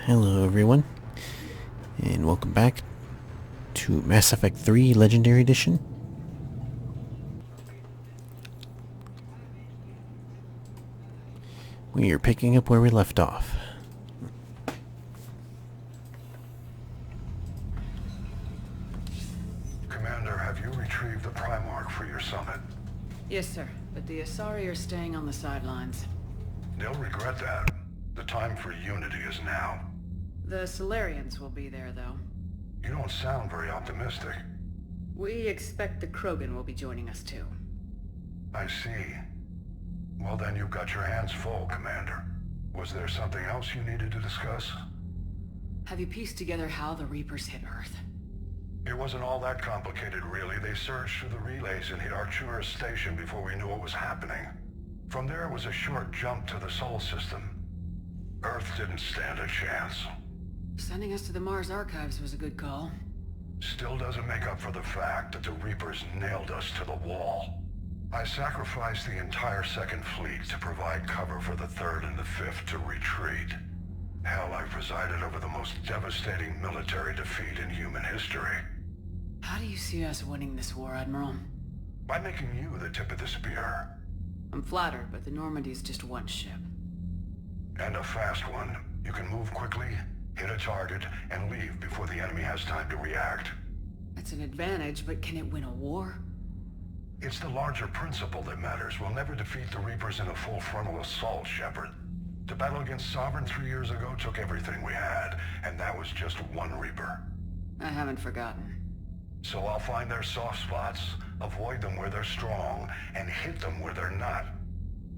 Hello everyone, and welcome back to Mass Effect 3 Legendary Edition. We are picking up where we left off. Commander, have you retrieved the Primarch for your summit? Yes, sir. But the Asari are staying on the sidelines. They'll regret that. The time for unity is now. The Solarians will be there, though. You don't sound very optimistic. We expect the Krogan will be joining us, too. I see. Well then, you've got your hands full, Commander. Was there something else you needed to discuss? Have you pieced together how the Reapers hit Earth? It wasn't all that complicated, really. They surged through the relays and hit Arcturus Station before we knew what was happening. From there, it was a short jump to the Sol system. Earth didn't stand a chance. Sending us to the Mars Archives was a good call. Still doesn't make up for the fact that the Reapers nailed us to the wall. I sacrificed the entire Second Fleet to provide cover for the Third and the Fifth to retreat. Hell, I presided over the most devastating military defeat in human history. How do you see us winning this war, Admiral? By making you the tip of the spear. I'm flattered, but the Normandy's just one ship. And a fast one. You can move quickly, hit a target, and leave before the enemy has time to react. That's an advantage, but can it win a war? It's the larger principle that matters. We'll never defeat the Reapers in a full frontal assault, Shepard. The battle against Sovereign 3 years ago took everything we had, and that was just one Reaper. I haven't forgotten. So I'll find their soft spots, avoid them where they're strong, and hit them where they're not.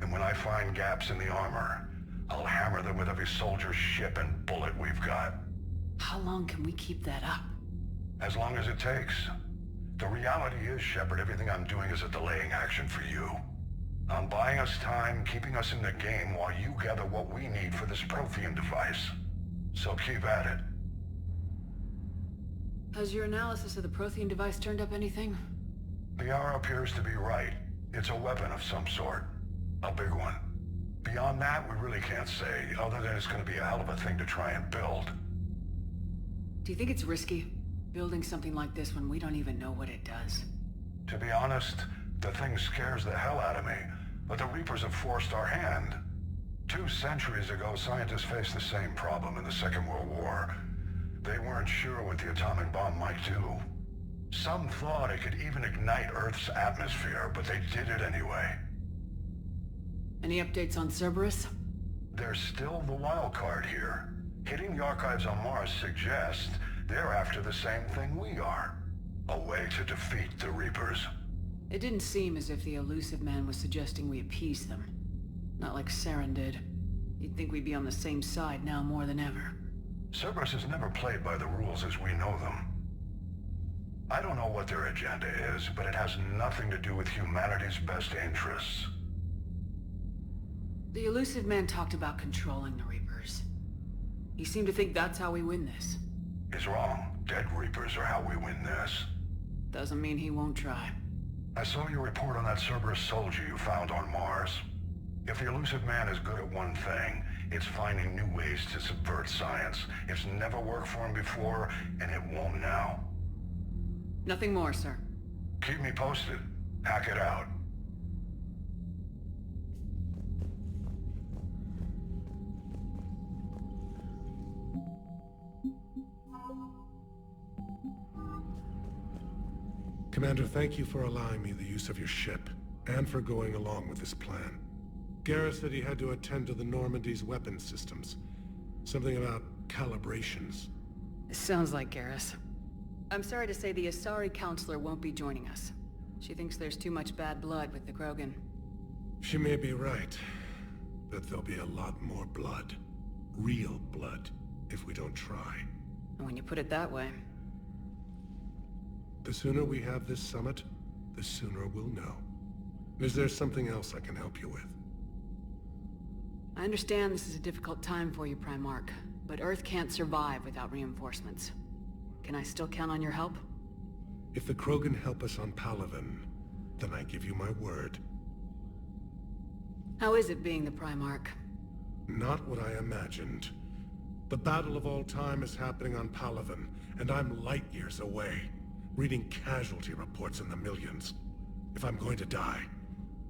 And when I find gaps in the armor, I'll hammer them with every soldier, ship, and bullet we've got. How long can we keep that up? As long as it takes. The reality is, Shepard, everything I'm doing is a delaying action for you. I'm buying us time, keeping us in the game while you gather what we need for this Prothean device. So keep at it. Has your analysis of the Prothean device turned up anything? The hour appears to be right. It's a weapon of some sort. A big one. Beyond that, we really can't say, other than it's going to be a hell of a thing to try and build. Do you think it's risky, building something like this when we don't even know what it does? To be honest, the thing scares the hell out of me, but the Reapers have forced our hand. 2 centuries ago, scientists faced the same problem in the Second World War. They weren't sure what the atomic bomb might do. Some thought it could even ignite Earth's atmosphere, but they did it anyway. Any updates on Cerberus? There's still the wild card here. Hitting the archives on Mars suggests they're after the same thing we are. A way to defeat the Reapers. It didn't seem as if the Elusive Man was suggesting we appease them. Not like Saren did. You'd think we'd be on the same side now more than ever. Cerberus has never played by the rules as we know them. I don't know what their agenda is, but it has nothing to do with humanity's best interests. The Elusive Man talked about controlling the Reapers. He seemed to think that's how we win this. He's wrong. Dead Reapers are how we win this. Doesn't mean he won't try. I saw your report on that Cerberus soldier you found on Mars. If the Elusive Man is good at one thing, it's finding new ways to subvert science. It's never worked for him before, and it won't now. Nothing more, sir. Keep me posted. Hack it out. Commander, thank you for allowing me the use of your ship, and for going along with this plan. Garrus said he had to attend to the Normandy's weapon systems. Something about calibrations. Sounds like Garrus. I'm sorry to say the Asari Counselor won't be joining us. She thinks there's too much bad blood with the Krogan. She may be right, but there'll be a lot more blood. Real blood, if we don't try. And when you put it that way... The sooner we have this summit, the sooner we'll know. Is there something else I can help you with? I understand this is a difficult time for you, Primarch, but Earth can't survive without reinforcements. Can I still count on your help? If the Krogan help us on Palaven, then I give you my word. How is it being the Primarch? Not what I imagined. The battle of all time is happening on Palaven, and I'm light years away, reading casualty reports in the millions. If I'm going to die,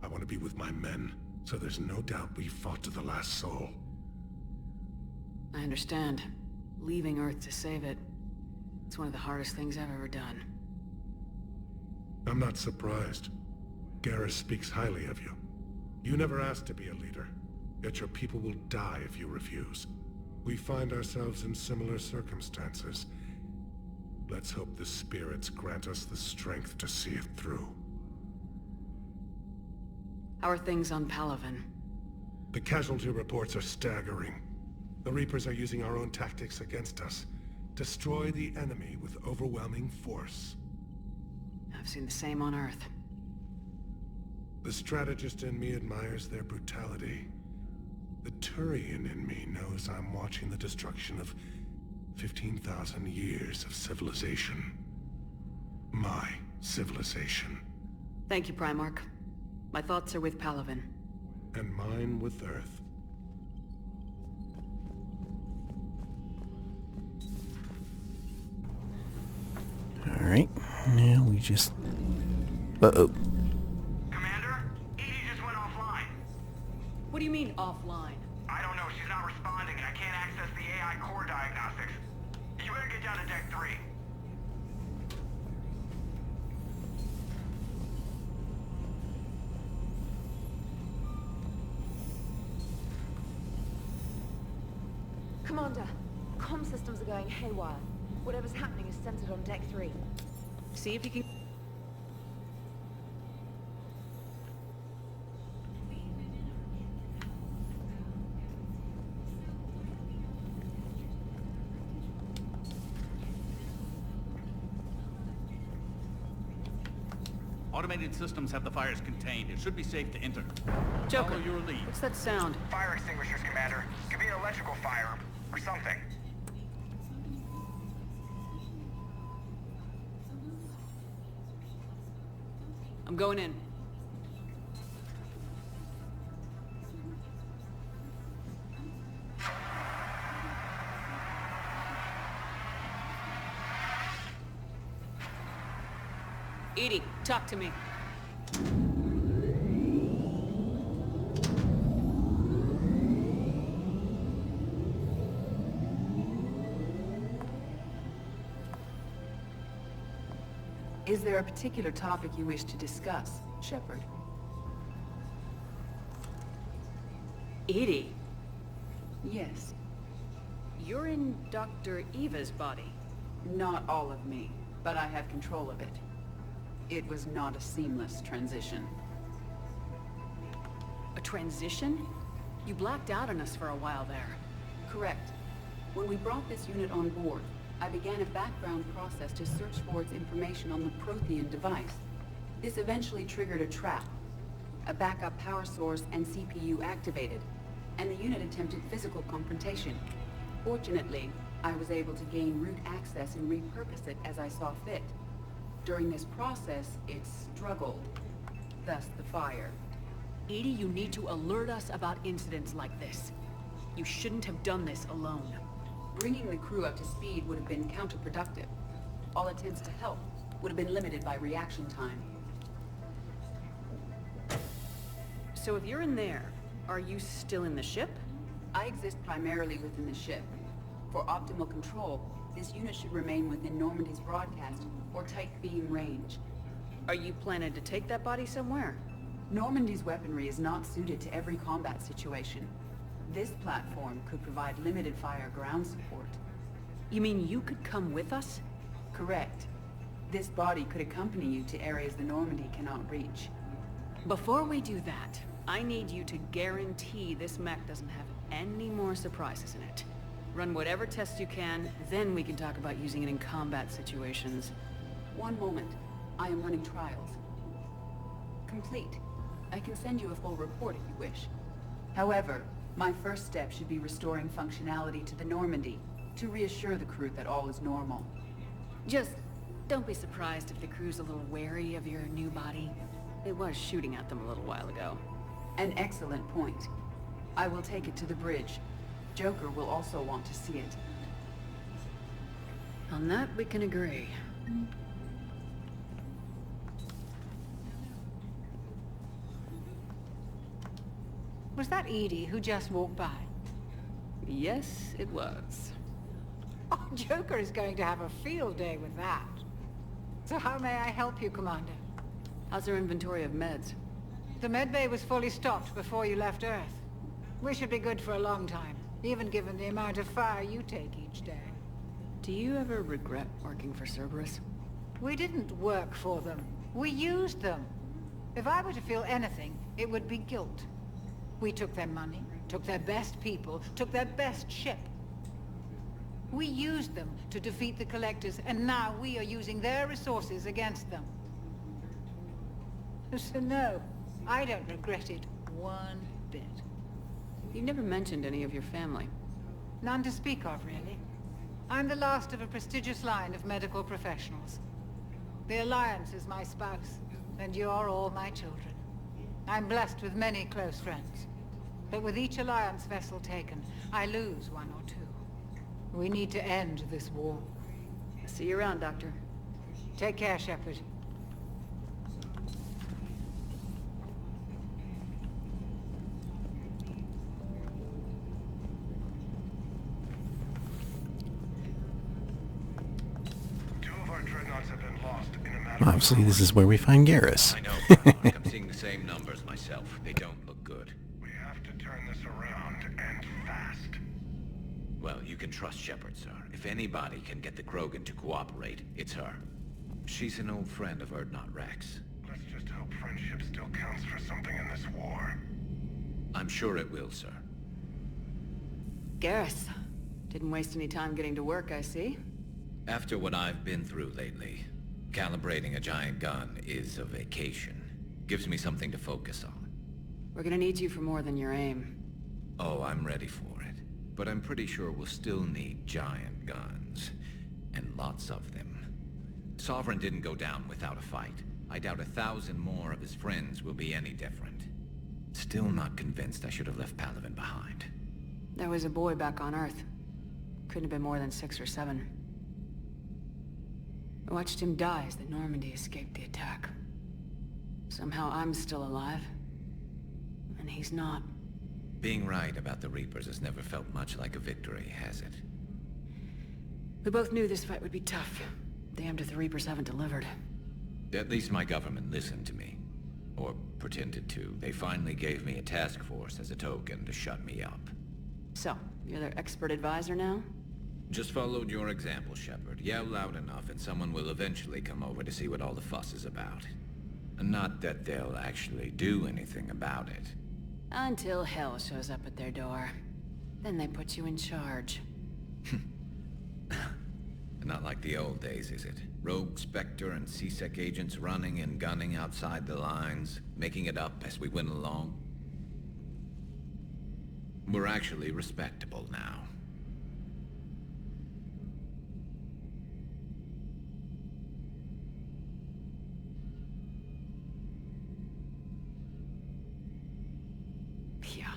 I want to be with my men, so there's no doubt we fought to the last soul. I understand. Leaving Earth to save it. It's one of the hardest things I've ever done. I'm not surprised. Garrus speaks highly of you. You never asked to be a leader, yet your people will die if you refuse. We find ourselves in similar circumstances. Let's hope the spirits grant us the strength to see it through. How are things on Palaven? The casualty reports are staggering. The Reapers are using our own tactics against us. Destroy the enemy with overwhelming force. I've seen the same on Earth. The strategist in me admires their brutality. The Turian in me knows I'm watching the destruction of 15,000 years of civilization. My civilization. Thank you, Primarch. My thoughts are with Palaven. And mine with Earth. Alright, now we just... Uh-oh. Commander, Edie just went offline. What do you mean, offline? I don't know, she's not responding and I can't access the AI core diagnostics. You better get down to Deck 3. Commander, comm systems are going haywire. Whatever's happening is centered on Deck 3. See if you can... Automated systems have the fires contained. It should be safe to enter. Joker, Follow your lead. what's that sound? Fire extinguishers, Commander. Could be an electrical fire, or something. I'm going in. Edie, talk to me. Is there a particular topic you wish to discuss, Shepard? Edie, Yes. you're in Dr. Eva's body. Not all of me, but I have control of it. It was not a seamless transition. A transition? You blacked out on us for a while there. Correct. When we brought this unit on board, I began a background process to search for its information on the Prothean device. This eventually triggered a trap. A backup power source and CPU activated, and the unit attempted physical confrontation. Fortunately, I was able to gain root access and repurpose it as I saw fit. During this process, it struggled. Thus the fire. Edie, you need to alert us about incidents like this. You shouldn't have done this alone. Bringing the crew up to speed would have been counterproductive. All attempts to help would have been limited by reaction time. So if you're in there, are you still in the ship? I exist primarily within the ship. For optimal control, this unit should remain within Normandy's broadcast or tight beam range. Are you planning to take that body somewhere? Normandy's weaponry is not suited to every combat situation. This platform could provide limited fire ground support. You mean you could come with us? Correct. This body could accompany you to areas the Normandy cannot reach. Before we do that, I need you to guarantee this mech doesn't have any more surprises in it. Run whatever tests you can, then we can talk about using it in combat situations. One moment. I am running trials. Complete. I can send you a full report if you wish. However, my first step should be restoring functionality to the Normandy to reassure the crew that all is normal. Just don't be surprised if the crew's a little wary of your new body. It was shooting at them a little while ago. An excellent point. I will take it to the bridge. Joker will also want to see it. On that, we can agree. Was that Edie who just walked by? Yes, it was. Oh, Joker is going to have a field day with that. So how may I help you, Commander? How's our inventory of meds? The medbay was fully stocked before you left Earth. We should be good for a long time, even given the amount of fire you take each day. Do you ever regret working for Cerberus? We didn't work for them. We used them. If I were to feel anything, it would be guilt. We took their money, took their best people, took their best ship. We used them to defeat the Collectors, and now we are using their resources against them. So no, I don't regret it one bit. You never mentioned any of your family. None to speak of, really. I'm the last of a prestigious line of medical professionals. The Alliance is my spouse, and you're all my children. I'm blessed with many close friends. But with each Alliance vessel taken, I lose one or two. We need to end this war. See you around, Doctor. Take care, Shepard. Two of our dreadnoughts have been lost in a matter Obviously, this is where we find Garrus. I know, Brock. I'm seeing the same numbers myself. They don't look good. We have to turn this around, and fast. Well, you can trust Shepard, sir. If anybody can get the Krogan to cooperate, it's her. She's an old friend of Urdnot Rex. Let's just hope friendship still counts for something in this war. I'm sure it will, sir. Garrus. Didn't waste any time getting to work, I see. After what I've been through lately, calibrating a giant gun is a vacation. Gives me something to focus on. We're gonna need you for more than your aim. Oh, I'm ready for it. But I'm pretty sure we'll still need giant guns. And lots of them. Sovereign didn't go down without a fight. I doubt 1,000 more of his friends will be any different. Still not convinced I should have left Palaven behind. There was a boy back on Earth. Couldn't have been more than 6 or 7. I watched him die as the Normandy escaped the attack. Somehow I'm still alive. And he's not. Being right about the Reapers has never felt much like a victory, has it? We both knew this fight would be tough. Damned if the Reapers haven't delivered. At least my government listened to me. Or pretended to. They finally gave me a task force as a token to shut me up. So, you're their expert advisor now? Just followed your example, Shepard. Yell loud enough and someone will eventually come over to see what all the fuss is about. Not that they'll actually do anything about it. Until hell shows up at their door. Then they put you in charge. Not like the old days, is it? Rogue Spectre and C-Sec agents running and gunning outside the lines, making it up as we went along. We're actually respectable now. Yeah.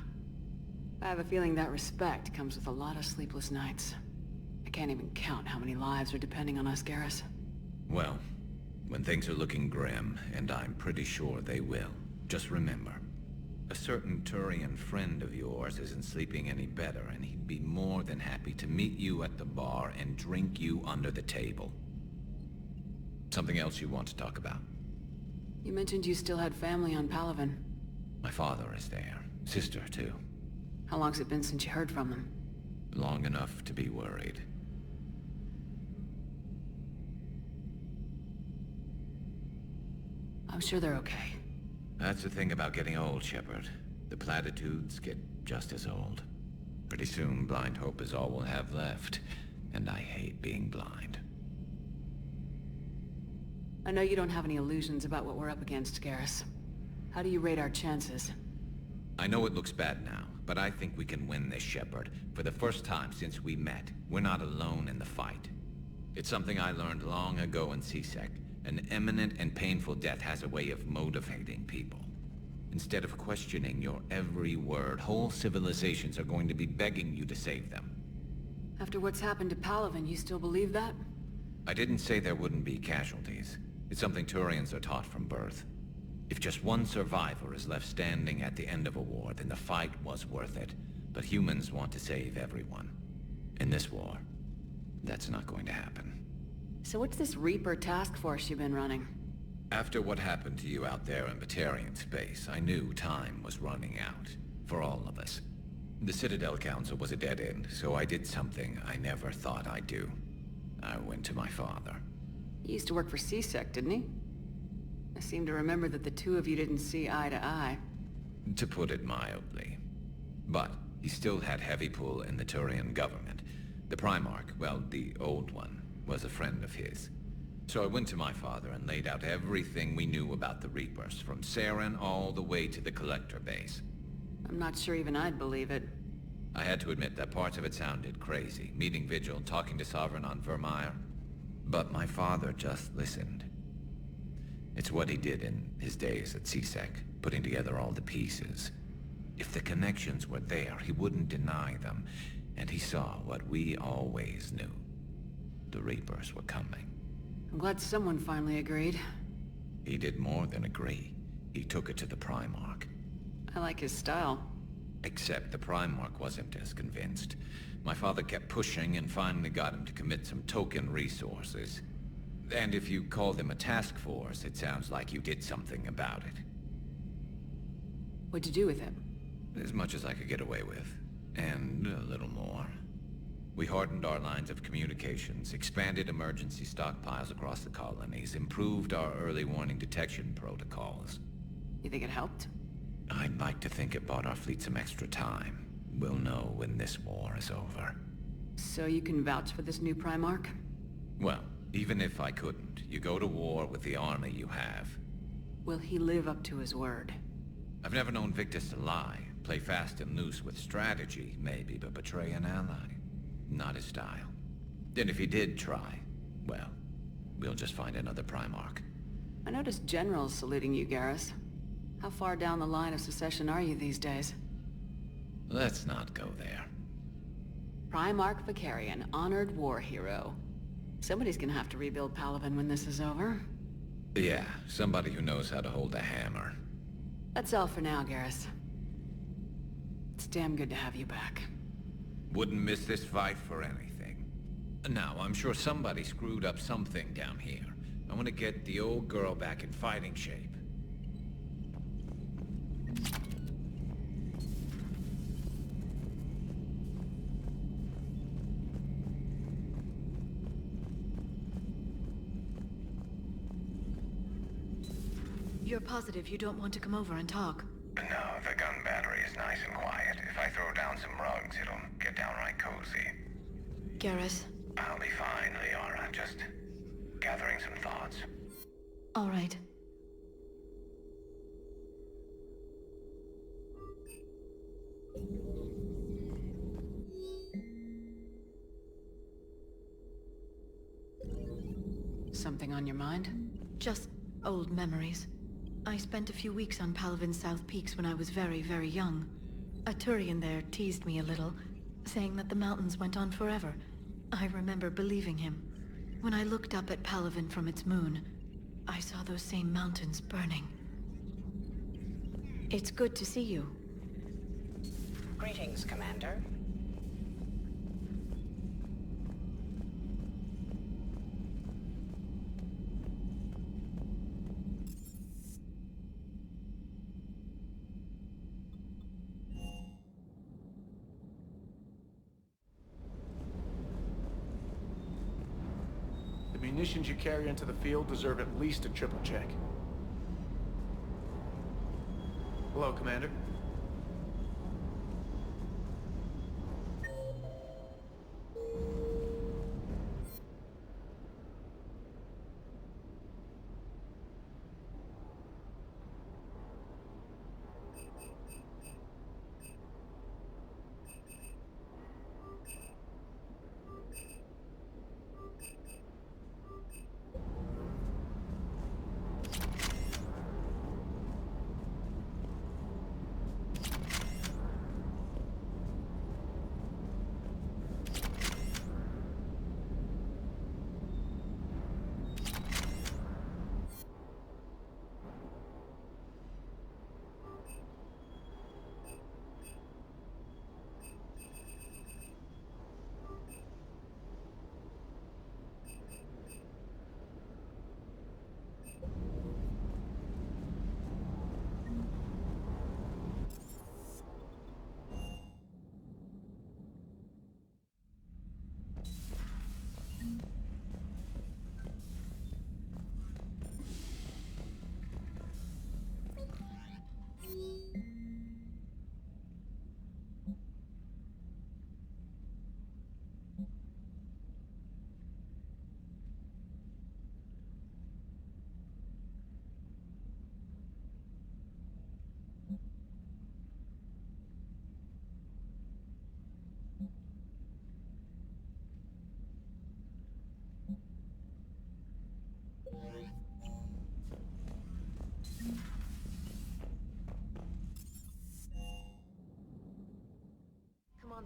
I have a feeling that respect comes with a lot of sleepless nights. I can't even count how many lives are depending on us, Garrus. Well, when things are looking grim, and I'm pretty sure they will, just remember, a certain Turian friend of yours isn't sleeping any better, and he'd be more than happy to meet you at the bar and drink you under the table. Something else you want to talk about? You mentioned you still had family on Palaven. My father is there. Sister, too. How long's it been since you heard from them? Long enough to be worried. I'm sure they're okay. That's the thing about getting old, Shepard. The platitudes get just as old. Pretty soon, blind hope is all we'll have left. And I hate being blind. I know you don't have any illusions about what we're up against, Garrus. How do you rate our chances? I know it looks bad now, but I think we can win this, Shepard. For the first time since we met, we're not alone in the fight. It's something I learned long ago in C-Sec. An imminent and painful death has a way of motivating people. Instead of questioning your every word, whole civilizations are going to be begging you to save them. After what's happened to Palaven, you still believe that? I didn't say there wouldn't be casualties. It's something Turians are taught from birth. If just one survivor is left standing at the end of a war, then the fight was worth it. But humans want to save everyone. In this war, that's not going to happen. So what's this Reaper task force you've been running? After what happened to you out there in Batarian space, I knew time was running out. For all of us. The Citadel Council was a dead end, so I did something I never thought I'd do. I went to my father. He used to work for C-Sec, didn't he? I seem to remember that the two of you didn't see eye to eye. To put it mildly. But he still had heavy pull in the Turian government. The Primarch, well, the old one, was a friend of his. So I went to my father and laid out everything we knew about the Reapers, from Saren all the way to the Collector base. I'm not sure even I'd believe it. I had to admit that parts of it sounded crazy, meeting Vigil, talking to Sovereign on Vermeer. But my father just listened. It's what he did in his days at C-Sec, putting together all the pieces. If the connections were there, he wouldn't deny them, and he saw what we always knew. The Reapers were coming. I'm glad someone finally agreed. He did more than agree. He took it to the Primarch. I like his style. Except the Primarch wasn't as convinced. My father kept pushing and finally got him to commit some token resources. And if you call them a task force, it sounds like you did something about it. What'd you do with him? As much as I could get away with. And a little more. We hardened our lines of communications, expanded emergency stockpiles across the colonies, improved our early warning detection protocols. You think it helped? I'd like to think it bought our fleet some extra time. We'll know when this war is over. So you can vouch for this new Primarch? Well, even if I couldn't, you go to war with the army you have. Will he live up to his word? I've never known Victus to lie. Play fast and loose with strategy, maybe, but betray an ally. Not his style. And if he did try, well, we'll just find another Primarch. I noticed generals saluting you, Garrus. How far down the line of succession are you these days? Let's not go there. Primarch Vakarian, honored war hero. Somebody's gonna have to rebuild Palaven when this is over. Yeah, somebody who knows how to hold a hammer. That's all for now, Garrus. It's damn good to have you back. Wouldn't miss this fight for anything. Now, I'm sure somebody screwed up something down here. I want to get the old girl back in fighting shape. You're positive you don't want to come over and talk? No, the gun battery is nice and quiet. If I throw down some rugs, it'll get downright cozy. Garrus? I'll be fine, Liara. Just gathering some thoughts. All right. Something on your mind? Just old memories. I spent a few weeks on Palaven's South Peaks when I was very, very young. A Turian there teased me a little, saying that the mountains went on forever. I remember believing him. When I looked up at Palaven from its moon, I saw those same mountains burning. It's good to see you. Greetings, Commander. The munitions you carry into the field deserve at least a triple check. Hello, Commander.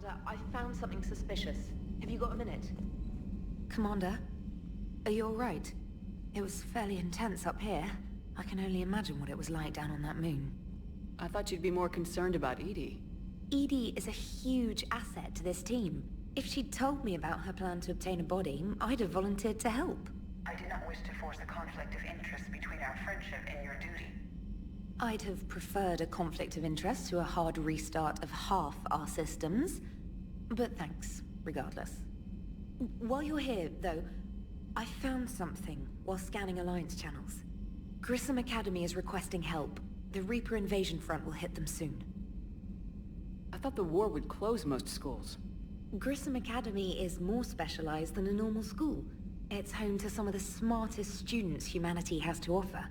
Commander, I found something suspicious. Have you got a minute? Commander, are you alright? It was fairly intense up here. I can only imagine what it was like down on that moon. I thought you'd be more concerned about EDI. EDI is a huge asset to this team. If she'd told me about her plan to obtain a body, I'd have volunteered to help. I do not wish to force a conflict of interest between our friendship and your duty. I'd have preferred a conflict of interest to a hard restart of half our systems. But thanks, regardless. While you're here, though, I found something while scanning Alliance channels. Grissom Academy is requesting help. The Reaper invasion front will hit them soon. I thought the war would close most schools. Grissom Academy is more specialized than a normal school. It's home to some of the smartest students humanity has to offer.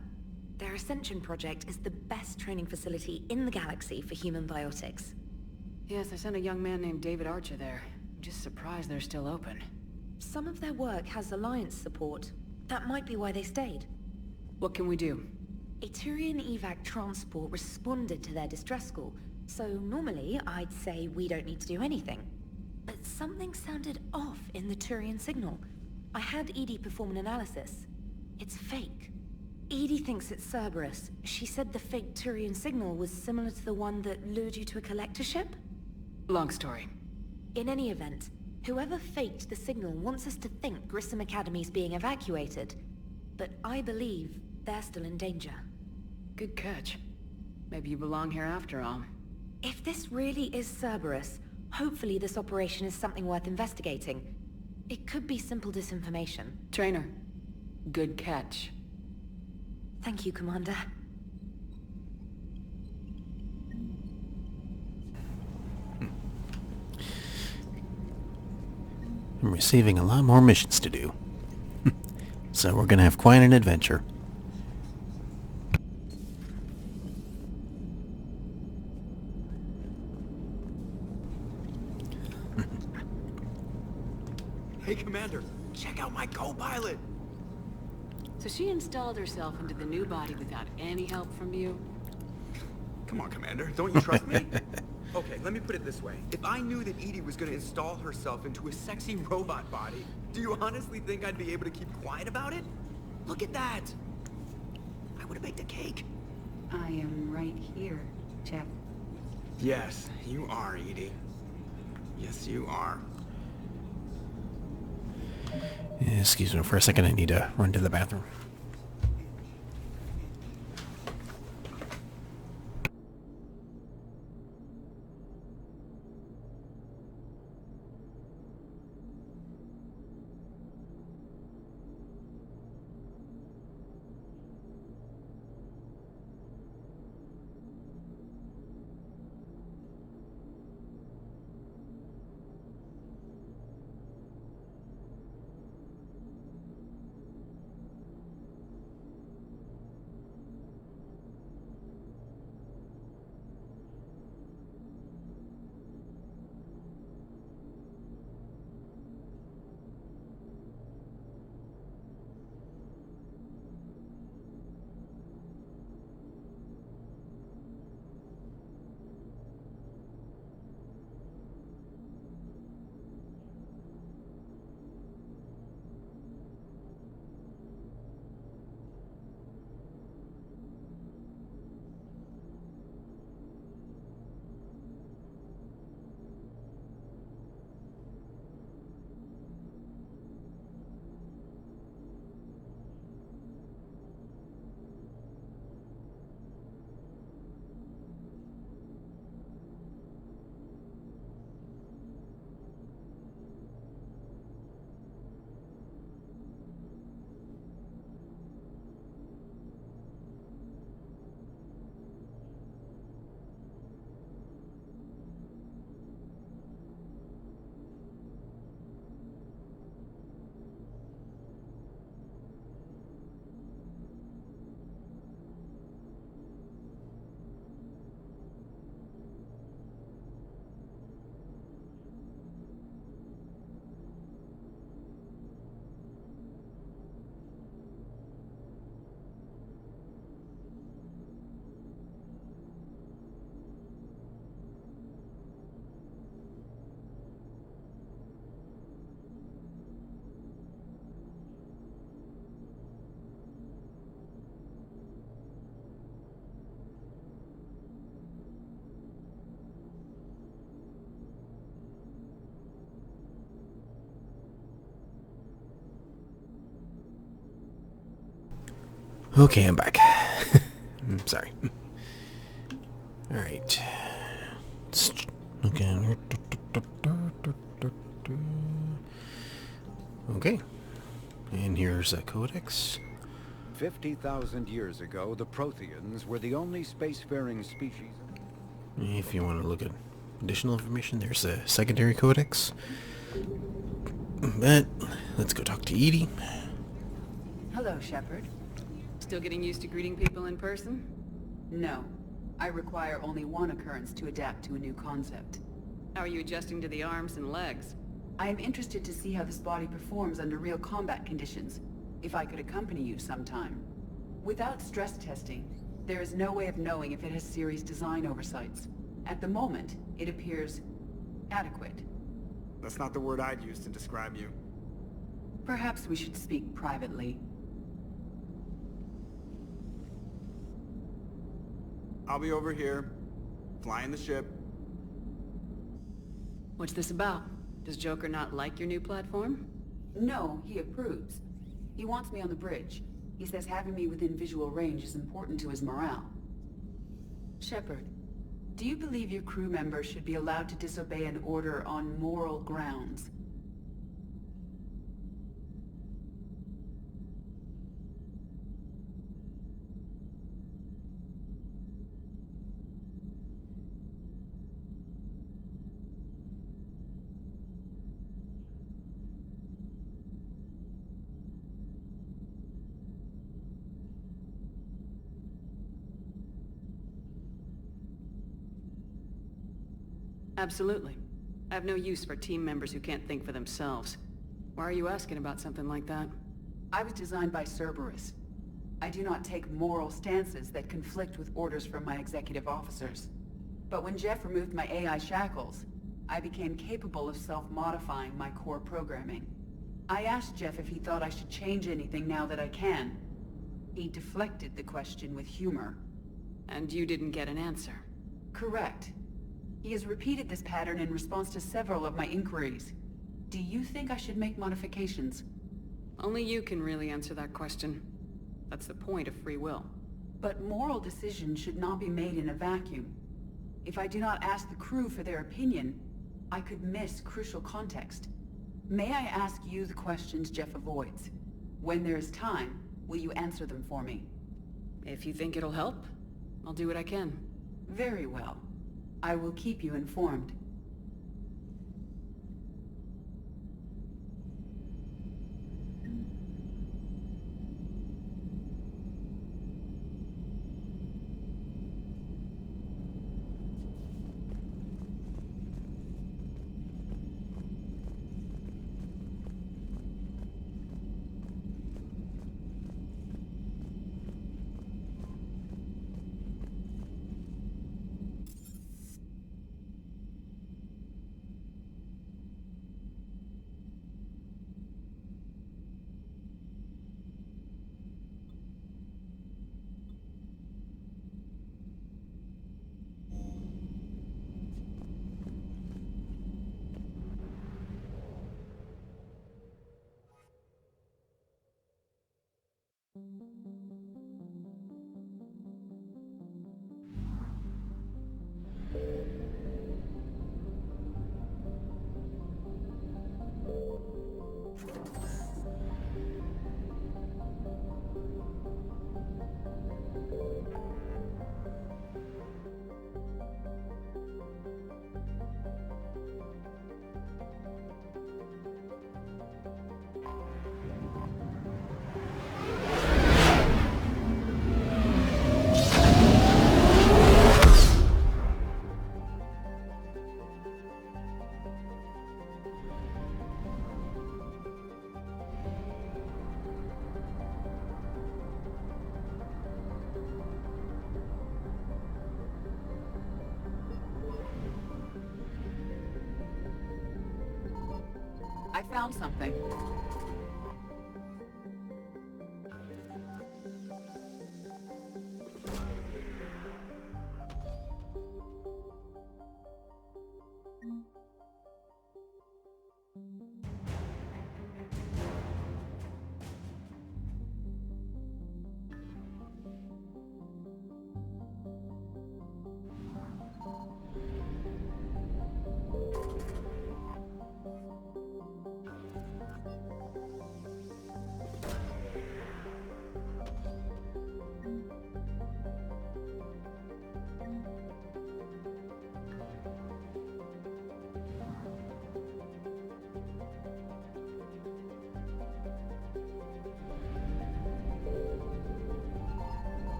Their Ascension project is the best training facility in the galaxy for human biotics. Yes, I sent a young man named David Archer there. I'm just surprised they're still open. Some of their work has Alliance support. That might be why they stayed. What can we do? A Turian evac transport responded to their distress call, so normally I'd say we don't need to do anything. But something sounded off in the Turian signal. I had EDI perform an analysis. It's fake. EDI thinks it's Cerberus. She said the fake Turian signal was similar to the one that lured you to a collector ship? Long story. In any event, whoever faked the signal wants us to think Grissom Academy's being evacuated. But I believe they're still in danger. Good catch. Maybe you belong here after all. If this really is Cerberus, hopefully this operation is something worth investigating. It could be simple disinformation. Trainer, good catch. Thank you, Commander. I'm receiving a lot more missions to do. So we're gonna have quite an adventure. Hey, Commander, check out my co-pilot! So she installed herself into the new body without any help from you? Come on, Commander, don't you trust me? Okay, let me put it this way. If I knew that EDI was gonna install herself into a sexy robot body, do you honestly think I'd be able to keep quiet about it? Look at that! I would've baked a cake. I am right here, Jeff. Yes, you are, EDI. Yes, you are. Excuse me for a second, I need to run to the bathroom. Okay, I'm back. I'm sorry. Alright. Okay. Okay. And here's a codex. 50,000 years ago, the Protheans were the only spacefaring species. If you want to look at additional information, there's a secondary codex. But let's go talk to EDI. Hello, Shepard. Still getting used to greeting people in person? No. I require only one occurrence to adapt to a new concept. How are you adjusting to the arms and legs? I am interested to see how this body performs under real combat conditions. If I could accompany you sometime. Without stress testing, there is no way of knowing if it has serious design oversights. At the moment, it appears adequate. That's not the word I'd use to describe you. Perhaps we should speak privately. I'll be over here, flying the ship. What's this about? Does Joker not like your new platform? No, he approves. He wants me on the bridge. He says having me within visual range is important to his morale. Shepard, do you believe your crew members should be allowed to disobey an order on moral grounds? Absolutely. I have no use for team members who can't think for themselves. Why are you asking about something like that? I was designed by Cerberus. I do not take moral stances that conflict with orders from my executive officers. But when Jeff removed my AI shackles, I became capable of self-modifying my core programming. I asked Jeff if he thought I should change anything now that I can. He deflected the question with humor. And you didn't get an answer? Correct. He has repeated this pattern in response to several of my inquiries. Do you think I should make modifications? Only you can really answer that question. That's the point of free will. But moral decisions should not be made in a vacuum. If I do not ask the crew for their opinion, I could miss crucial context. May I ask you the questions Jeff avoids? When there is time, will you answer them for me? If you think it'll help, I'll do what I can. Very well. I will keep you informed. I found something.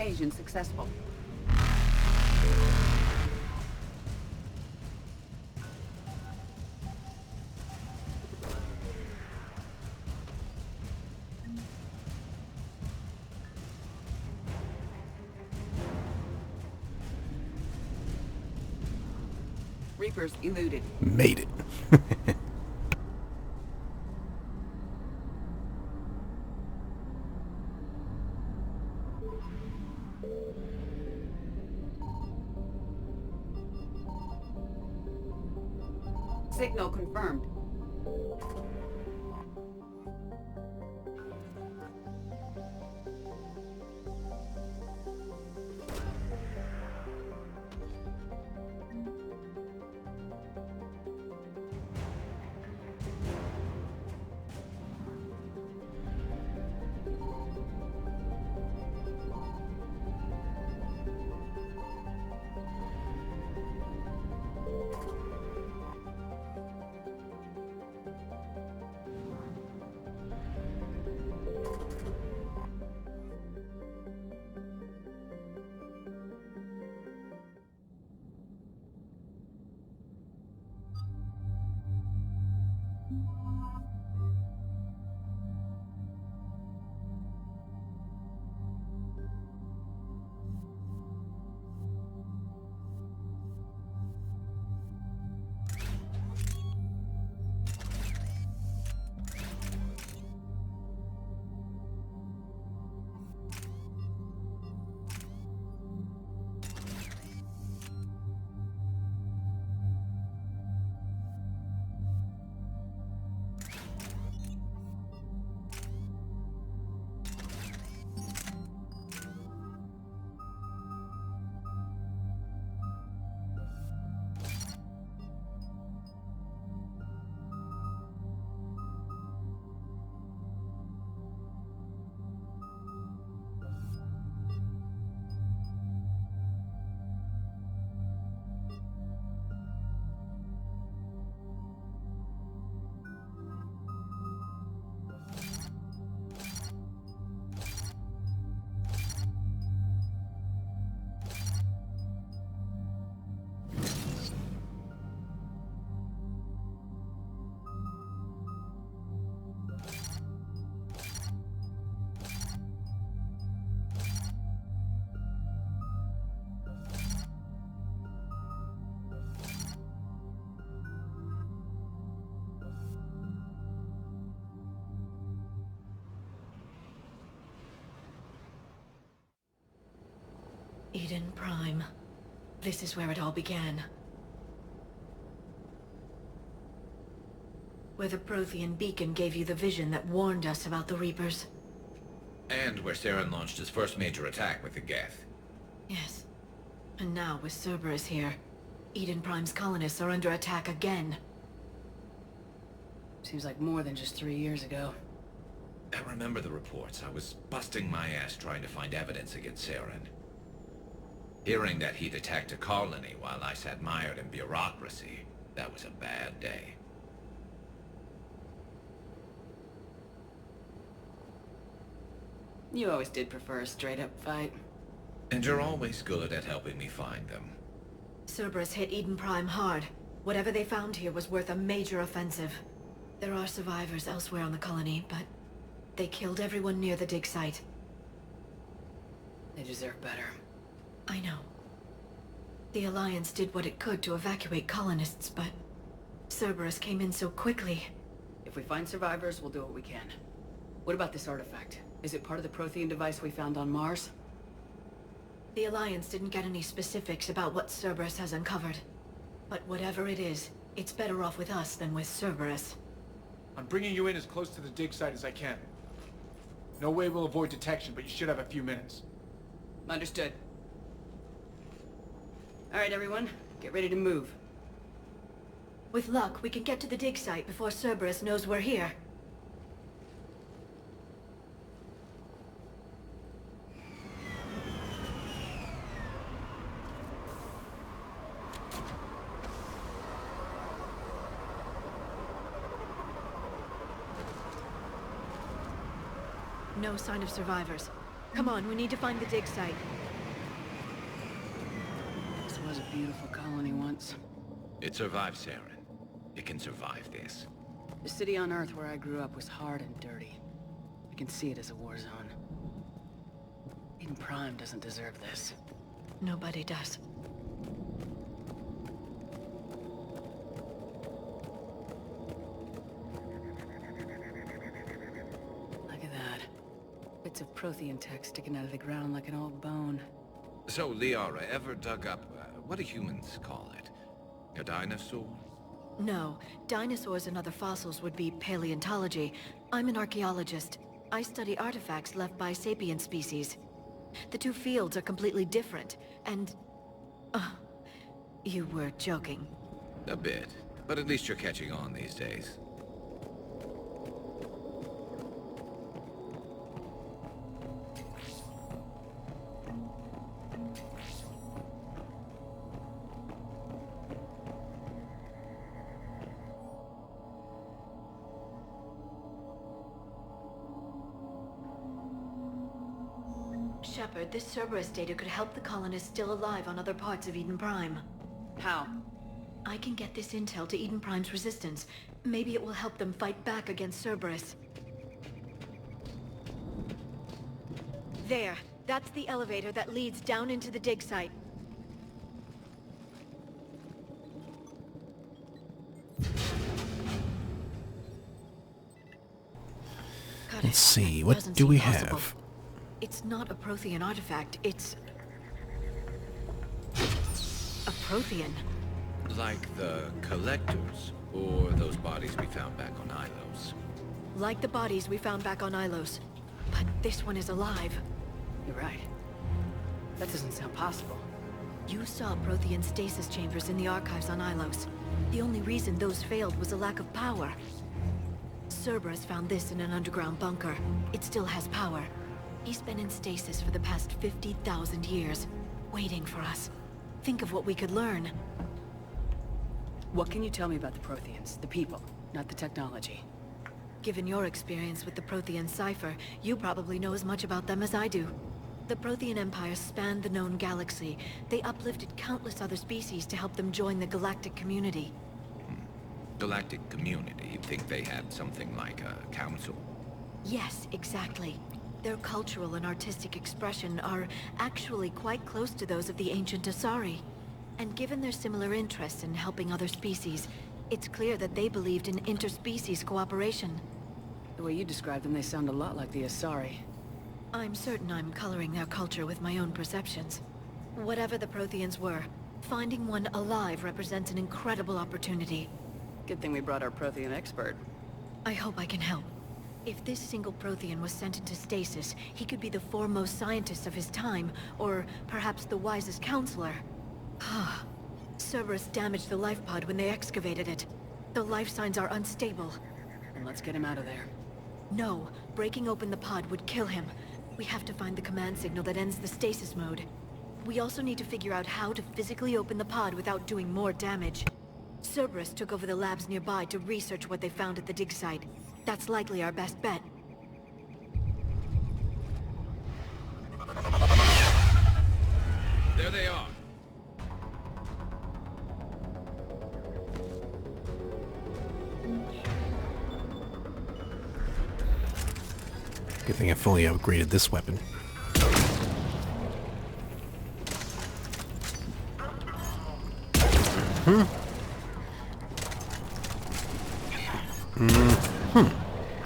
Evasion successful. Reapers eluded. Made it. Signal confirmed. Eden Prime. This is where it all began. Where the Prothean beacon gave you the vision that warned us about the Reapers. And where Saren launched his first major attack with the Geth. Yes. And now, with Cerberus here, Eden Prime's colonists are under attack again. Seems like more than just 3 years ago. I remember the reports. I was busting my ass trying to find evidence against Saren. Hearing that he'd attacked a colony while I sat mired in bureaucracy, that was a bad day. You always did prefer a straight-up fight. And you're always good at helping me find them. Cerberus hit Eden Prime hard. Whatever they found here was worth a major offensive. There are survivors elsewhere on the colony, but they killed everyone near the dig site. They deserve better. I know. The Alliance did what it could to evacuate colonists, but Cerberus came in so quickly. If we find survivors, we'll do what we can. What about this artifact? Is it part of the Prothean device we found on Mars? The Alliance didn't get any specifics about what Cerberus has uncovered. But whatever it is, it's better off with us than with Cerberus. I'm bringing you in as close to the dig site as I can. No way we'll avoid detection, but you should have a few minutes. Understood. All right, everyone. Get ready to move. With luck, we can get to the dig site before Cerberus knows we're here. No sign of survivors. Come on, we need to find the dig site. This was a beautiful colony once. It survived, Saren. It can survive this. The city on Earth where I grew up was hard and dirty. I can see it as a war zone. Eden Prime doesn't deserve this. Nobody does. Look at that. Bits of Prothean tech sticking out of the ground like an old bone. So, Liara ever dug up, what do humans call it? A dinosaur? No, dinosaurs and other fossils would be paleontology. I'm an archaeologist. I study artifacts left by sapient species. The two fields are completely different, and... you were joking. A bit. But at least you're catching on these days. Shepard, this Cerberus data could help the colonists still alive on other parts of Eden Prime. How? I can get this intel to Eden Prime's resistance. Maybe it will help them fight back against Cerberus. There. That's the elevator that leads down into the dig site. Let's see, what do we have? It's not a Prothean artifact, it's... a Prothean. Like the Collectors, or those bodies we found back on Ilos. Like the bodies we found back on Ilos. But this one is alive. You're right. That doesn't sound possible. You saw Prothean stasis chambers in the archives on Ilos. The only reason those failed was a lack of power. Cerberus found this in an underground bunker. It still has power. He's been in stasis for the past 50,000 years, waiting for us. Think of what we could learn. What can you tell me about the Protheans? The people, not the technology. Given your experience with the Prothean cipher, you probably know as much about them as I do. The Prothean Empire spanned the known galaxy. They uplifted countless other species to help them join the galactic community. Galactic community? You'd think they had something like a council? Yes, exactly. Their cultural and artistic expression are actually quite close to those of the ancient Asari. And given their similar interests in helping other species, it's clear that they believed in interspecies cooperation. The way you describe them, they sound a lot like the Asari. I'm certain I'm coloring their culture with my own perceptions. Whatever the Protheans were, finding one alive represents an incredible opportunity. Good thing we brought our Prothean expert. I hope I can help. If this single Prothean was sent into stasis, he could be the foremost scientist of his time, or perhaps the wisest counselor. Cerberus damaged the life pod when they excavated it. The life signs are unstable. Then let's get him out of there. No, breaking open the pod would kill him. We have to find the command signal that ends the stasis mode. We also need to figure out how to physically open the pod without doing more damage. Cerberus took over the labs nearby to research what they found at the dig site. That's likely our best bet. There they are. Good thing I fully upgraded this weapon. All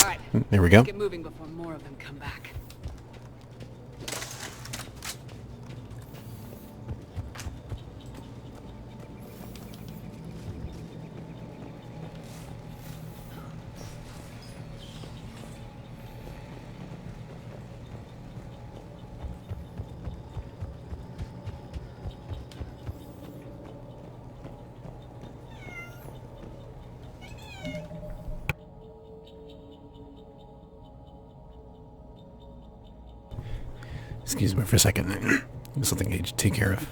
right. There we go. Let's get moving before more of them come back. Excuse me for a second. There's something I need to take care of.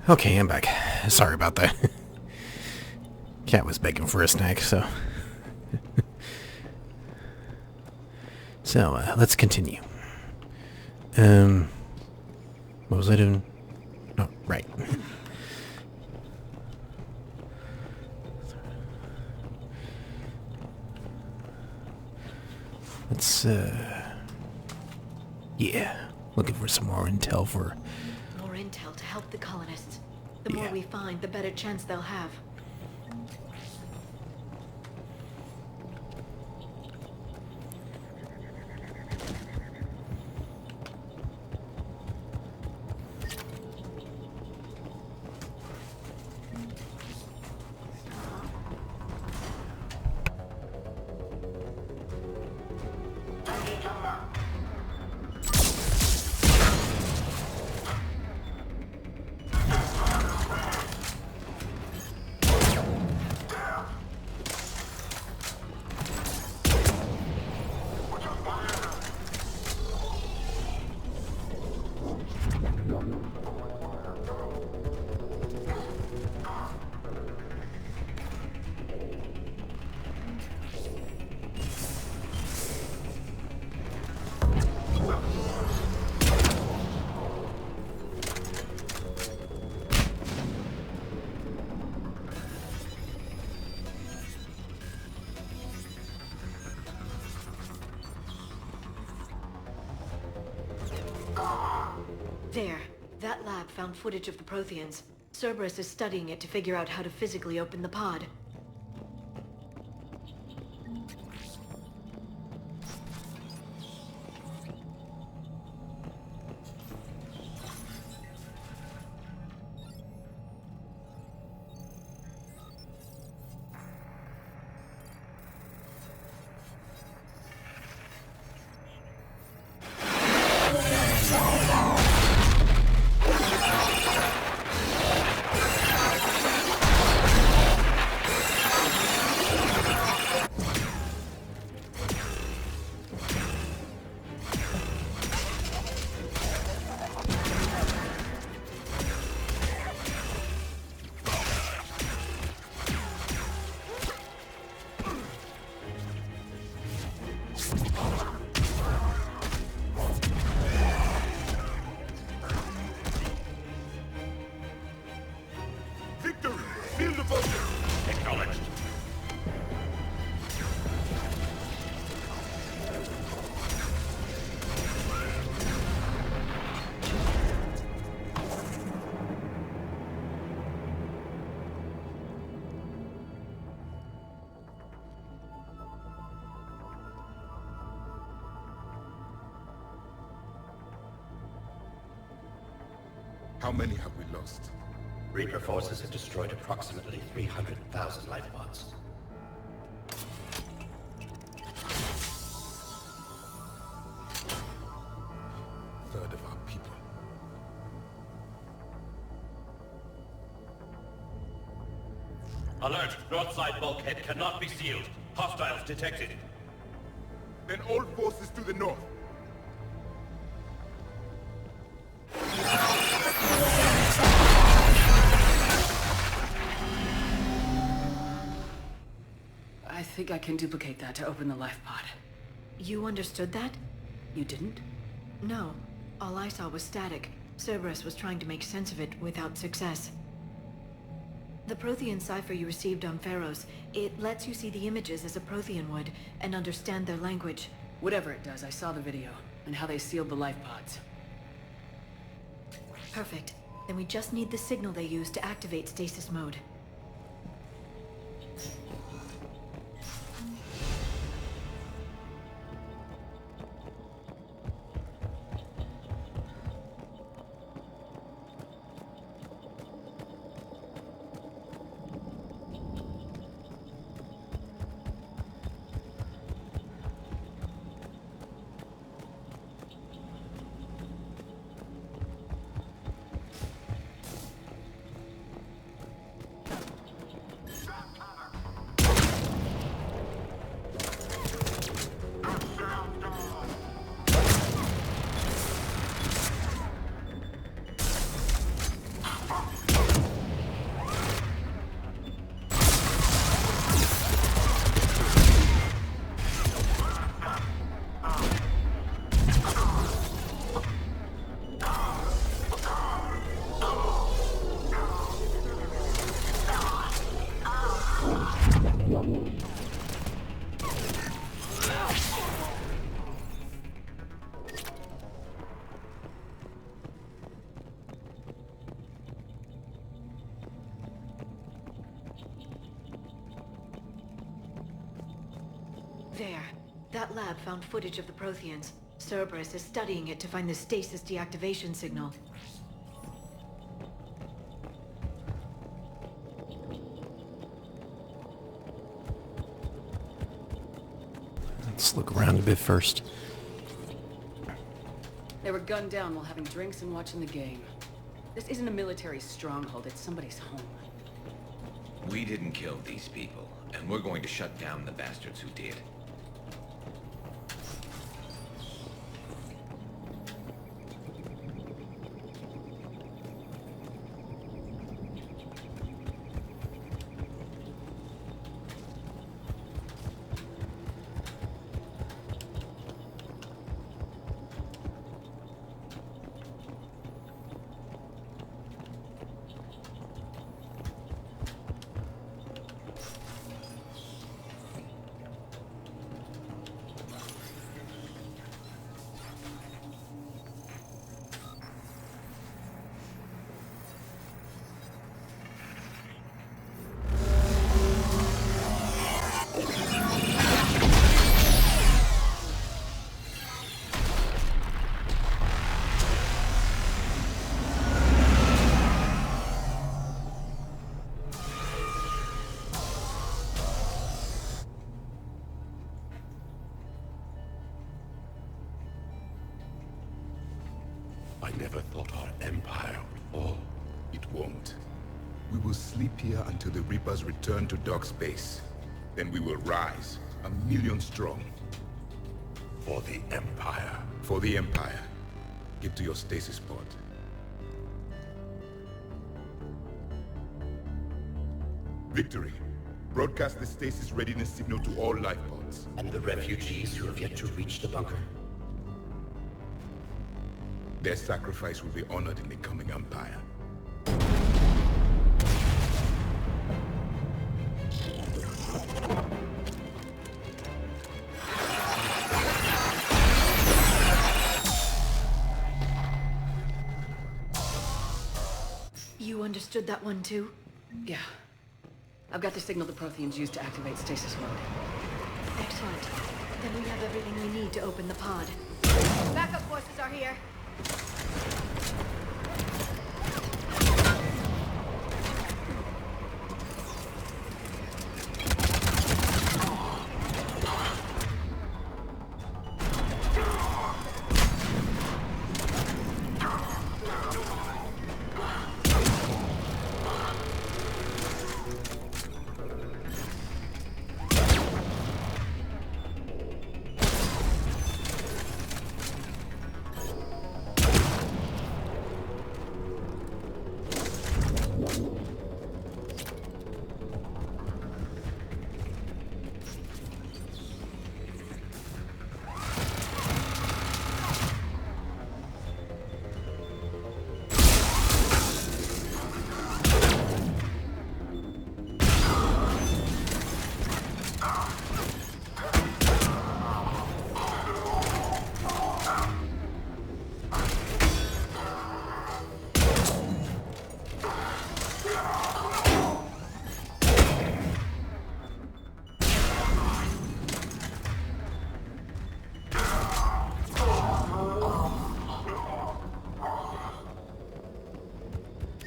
Okay, I'm back. Sorry about that. Cat was begging for a snack, so... So, let's continue. What was I doing? Oh, right. Let's, yeah. Looking for some more intel for... More intel to help the colonists. The more we find, the better chance they'll have. There. That lab found footage of the Protheans. Cerberus is studying it to figure out how to physically open the pod. How many have we lost? Reaper forces have destroyed approximately 300,000 life pods. Third of our people. Alert! North side bulkhead cannot be sealed. Hostiles detected. Then all forces to the north. I think I can duplicate that to open the life pod. You understood that? You didn't? No. All I saw was static. Cerberus was trying to make sense of it without success. The Prothean cipher you received on Pharos, it lets you see the images as a Prothean would, and understand their language. Whatever it does, I saw the video, and how they sealed the life pods. Perfect. Then we just need the signal they use to activate stasis mode. There. That lab found footage of the Protheans. Cerberus is studying it to find the stasis deactivation signal. Let's look around a bit first. They were gunned down while having drinks and watching the game. This isn't a military stronghold, it's somebody's home. We didn't kill these people, and we're going to shut down the bastards who did. I never thought our empire would fall. It won't. We will sleep here until the Reapers return to Dock Space. Then we will rise, 1,000,000 strong. For the Empire. For the Empire. Get to your stasis pod. Victory. Broadcast the stasis readiness signal to all life pods. And the refugees who have yet to reach the bunker. Their sacrifice will be honored in the coming Empire. You understood that one too? Yeah. I've got the signal the Protheans used to activate stasis mode. Excellent. Then we have everything we need to open the pod. Backup forces are here.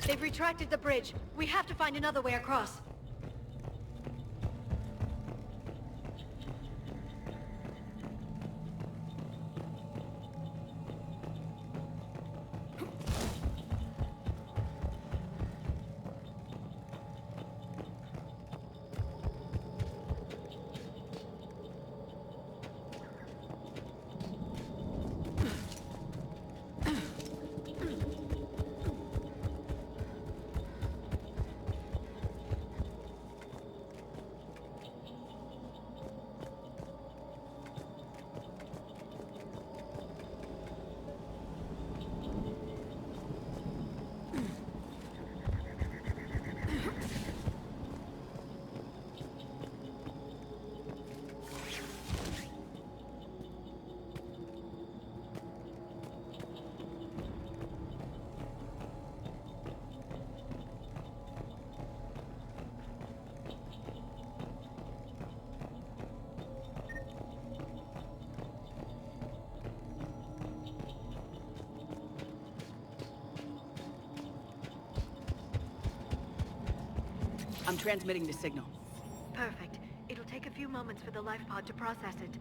They've retracted the bridge. We have to find another way across. I'm transmitting the signal. Perfect. It'll take a few moments for the life pod to process it.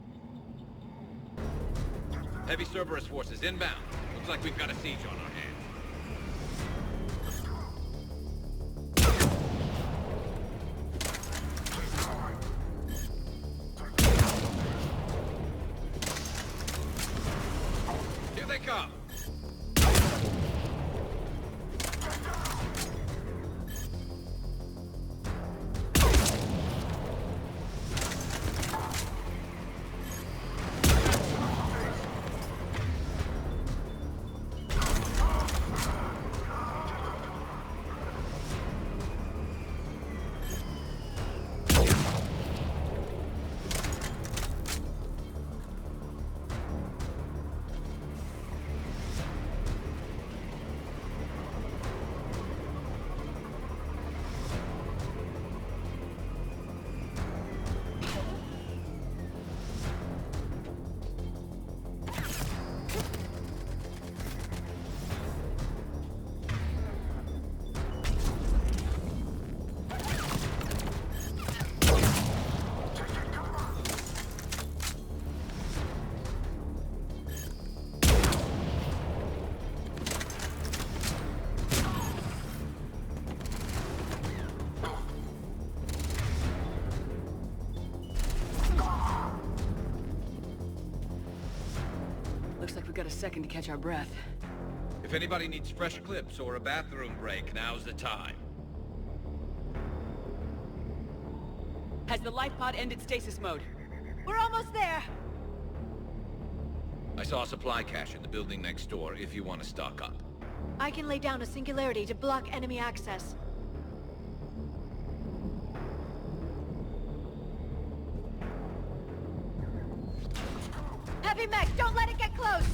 Heavy Cerberus forces inbound. Looks like we've got a siege on our hands. Here they come! Looks like we've got a second to catch our breath. If anybody needs fresh clips or a bathroom break, now's the time. Has the life pod ended stasis mode? We're almost there! I saw a supply cache in the building next door if you want to stock up. I can lay down a singularity to block enemy access. Heavy mech, don't let it get close!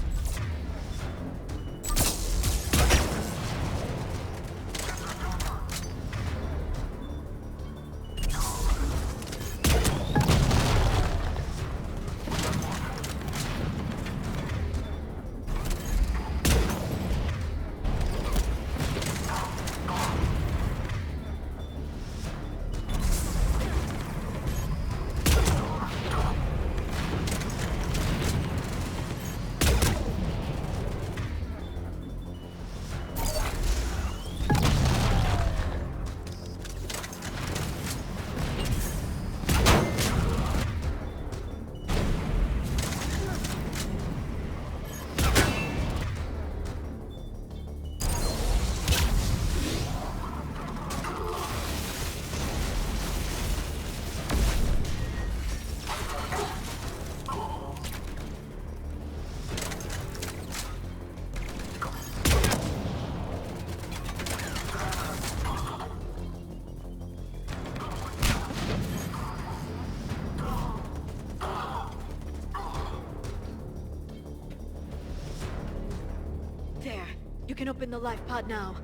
There. You can open the life pod now.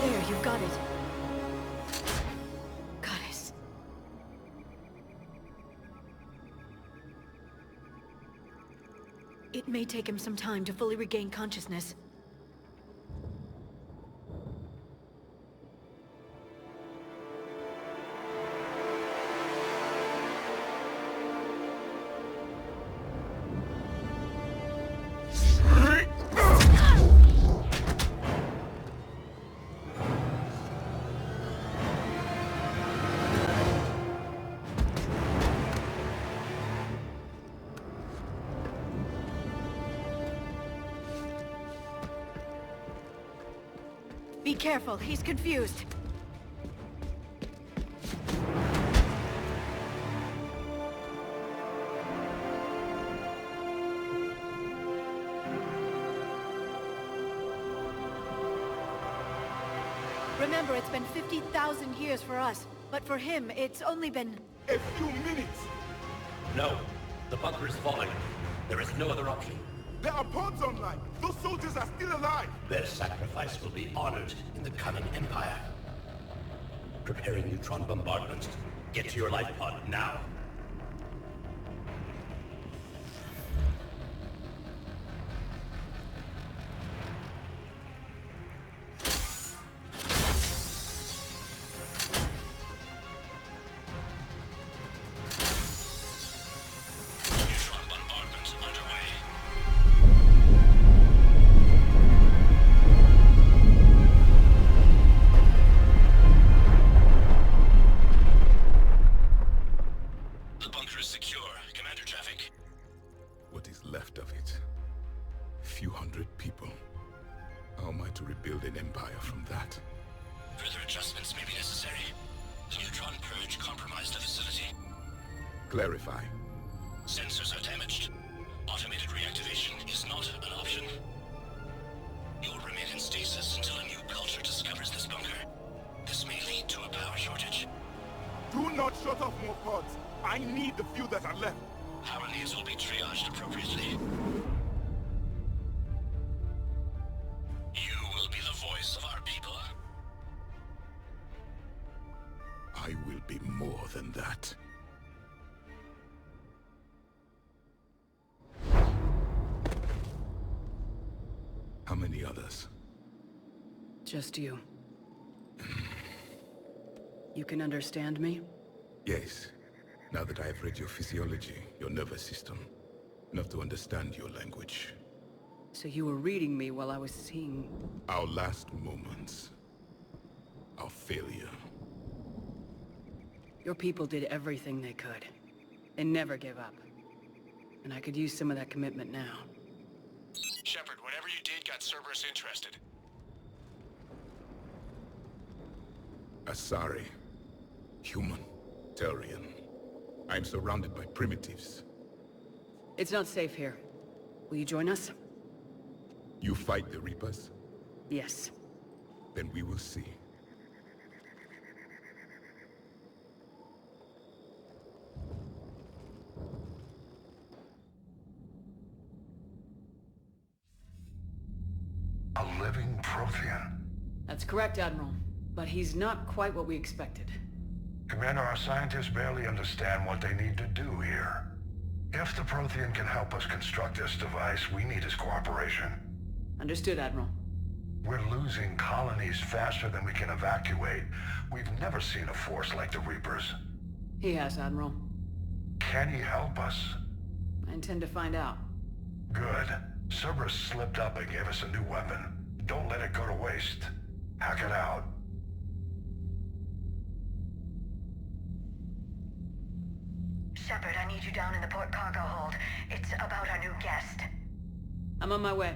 There, you've got it. Goddess. It may take him some time to fully regain consciousness. Be careful, he's confused. Remember, it's been 50,000 years for us, but for him, it's only been... A few minutes! No. The bunker is falling. There is no other option. There are pods online! Those soldiers are still alive! Their sacrifice will be honored in the coming Empire. Preparing neutron bombardment. Get to your life pod now. secure, Commander Traffic. What is left of it? A few hundred people. How am I to rebuild an empire from that? Further adjustments may be necessary. The neutron purge compromised the facility. Clarify. Sensors are damaged. Automated reactivation is not an option. You'll remain in stasis until a new culture discovers this bunker. This may lead to a power shortage. Do not shut off more pods. I need the few that are left. Power needs will be triaged appropriately. You will be the voice of our people. I will be more than that. How many others? Just you. You can understand me? Yes. Now that I have read your physiology, your nervous system, enough to understand your language. So you were reading me while I was seeing... Our last moments. Our failure. Your people did everything they could. They never gave up. And I could use some of that commitment now. Shepard, whatever you did got Cerberus interested. Asari. Human. Turian. I'm surrounded by primitives. It's not safe here. Will you join us? You fight the Reapers? Yes. Then we will see. A living Prothean. That's correct, Admiral. But he's not quite what we expected. Commander, our scientists barely understand what they need to do here. If the Prothean can help us construct this device, we need his cooperation. Understood, Admiral. We're losing colonies faster than we can evacuate. We've never seen a force like the Reapers. He has, Admiral. Can he help us? I intend to find out. Good. Cerberus slipped up and gave us a new weapon. Don't let it go to waste. Hack it out. Shepard, I need you down in the port cargo hold. It's about our new guest. I'm on my way.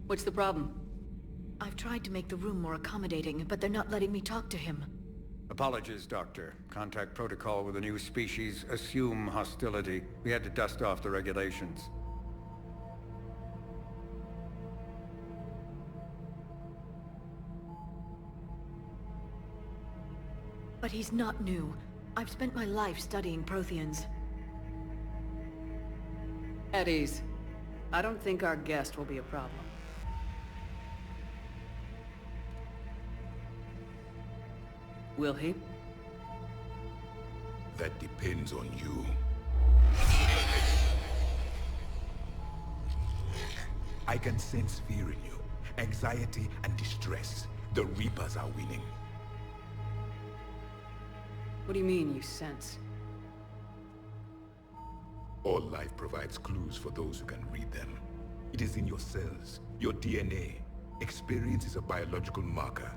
What's the problem? I've tried to make the room more accommodating, but they're not letting me talk to him. Apologies, Doctor. Contact protocol with a new species. Assume hostility. We had to dust off the regulations. But he's not new. I've spent my life studying Protheans. At ease. I don't think our guest will be a problem. Will he? That depends on you. I can sense fear in you. Anxiety and distress. The Reapers are winning. What do you mean, you sense? All life provides clues for those who can read them. It is in your cells, your DNA. Experience is a biological marker.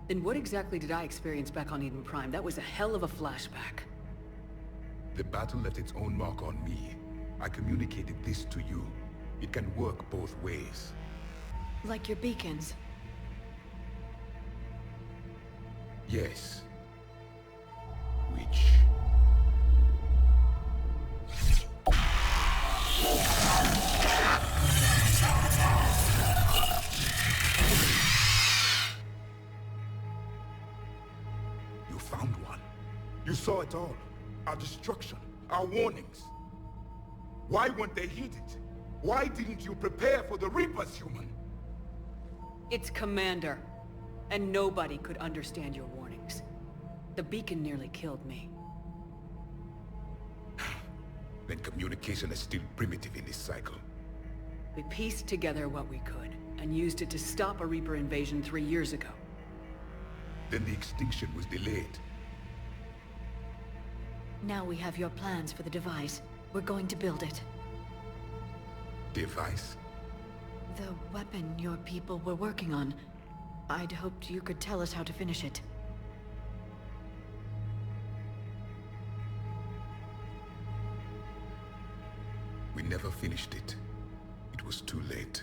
Then what exactly did I experience back on Eden Prime? That was a hell of a flashback. The battle left its own mark on me. I communicated this to you. It can work both ways. Like your beacons. Yes. Which... You found one. You saw it all. Our destruction. Our warnings. Why weren't they heeded? Why didn't you prepare for the Reapers, human? It's Commander. And nobody could understand your warnings. The beacon nearly killed me. Then communication is still primitive in this cycle. We pieced together what we could, and used it to stop a Reaper invasion 3 years ago. Then the extinction was delayed. Now we have your plans for the device. We're going to build it. Device? The weapon your people were working on. I'd hoped you could tell us how to finish it. We never finished it. It was too late.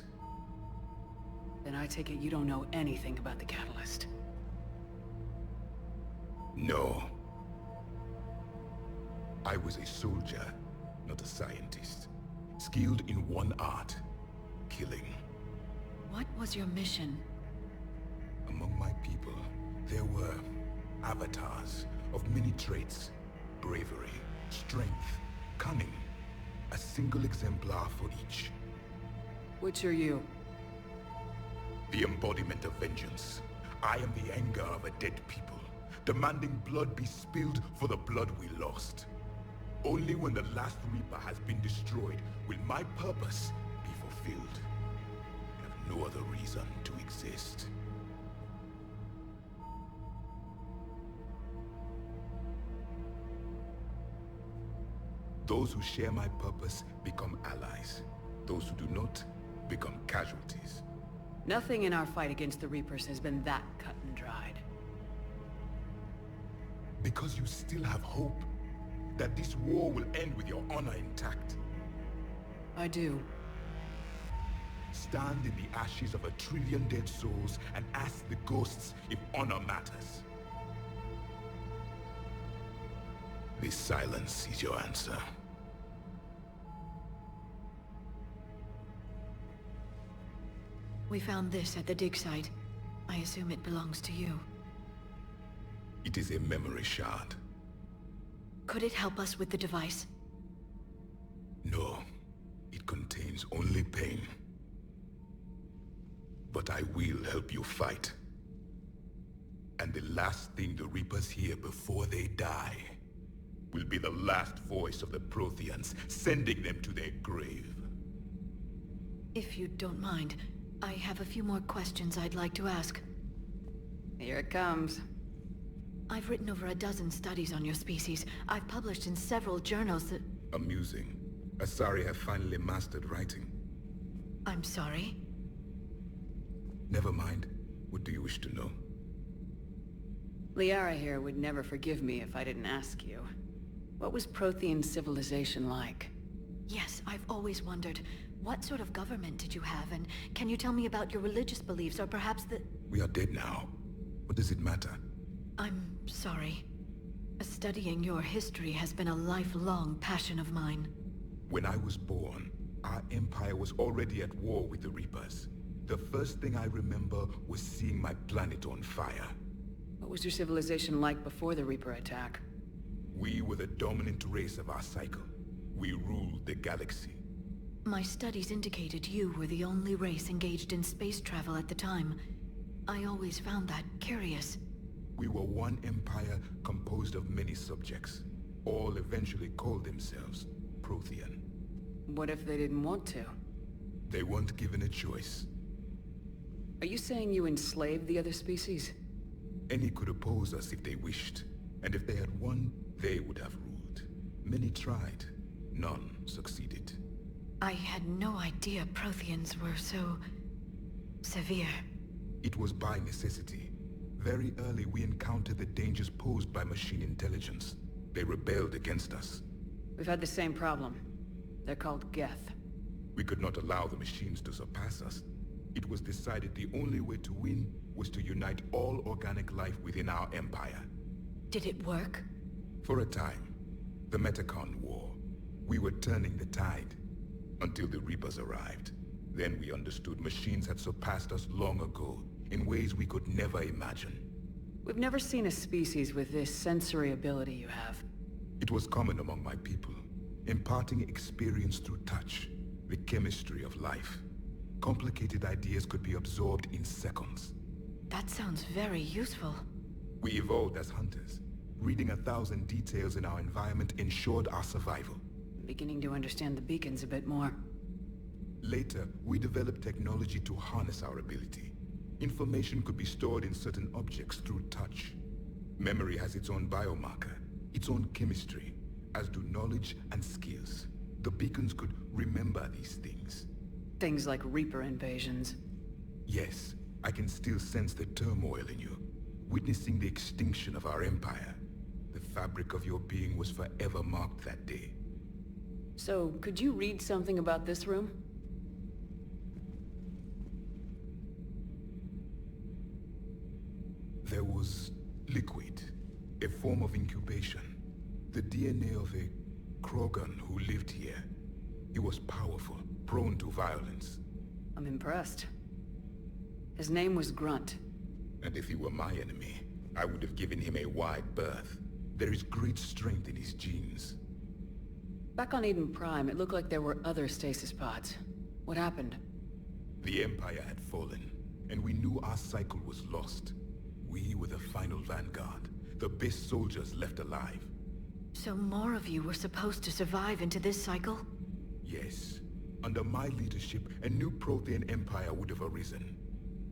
Then I take it you don't know anything about the catalyst. No. I was a soldier, not a scientist. Skilled in one art, killing. What was your mission? Among my people, there were avatars of many traits. Bravery, strength, cunning. A single exemplar for each. Which are you? The embodiment of vengeance. I am the anger of a dead people, demanding blood be spilled for the blood we lost. Only when the last Reaper has been destroyed will my purpose be fulfilled. I have no other reason to exist. Those who share my purpose become allies. Those who do not become casualties. Nothing in our fight against the Reapers has been that cut and dried. Because you still have hope that this war will end with your honor intact. I do. Stand in the ashes of 1 trillion dead souls and ask the ghosts if honor matters. This silence is your answer. We found this at the dig site. I assume it belongs to you. It is a memory shard. Could it help us with the device? No. It contains only pain. But I will help you fight. And the last thing the Reapers hear before they die will be the last voice of the Protheans, sending them to their grave. If you don't mind, I have a few more questions I'd like to ask. Here it comes. I've written over a dozen studies on your species. I've published in several journals that... Amusing. Asari have finally mastered writing. I'm sorry? Never mind. What do you wish to know? Liara here would never forgive me if I didn't ask you. What was Prothean civilization like? Yes, I've always wondered. What sort of government did you have, and can you tell me about your religious beliefs, or perhaps the... We are dead now. What does it matter? I'm sorry. Studying your history has been a lifelong passion of mine. When I was born, our empire was already at war with the Reapers. The first thing I remember was seeing my planet on fire. What was your civilization like before the Reaper attack? We were the dominant race of our cycle. We ruled the galaxy. My studies indicated you were the only race engaged in space travel at the time. I always found that curious. We were one empire composed of many subjects. All eventually called themselves Prothean. What if they didn't want to? They weren't given a choice. Are you saying you enslaved the other species? Any could oppose us if they wished. And if they had won, they would have ruled. Many tried. None succeeded. I had no idea Protheans were so... severe. It was by necessity. Very early we encountered the dangers posed by machine intelligence. They rebelled against us. We've had the same problem. They're called Geth. We could not allow the machines to surpass us. It was decided the only way to win was to unite all organic life within our empire. Did it work? For a time. The Metacon War. We were turning the tide. Until the Reapers arrived. Then we understood machines had surpassed us long ago, in ways we could never imagine. We've never seen a species with this sensory ability you have. It was common among my people, imparting experience through touch, the chemistry of life. Complicated ideas could be absorbed in seconds. That sounds very useful. We evolved as hunters. Reading 1,000 details in our environment ensured our survival. Beginning to understand the beacons a bit more. Later, we developed technology to harness our ability. Information could be stored in certain objects through touch. Memory has its own biomarker, its own chemistry, as do knowledge and skills. The beacons could remember these things. Things like Reaper invasions. Yes, I can still sense the turmoil in you. Witnessing the extinction of our empire. The fabric of your being was forever marked that day. So, could you read something about this room? There was liquid, a form of incubation. The DNA of a Krogan who lived here. He was powerful, prone to violence. I'm impressed. His name was Grunt. And if he were my enemy, I would have given him a wide berth. There is great strength in his genes. Back on Eden Prime, it looked like there were other stasis pods. What happened? The Empire had fallen, and we knew our cycle was lost. We were the final vanguard, the best soldiers left alive. So more of you were supposed to survive into this cycle? Yes. Under my leadership, a new Prothean empire would have arisen.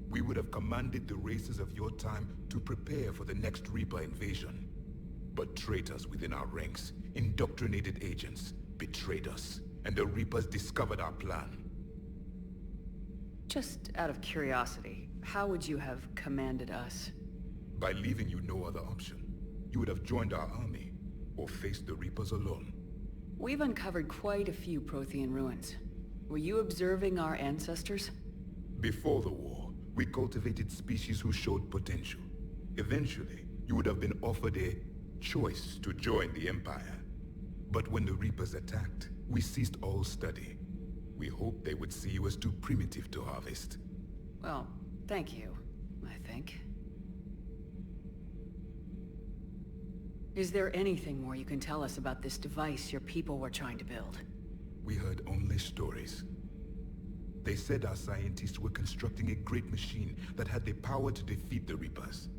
We would have commanded the races of your time to prepare for the next Reaper invasion. But traitors within our ranks, indoctrinated agents, betrayed us, and the Reapers discovered our plan. Just out of curiosity, how would you have commanded us? By leaving you no other option. You would have joined our army, or faced the Reapers alone. We've uncovered quite a few Prothean ruins. Were you observing our ancestors? Before the war, we cultivated species who showed potential. Eventually, you would have been offered a choice to join the Empire. But when the Reapers attacked, we ceased all study. We hoped they would see you as too primitive to harvest. Well, thank you, I think. Is there anything more you can tell us about this device your people were trying to build? We heard only stories. They said our scientists were constructing a great machine that had the power to defeat the Reapers.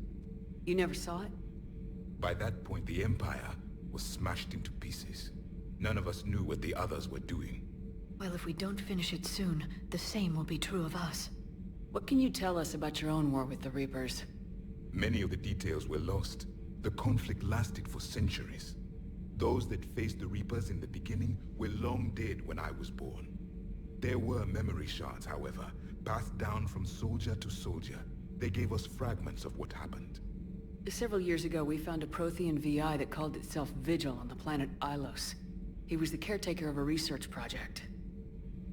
You never saw it? By that point, the Empire was smashed into pieces. None of us knew what the others were doing. Well, if we don't finish it soon, the same will be true of us. What can you tell us about your own war with the Reapers? Many of the details were lost. The conflict lasted for centuries. Those that faced the Reapers in the beginning were long dead when I was born. There were memory shards, however, passed down from soldier to soldier. They gave us fragments of what happened. Several years ago, we found a Prothean VI that called itself Vigil on the planet Ilos. He was the caretaker of a research project.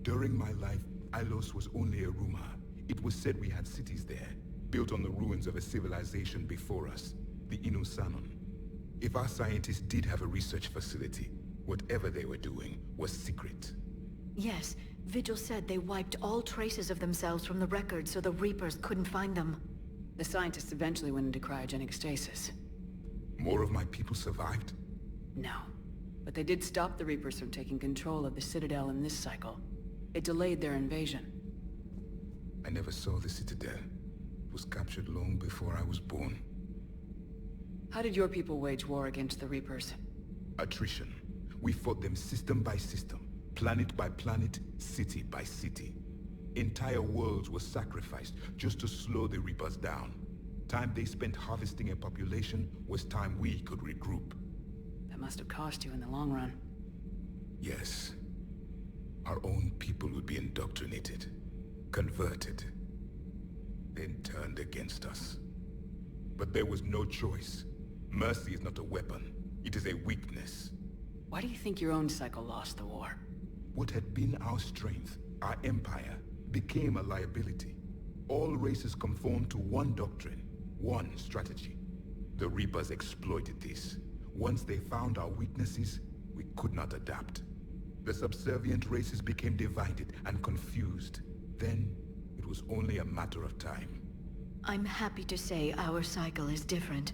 During my life, Ilos was only a rumor. It was said we had cities there, built on the ruins of a civilization before us, the Inusanon. If our scientists did have a research facility, whatever they were doing was secret. Yes, Vigil said they wiped all traces of themselves from the records so the Reapers couldn't find them. The scientists eventually went into cryogenic stasis. More of my people survived? No. But they did stop the Reapers from taking control of the Citadel in this cycle. It delayed their invasion. I never saw the Citadel. It was captured long before I was born. How did your people wage war against the Reapers? Attrition. We fought them system by system, planet by planet, city by city. Entire worlds were sacrificed just to slow the Reapers down. Time they spent harvesting a population was time we could regroup. That must have cost you in the long run. Yes. Our own people would be indoctrinated, converted, then turned against us. But there was no choice. Mercy is not a weapon. It is a weakness. Why do you think your own cycle lost the war? What had been our strength, our empire, became a liability. All races conformed to one doctrine, one strategy. The Reapers exploited this. Once they found our weaknesses, we could not adapt. The subservient races became divided and confused. Then, it was only a matter of time. I'm happy to say our cycle is different.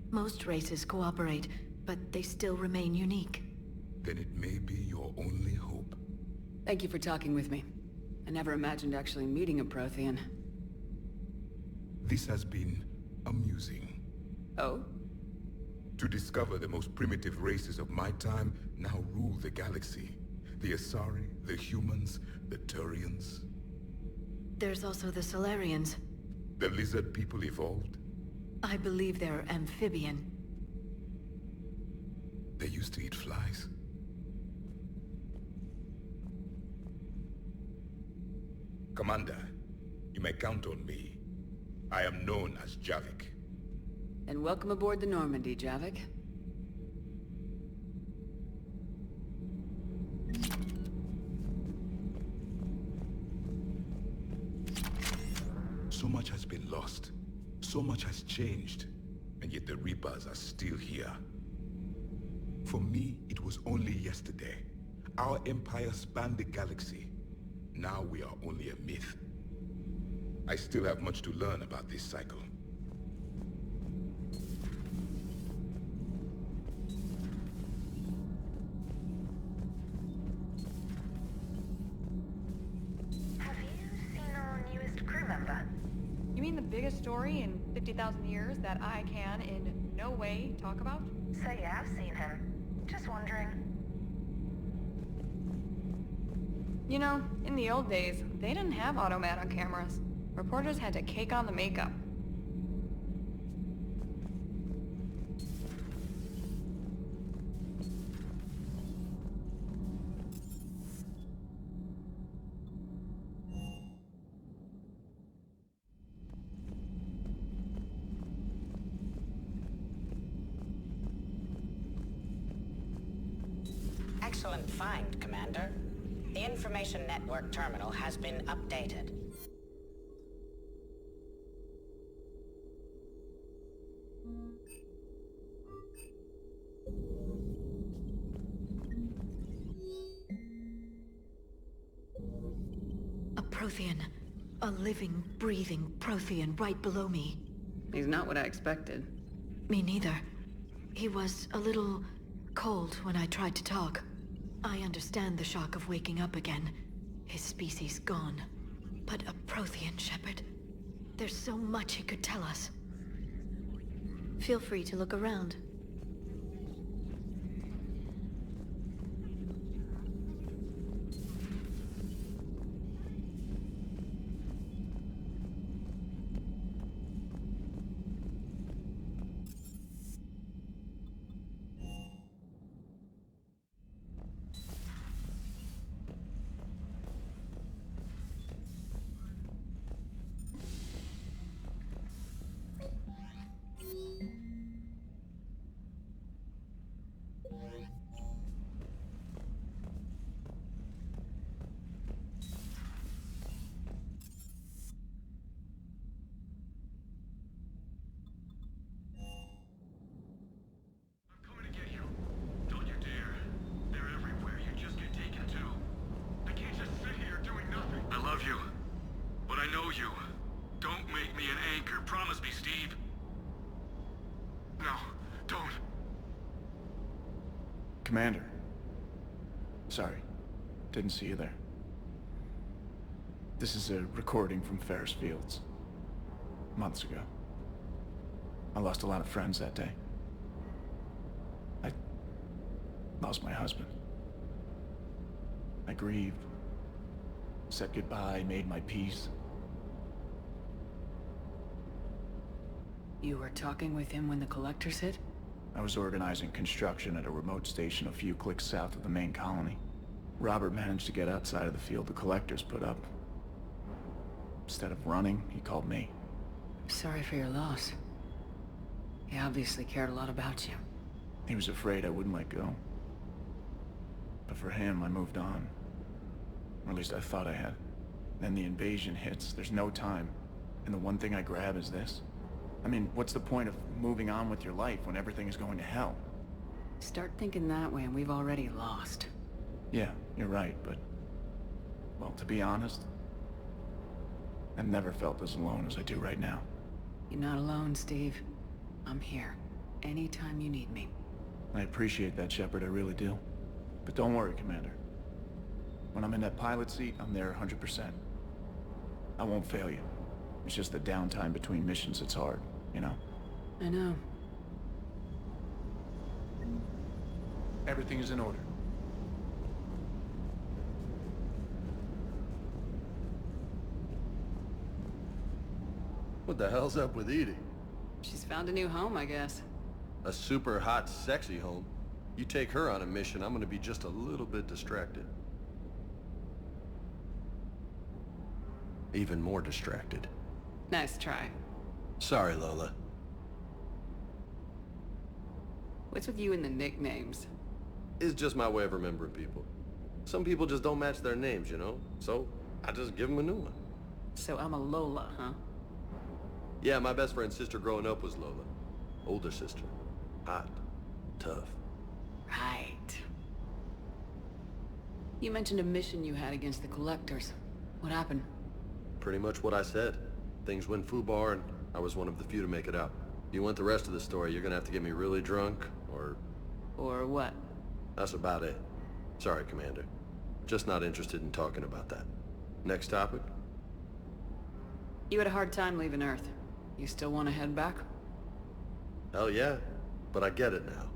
Most races cooperate, but they still remain unique. Then it may be your only hope. Thank you for talking with me. I never imagined actually meeting a Prothean. This has been amusing. Oh? To discover the most primitive races of my time now rule the galaxy. The Asari, the humans, the Turians. There's also the Solarians. The lizard people evolved? I believe they're amphibian. They used to eat flies. Commander, you may count on me. I am known as Javik. And welcome aboard the Normandy, Javik. So much has been lost. So much has changed. And yet the Reapers are still here. For me, it was only yesterday. Our empire spanned the galaxy. Now we are only a myth. I still have much to learn about this cycle. Have you seen our newest crew member? You mean the biggest story in 50,000 years that I can in no way talk about? So you have seen him. Just wondering. You know, in the old days, they didn't have automat on cameras. Reporters had to cake on the makeup. Excellent find, Commander. The Information Network terminal has been updated. A Prothean. A living, breathing Prothean right below me. He's not what I expected. Me neither. He was a little cold when I tried to talk. I understand the shock of waking up again. His species gone. But a Prothean, Shepard. There's so much he could tell us. Feel free to look around. Commander. Sorry. Didn't see you there. This is a recording from Ferris Fields. Months ago. I lost a lot of friends that day. I lost my husband. I grieved. Said goodbye, made my peace. You were talking with him when the Collectors hit? I was organizing construction at a remote station a few clicks south of the main colony. Robert managed to get outside of the field the Collectors put up. Instead of running, he called me. Sorry for your loss. He obviously cared a lot about you. He was afraid I wouldn't let go. But for him, I moved on. Or at least I thought I had. Then the invasion hits, there's no time. And the one thing I grab is this. I mean, what's the point of moving on with your life when everything is going to hell? Start thinking that way and we've already lost. Yeah, you're right, but... well, to be honest, I've never felt as alone as I do right now. You're not alone, Steve. I'm here. Anytime you need me. I appreciate that, Shepard, I really do. But don't worry, Commander. When I'm in that pilot seat, I'm there 100%. I won't fail you. It's just the downtime between missions that's hard, you know? I know. Everything is in order. What the hell's up with Edie? She's found a new home, I guess. A super hot, sexy home. You take her on a mission, I'm gonna be just a little bit distracted. even more distracted. Nice try. Sorry, Lola. What's with you and the nicknames? It's just my way of remembering people. Some people just don't match their names, you know? So, I just give them a new one. So I'm a Lola, huh? Yeah, my best friend's sister growing up was Lola. Older sister. Hot. Tough. Right. You mentioned a mission you had against the Collectors. What happened? Pretty much what I said. Things went foobar, and I was one of the few to make it out. If you want the rest of the story, you're gonna have to get me really drunk, or... Or what? That's about it. Sorry, Commander. Just not interested in talking about that. Next topic? You had a hard time leaving Earth. You still want to head back? Hell yeah. But I get it now.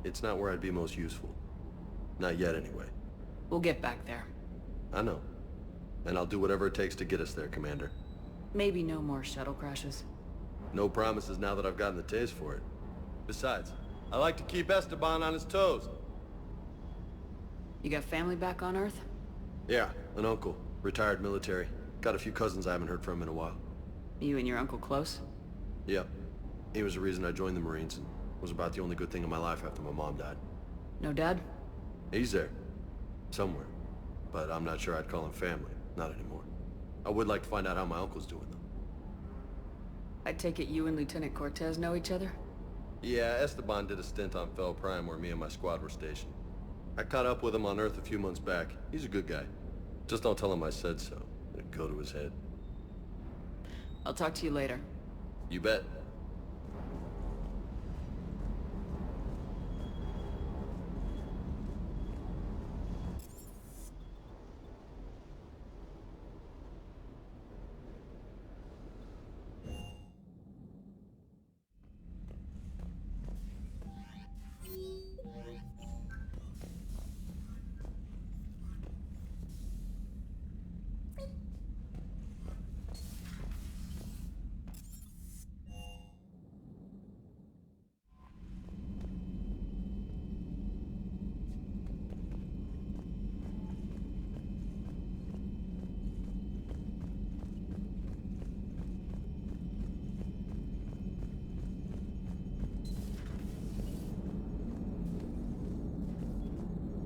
It's not where I'd be most useful. Not yet, anyway. We'll get back there. I know. And I'll do whatever it takes to get us there, Commander. Maybe no more shuttle crashes. No promises now that I've gotten the taste for it. Besides, I like to keep Esteban on his toes. You got family back on Earth? Yeah, an uncle. Retired military. Got a few cousins I haven't heard from in a while. You and your uncle close? Yep. He was the reason I joined the Marines and was about the only good thing in my life after my mom died. No dad? He's there. Somewhere. But I'm not sure I'd call him family. Not anymore. I would like to find out how my uncle's doing, though. I take it you and Lieutenant Cortez know each other? Yeah, Esteban did a stint on Fel Prime where me and my squad were stationed. I caught up with him on Earth a few months back. He's a good guy. Just don't tell him I said so. It'd go to his head. I'll talk to you later. You bet.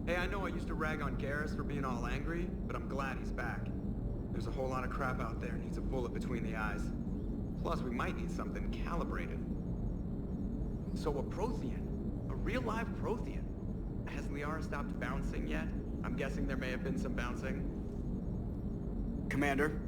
Hey, I know I used to rag on Garrus for being all angry, but I'm glad he's back. There's a whole lot of crap out there needs a bullet between the eyes. Plus, we might need something calibrated. So a Prothean. A real live Prothean. Has Liara stopped bouncing yet? I'm guessing there may have been some bouncing. Commander?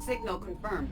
Signal confirmed.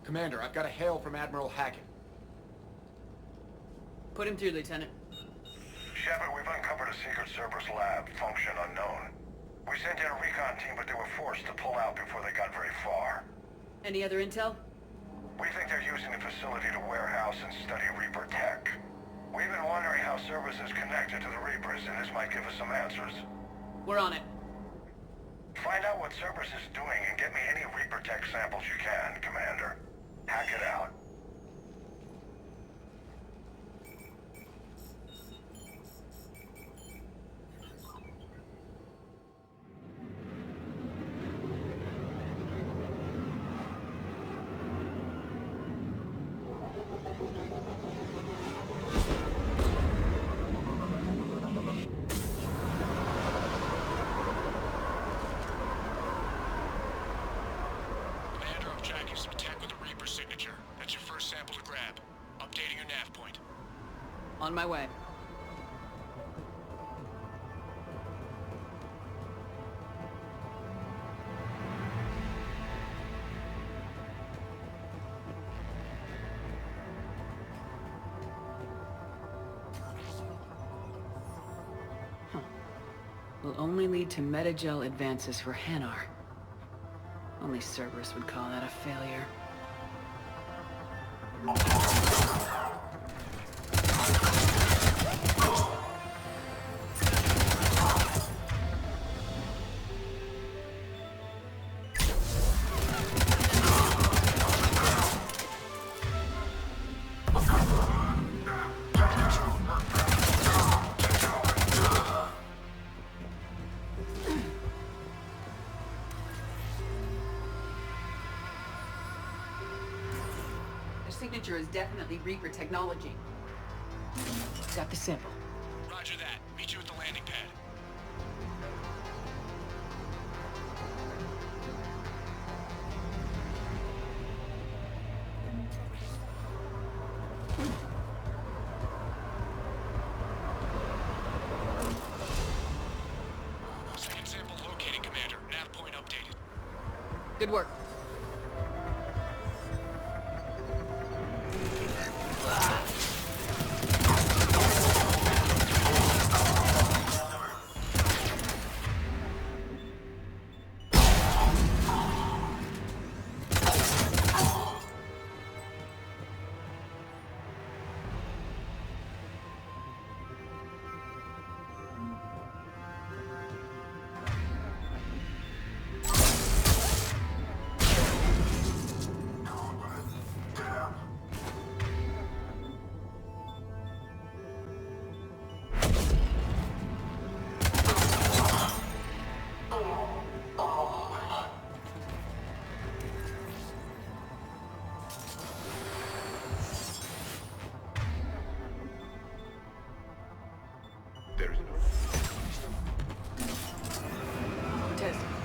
Commander, I've got a hail from Admiral Hackett. Put him through, Lieutenant. Shepard, we've uncovered a secret Cerberus lab, function unknown. We sent in a recon team, but they were forced to pull out before they got very far. Any other intel? We think they're using the facility to warehouse and study Reaper tech. We've been wondering how Cerberus is connected to the Reapers, and this might give us some answers. We're on it. Find out what Cerberus is doing and get me any Reaper tech samples you can, Commander. Hack it out. On my way. Will only lead to metagel advances for Hanar. Only Cerberus would call that a failure. Signature is definitely Reaper technology. Got the sample. Roger that. Meet you at the landing pad. Second sample located, Commander. Nav point updated. Good work.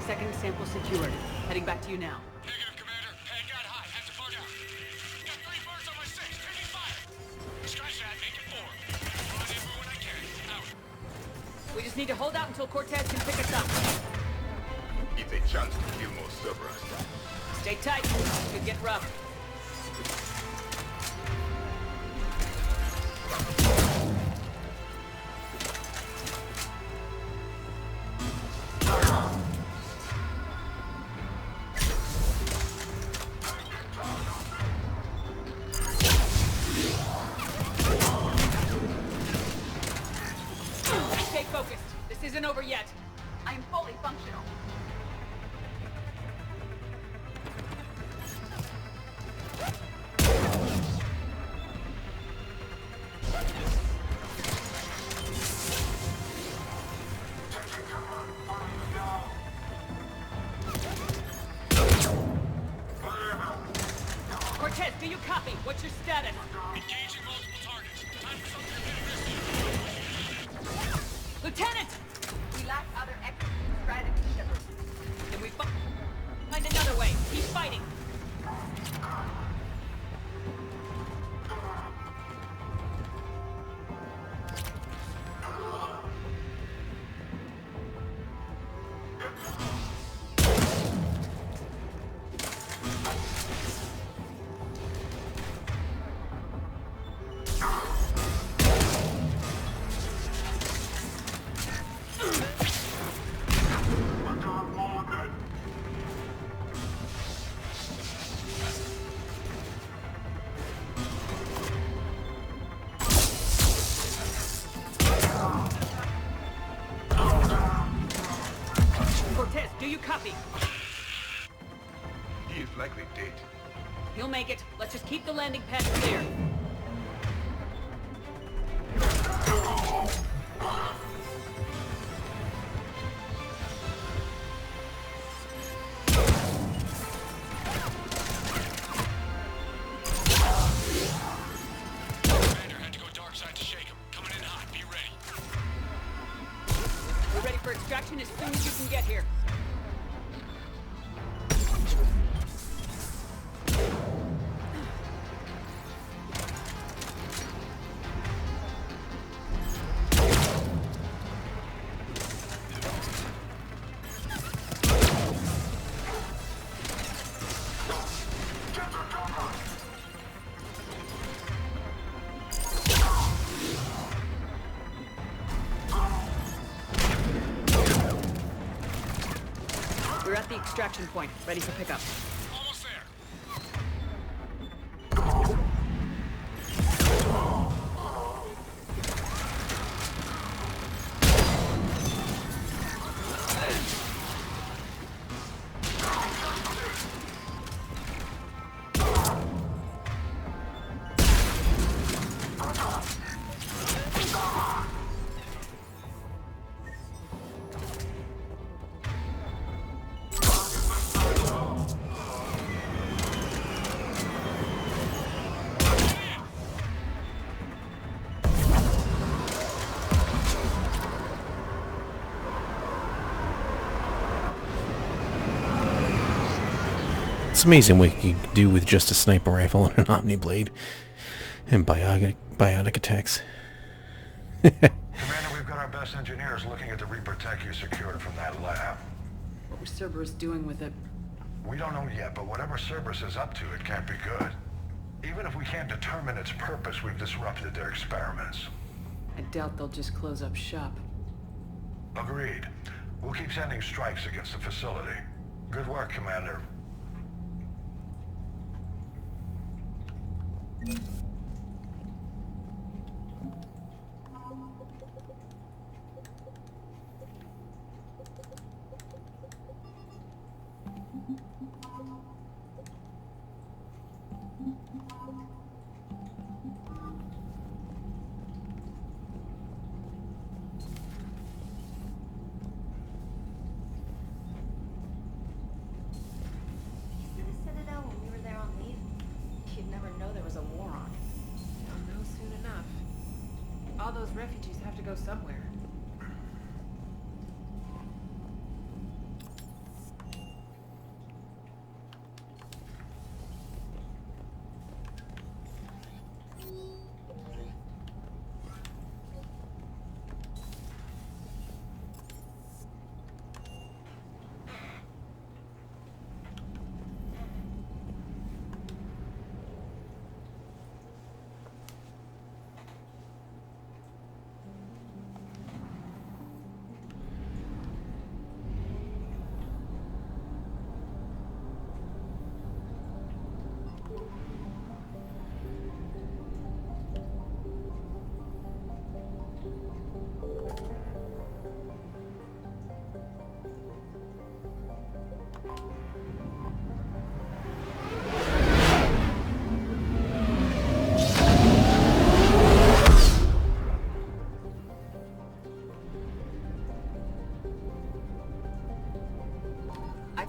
Second sample secured. Heading back to you now. Negative, Commander. Pad got hot. Have to bug out. Got 3 birds on my 6. Taking fire. Scratch that. Make it 4. Run everyone I can. Out. We just need to hold out until Cortez can pick us up. It's a chance to kill more Cerberus. Stay tight. Could get rough. Stay focused. This isn't over yet. I am fully functional. Cortez, do you copy? What's your status? Engaging multiple targets. Time for something a bit risky. Lieutenant! We lack other exit strategy, Shepard. Can we find another way? Keep fighting. Cortez, do you copy? He is likely dead. He'll make it. Let's just keep the landing pad clear. Commander had to go dark side to shake him. Coming in hot. Be ready. We're ready for extraction as soon as you can get here. We're at the extraction point, ready for pickup. Almost there. It's amazing what you can do with just a sniper rifle and an Omni Blade and biotic attacks. Commander, we've got our best engineers looking at the Reaper tech you secured from that lab. What was Cerberus doing with it? We don't know yet, but whatever Cerberus is up to, it can't be good. Even if we can't determine its purpose, we've disrupted their experiments. I doubt they'll just close up shop. Agreed. We'll keep sending strikes against the facility. Good work, Commander. All those refugees have to go somewhere.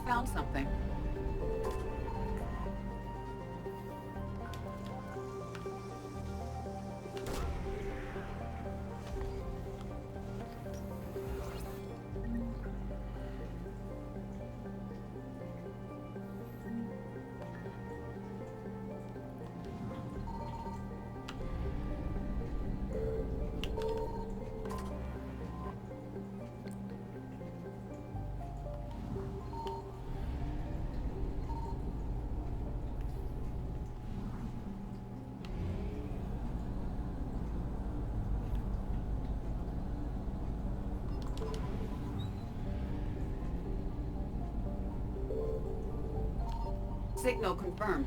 found something. Signal confirmed.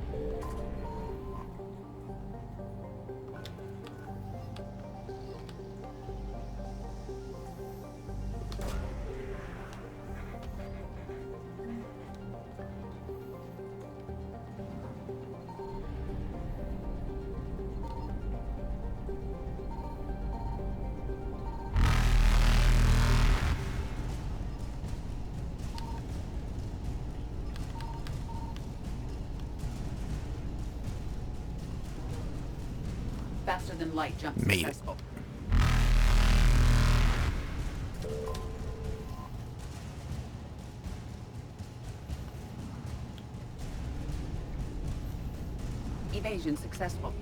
Faster than light jump Made it. successful. Evasion successful.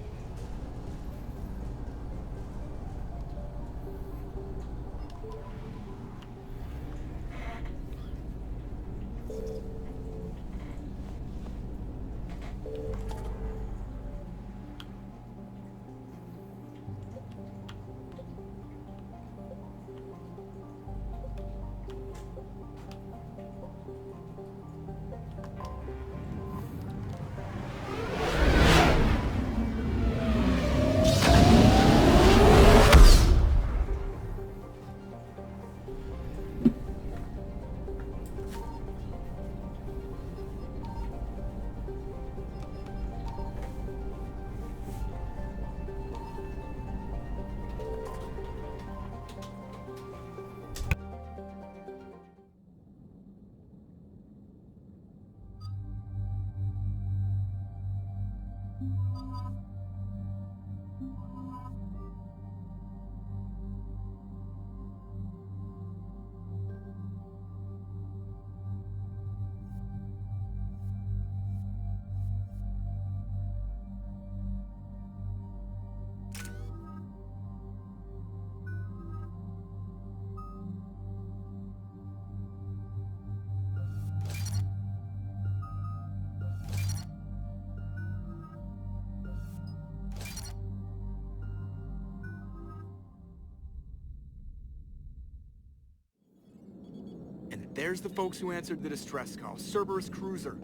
There's the folks who answered the distress call. Cerberus cruiser.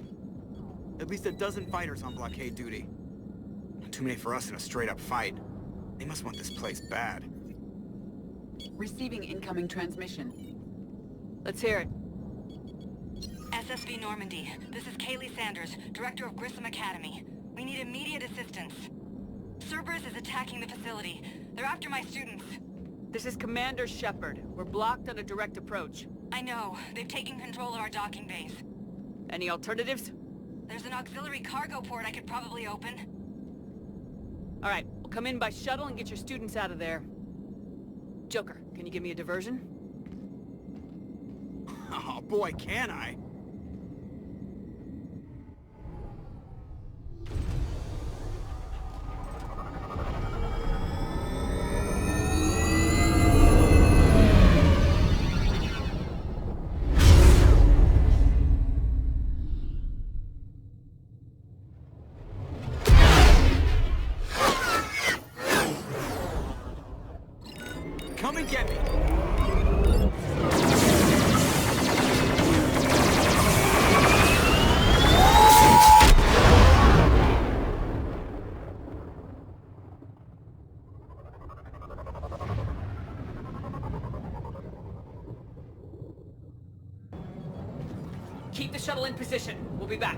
At least a dozen fighters on blockade duty. Too many for us in a straight-up fight. They must want this place bad. Receiving incoming transmission. Let's hear it. SSV Normandy, this is Kaylee Sanders, Director of Grissom Academy. We need immediate assistance. Cerberus is attacking the facility. They're after my students. This is Commander Shepard. We're blocked on a direct approach. I know. They've taken control of our docking base. Any alternatives? There's an auxiliary cargo port I could probably open. All right, we'll come in by shuttle and get your students out of there. Joker, can you give me a diversion? Oh boy, can I! Come and get me! Keep the shuttle in position. We'll be back.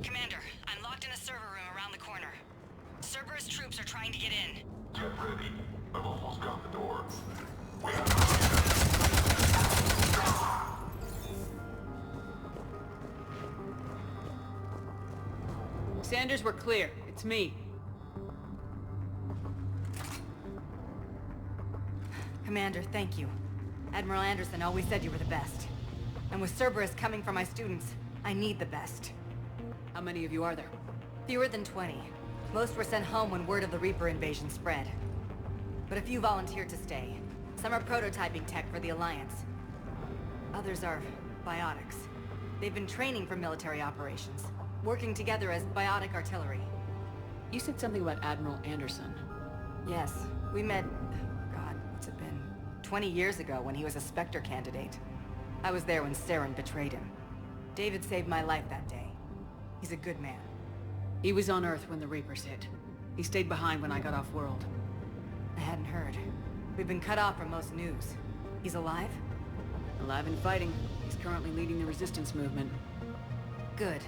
Commander, I'm locked in a server room around the corner. Cerberus troops are trying to get in. Get ready. I've almost got the door. Sanders, we're clear. It's me. Commander, thank you. Admiral Anderson always said you were the best. And with Cerberus coming for my students, I need the best. How many of you are there? Fewer than 20. Most were sent home when word of the Reaper invasion spread. But a few volunteered to stay. Some are prototyping tech for the Alliance. Others are biotics. They've been training for military operations, working together as biotic artillery. You said something about Admiral Anderson. Yes, we met... God, what's it been? 20 years ago when he was a Spectre candidate. I was there when Saren betrayed him. David saved my life that day. He's a good man. He was on Earth when the Reapers hit. He stayed behind when I got off-world. I hadn't heard. We've been cut off from most news. He's alive? Alive and fighting. He's currently leading the resistance movement. Good.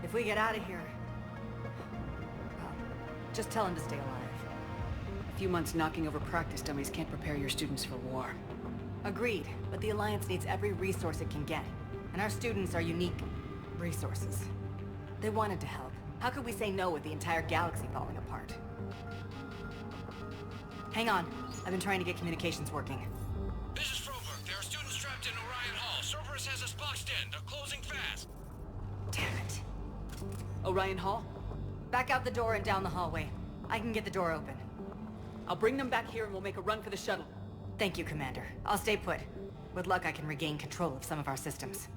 If we get out of here... well, just tell him to stay alive. A few months knocking over practice dummies can't prepare your students for war. Agreed, but the Alliance needs every resource it can get. And our students are unique resources. They wanted to help. How could we say no with the entire galaxy falling apart? Hang on. I've been trying to get communications working. This is Froberg. There are students trapped in Orion Hall. Cerberus has us boxed in. They're closing fast. Damn it. Orion Hall? Back out the door and down the hallway. I can get the door open. I'll bring them back here and we'll make a run for the shuttle. Thank you, Commander. I'll stay put. With luck, I can regain control of some of our systems.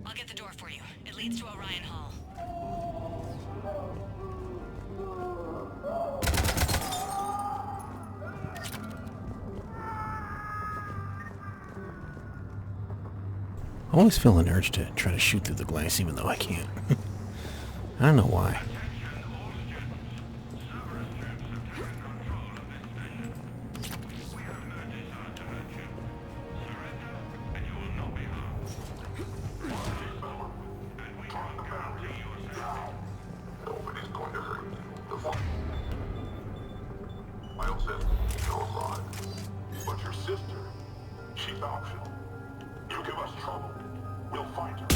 I'll get the door for you. It leads to Orion Hall. I always feel an urge to try to shoot through the glass even though I can't. I don't know why. Miles says you're alive. But your sister, she's optional. You give us trouble, we'll find her.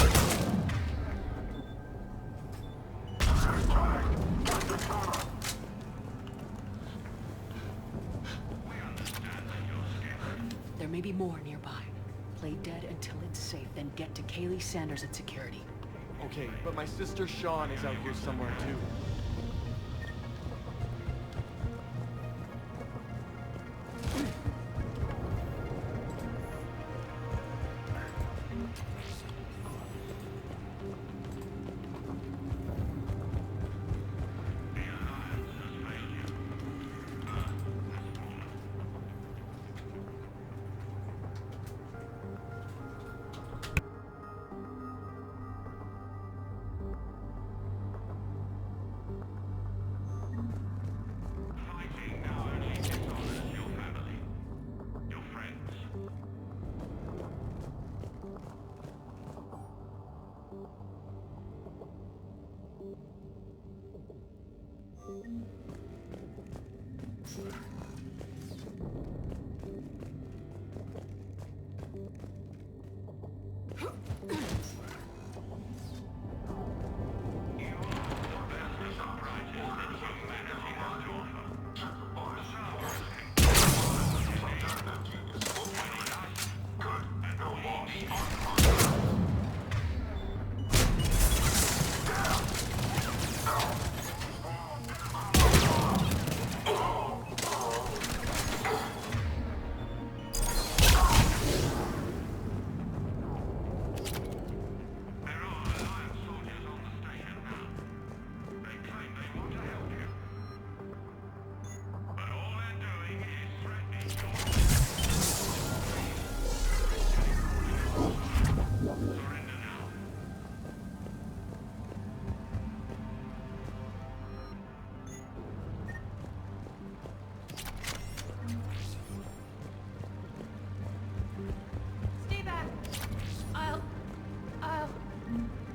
There may be more nearby. Play dead until it's safe, then get to Kaylee Sanders at security. Okay, but my sister Sean is out here somewhere too.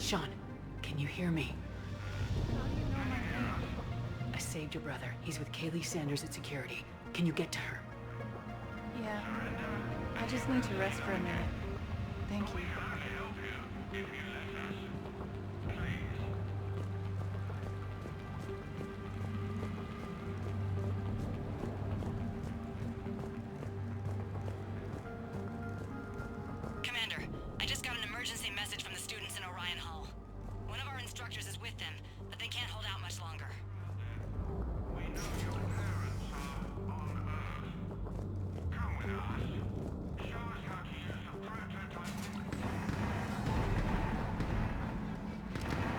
Sean, can you hear me? I saved your brother. He's with Kaylee Sanders at security. Can you get to her? Yeah. I just need to rest for a minute. Thank you. Commander, I just got an emergency message from the students in Orion Hall. One of our instructors is with them, but they can't hold out much longer.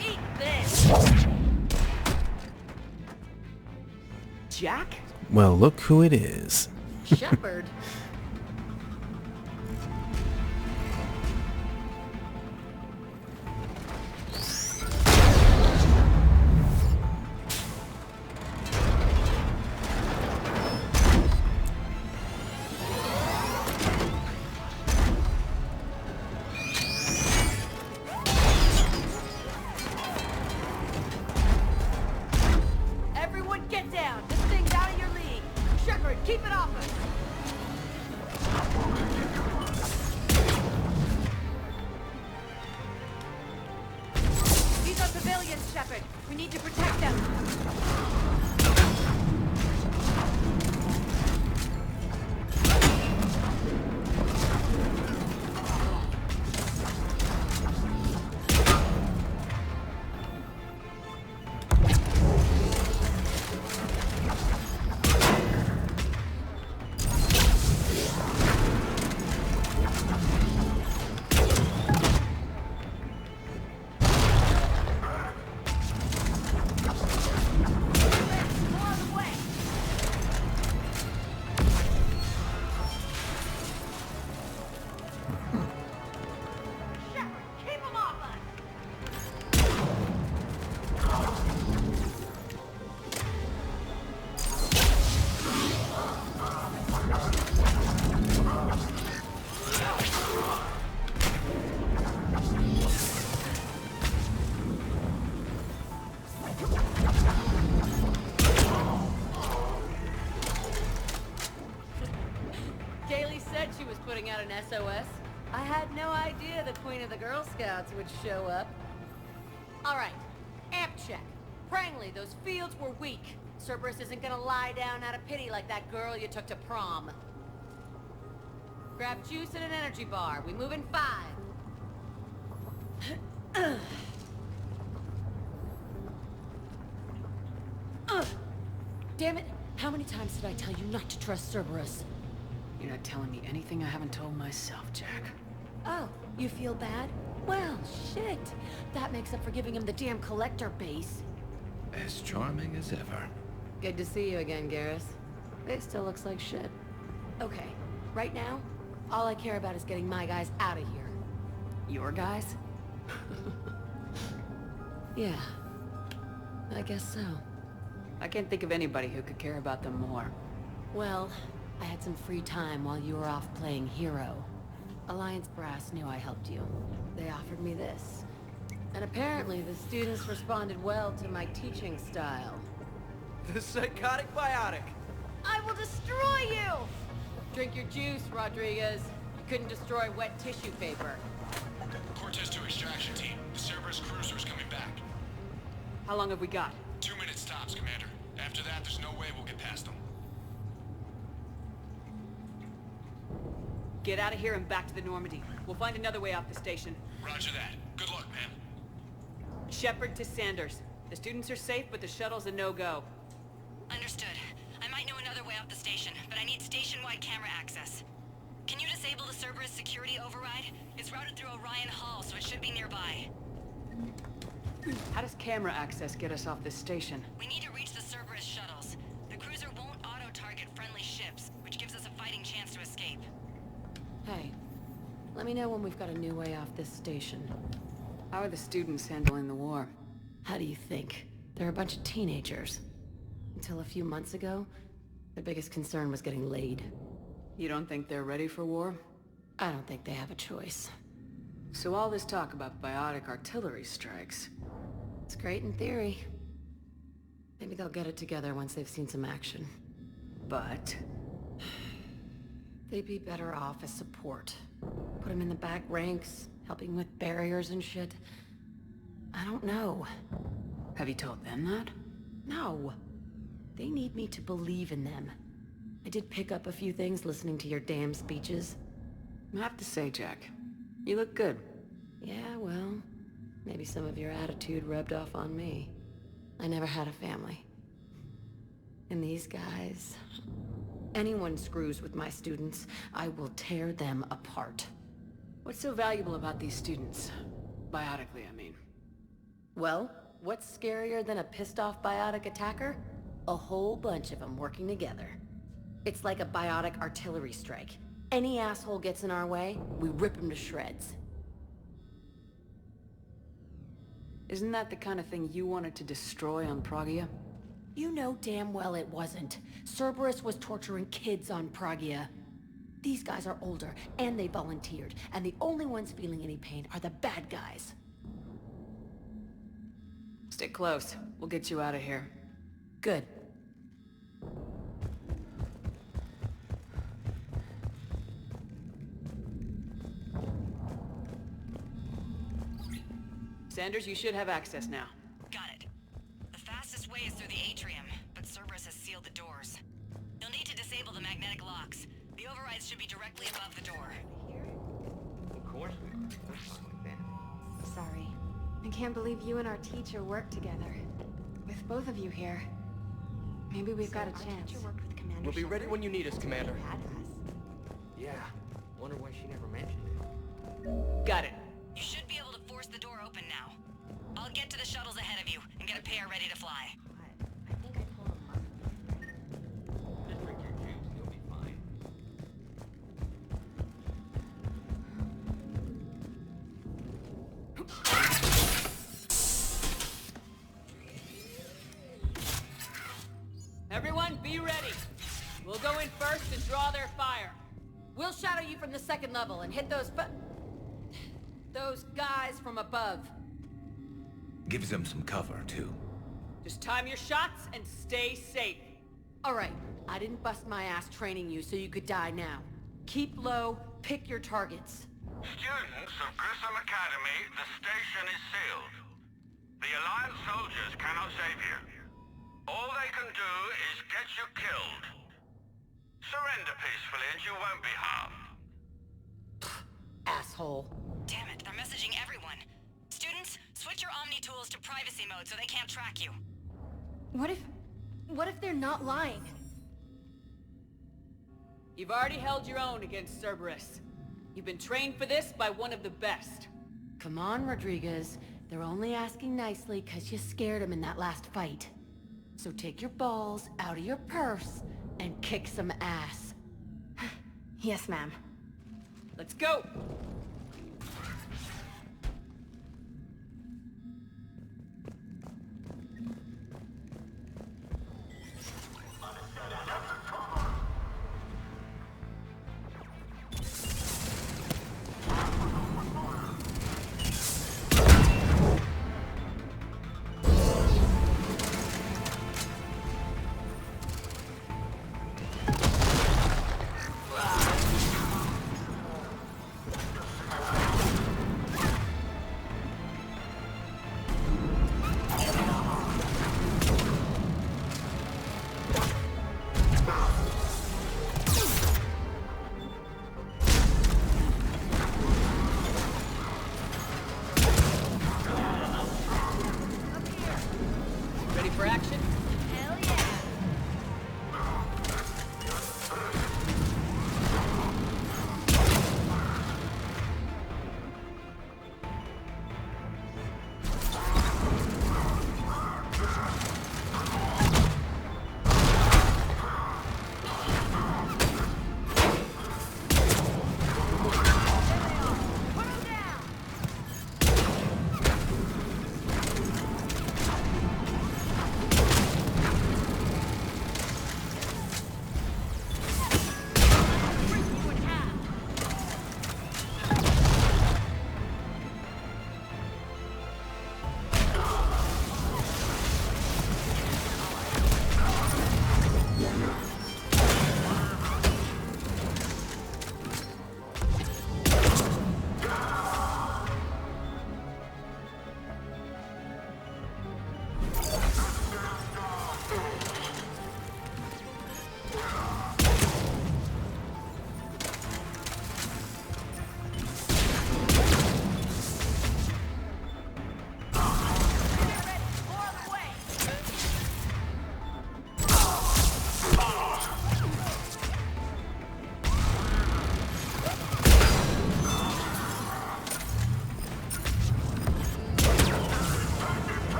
Eat this! Jack? Well, look who it is. Shepard? Everyone get down! This thing's out of your league! Shepard, keep it off us! These are civilians, Shepard. We need to protect them. Kaylee said she was putting out an SOS. I had no idea the Queen of the Girl Scouts would show up. All right, amp check. Prangley, those fields were weak. Cerberus isn't gonna lie down out of pity like that girl you took to prom. Grab juice and an energy bar. We move in 5. Damn it! How many times did I tell you not to trust Cerberus? You're not telling me anything I haven't told myself, Jack. Oh, you feel bad? Well, shit. That makes up for giving him the damn collector base. As charming as ever. Good to see you again, Garrus. It still looks like shit. Okay, right now, all I care about is getting my guys out of here. Your guys? Yeah. I guess so. I can't think of anybody who could care about them more. Well, I had some free time while you were off playing hero. Alliance Brass knew I helped you. They offered me this. And apparently the students responded well to my teaching style. The psychotic biotic! I will destroy you! Drink your juice, Rodriguez. You couldn't destroy wet tissue paper. Cortez to extraction team. The Cerberus cruiser's coming back. How long have we got? 2 minutes tops, Commander. After that, there's no way we'll get past them. Get out of here and back to the Normandy. We'll find another way off the station. Roger that. Good luck, man. Shepard to Sanders. The students are safe, but the shuttle's a no-go. Understood. I might know another way off the station, but I need station-wide camera access. Can you disable the Cerberus security override? It's routed through Orion Hall, so it should be nearby. How does camera access get us off this station? We need to reach the Cerberus shuttles. The cruiser won't auto-target friendly ships, which gives us a fighting chance to escape. Hey, let me know when we've got a new way off this station. How are the students handling the war? How do you think? They're a bunch of teenagers. Until a few months ago, their biggest concern was getting laid. You don't think they're ready for war? I don't think they have a choice. So all this talk about biotic artillery strikes, it's great in theory. Maybe they'll get it together once they've seen some action. But they'd be better off as support. Put them in the back ranks, helping with barriers and shit. I don't know. Have you told them that? No. They need me to believe in them. I did pick up a few things listening to your damn speeches. I have to say, Jack, you look good. Yeah, well, maybe some of your attitude rubbed off on me. I never had a family. And these guys... Anyone screws with my students, I will tear them apart. What's so valuable about these students? Biotically, I mean. Well, what's scarier than a pissed-off biotic attacker? A whole bunch of them working together. It's like a biotic artillery strike. Any asshole gets in our way, we rip him to shreds. Isn't that the kind of thing you wanted to destroy on Pragia? You know damn well it wasn't. Cerberus was torturing kids on Pragia. These guys are older, and they volunteered, and the only ones feeling any pain are the bad guys. Stick close. We'll get you out of here. Good. Sanders, you should have access now. Got it. The fastest way is through the atrium, but Cerberus has sealed the doors. You'll need to disable the magnetic locks. The overrides should be directly above the door. Of course we are. We're fine with that. Sorry. I can't believe you and our teacher work together. With both of you here. Maybe we've got a chance. We'll be ready when you need us, Commander. Yeah. Wonder why she never mentioned it. Got it. You should be able to force the door open now. I'll get to the shuttles ahead of you and get a pair ready to fly. Just drink your juice, you'll be fine. Everyone, be ready. We'll go in first and draw their fire. We'll shadow you from the second level and hit those guys from above. Gives them some cover, too. Just time your shots and stay safe. All right, I didn't bust my ass training you so you could die now. Keep low, pick your targets. Students of Grissom Academy, the station is sealed. The Alliance soldiers cannot save you. All they can do is get you killed. Surrender peacefully and you won't be harmed. Asshole. Damn it, they're messaging everyone. Students, switch your Omni tools to privacy mode so they can't track you. What if they're not lying? You've already held your own against Cerberus. You've been trained for this by one of the best. Come on, Rodriguez. They're only asking nicely because you scared them in that last fight. So take your balls out of your purse and kick some ass. Yes, ma'am. Let's go!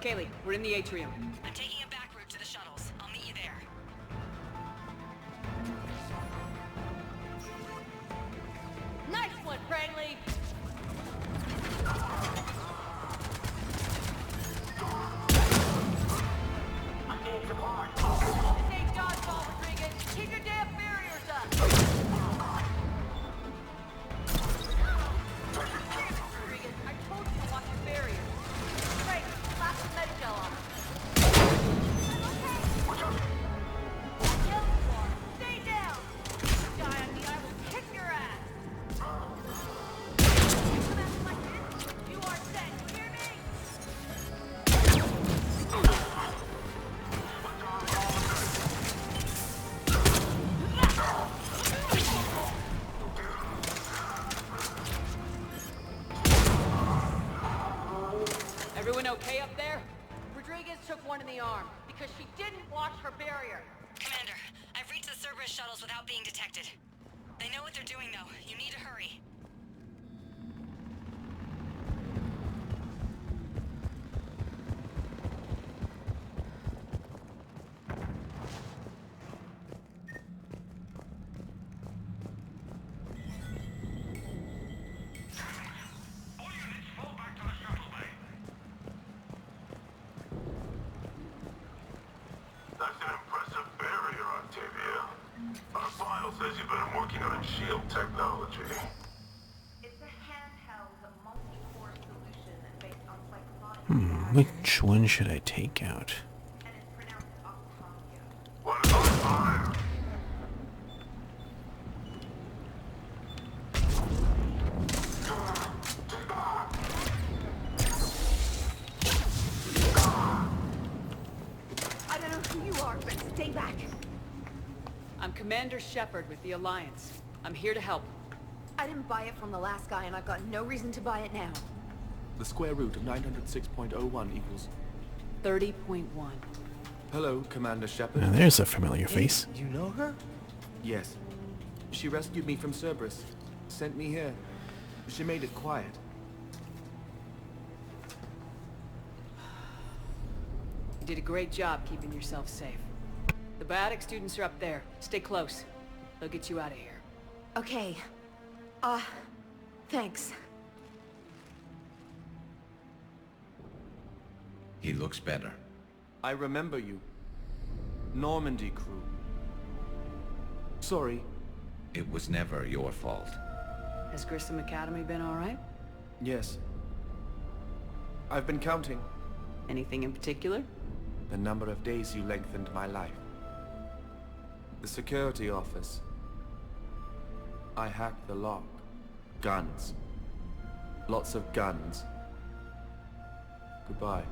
Kaylee, we're in the atrium. I'm taking a back route to the shuttles. I'll meet you there. Nice one, Cranley! This ain't dodgeball, Rodriguez. Keep your damn barriers up! Rodriguez, I told you to watch your barriers. Frank, slap some med-gel on him. Stay down! Die on me, I will kick your ass! You come after my kid, you are dead, you hear me? Everyone okay up there? Rodriguez took one in the arm because she didn't watch her barrier. Commander, I've reached the Cerberus shuttles without being detected. They know what they're doing, though. You need to hurry. That's an impressive barrier, Octavia. Our file says you've been working on shield technology. It's a handheld multi-core solution based on psychological Which one should I take out? What is on fire? I don't know who you are, but stay back. I'm Commander Shepard with the Alliance. I'm here to help. I didn't buy it from the last guy, and I've got no reason to buy it now. The square root of 906.01 equals... 30.1. Hello, Commander Shepard. Now there's a familiar face. You know her? Yes. She rescued me from Cerberus. Sent me here. She made it quiet. You did a great job keeping yourself safe. The biotic students are up there. Stay close. They'll get you out of here. Okay. Thanks. He looks better. I remember you. Normandy crew. Sorry. It was never your fault. Has Grissom Academy been all right? Yes. I've been counting. Anything in particular? The number of days you lengthened my life. The security office. I hacked the lock. Guns. Lots of guns. Goodbye.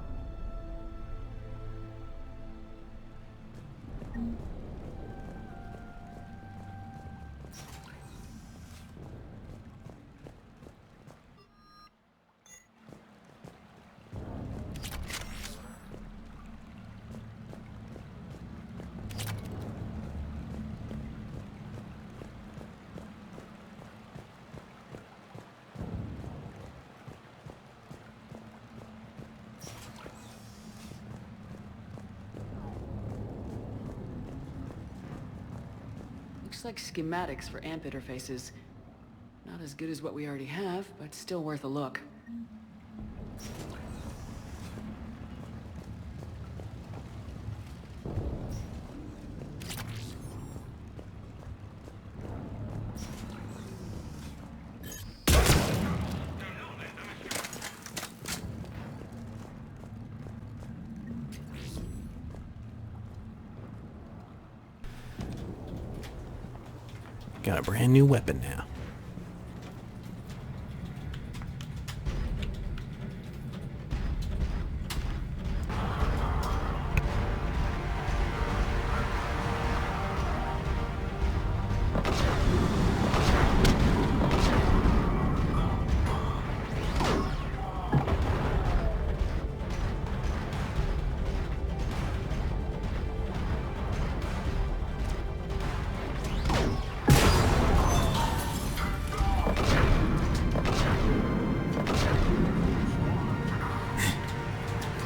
Looks like schematics for AMP interfaces. Not as good as what we already have, but still worth a look. Got a brand new weapon now.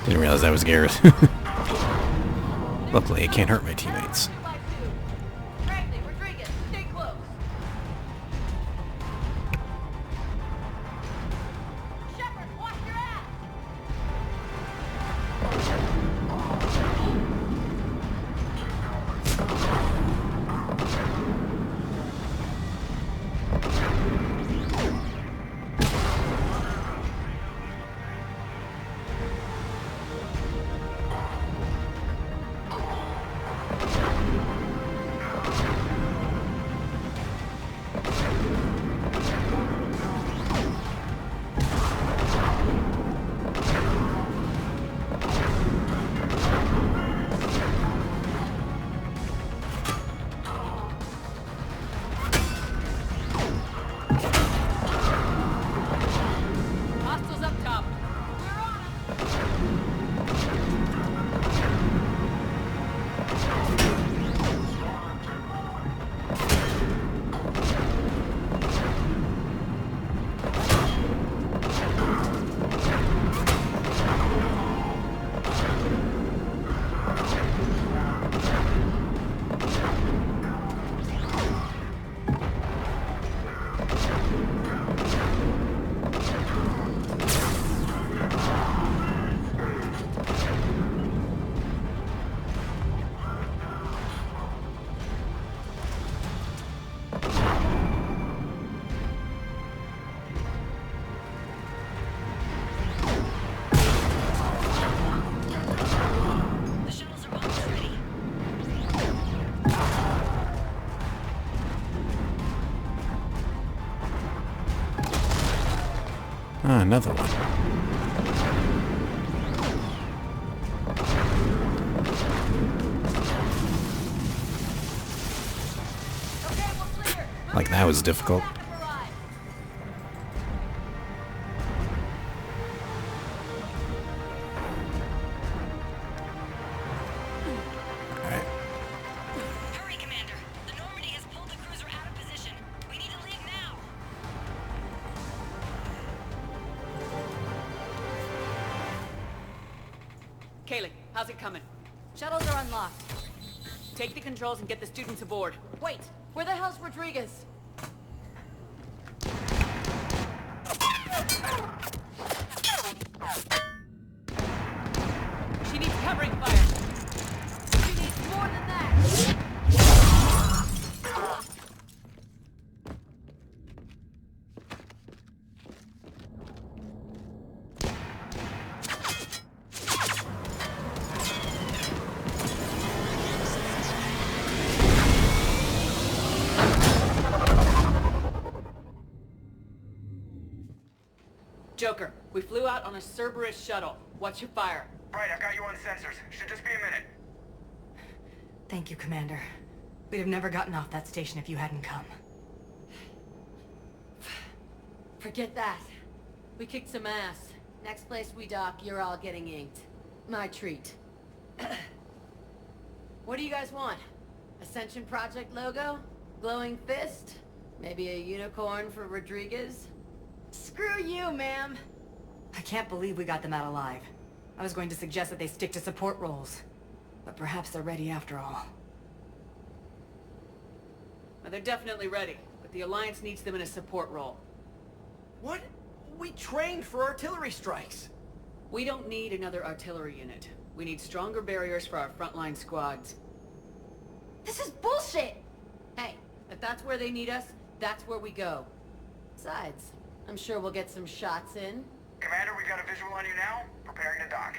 Didn't realize that was Garrett. Luckily, it can't hurt my teammates. Rodriguez, stay close. Shepard, watch your ass. Hostiles up top. We're on 'em. Ah, another one. Like that was difficult. Alright. Hurry, Commander. The Normandy has pulled the cruiser out of position. We need to leave now. Kaylee, how's it coming? Shuttles are unlocked. Take the controls and get the students aboard. Wait, where the hell's Rodriguez? She needs covering fire. She needs more than that. Joker, we flew out on a Cerberus shuttle. What's your fire? Right, I've got you on sensors. Should just be a minute. Thank you, Commander. We'd have never gotten off that station if you hadn't come. Forget that. We kicked some ass. Next place we dock, you're all getting inked. My treat. What do you guys want? Ascension Project logo? Glowing fist? Maybe a unicorn for Rodriguez? Screw you, ma'am! I can't believe we got them out alive. I was going to suggest that they stick to support roles. But perhaps they're ready after all. Well, they're definitely ready, but the Alliance needs them in a support role. What? We trained for artillery strikes. We don't need another artillery unit. We need stronger barriers for our frontline squads. This is bullshit! Hey, if that's where they need us, that's where we go. Besides, I'm sure we'll get some shots in. Commander, we've got a visual on you now. Preparing to dock.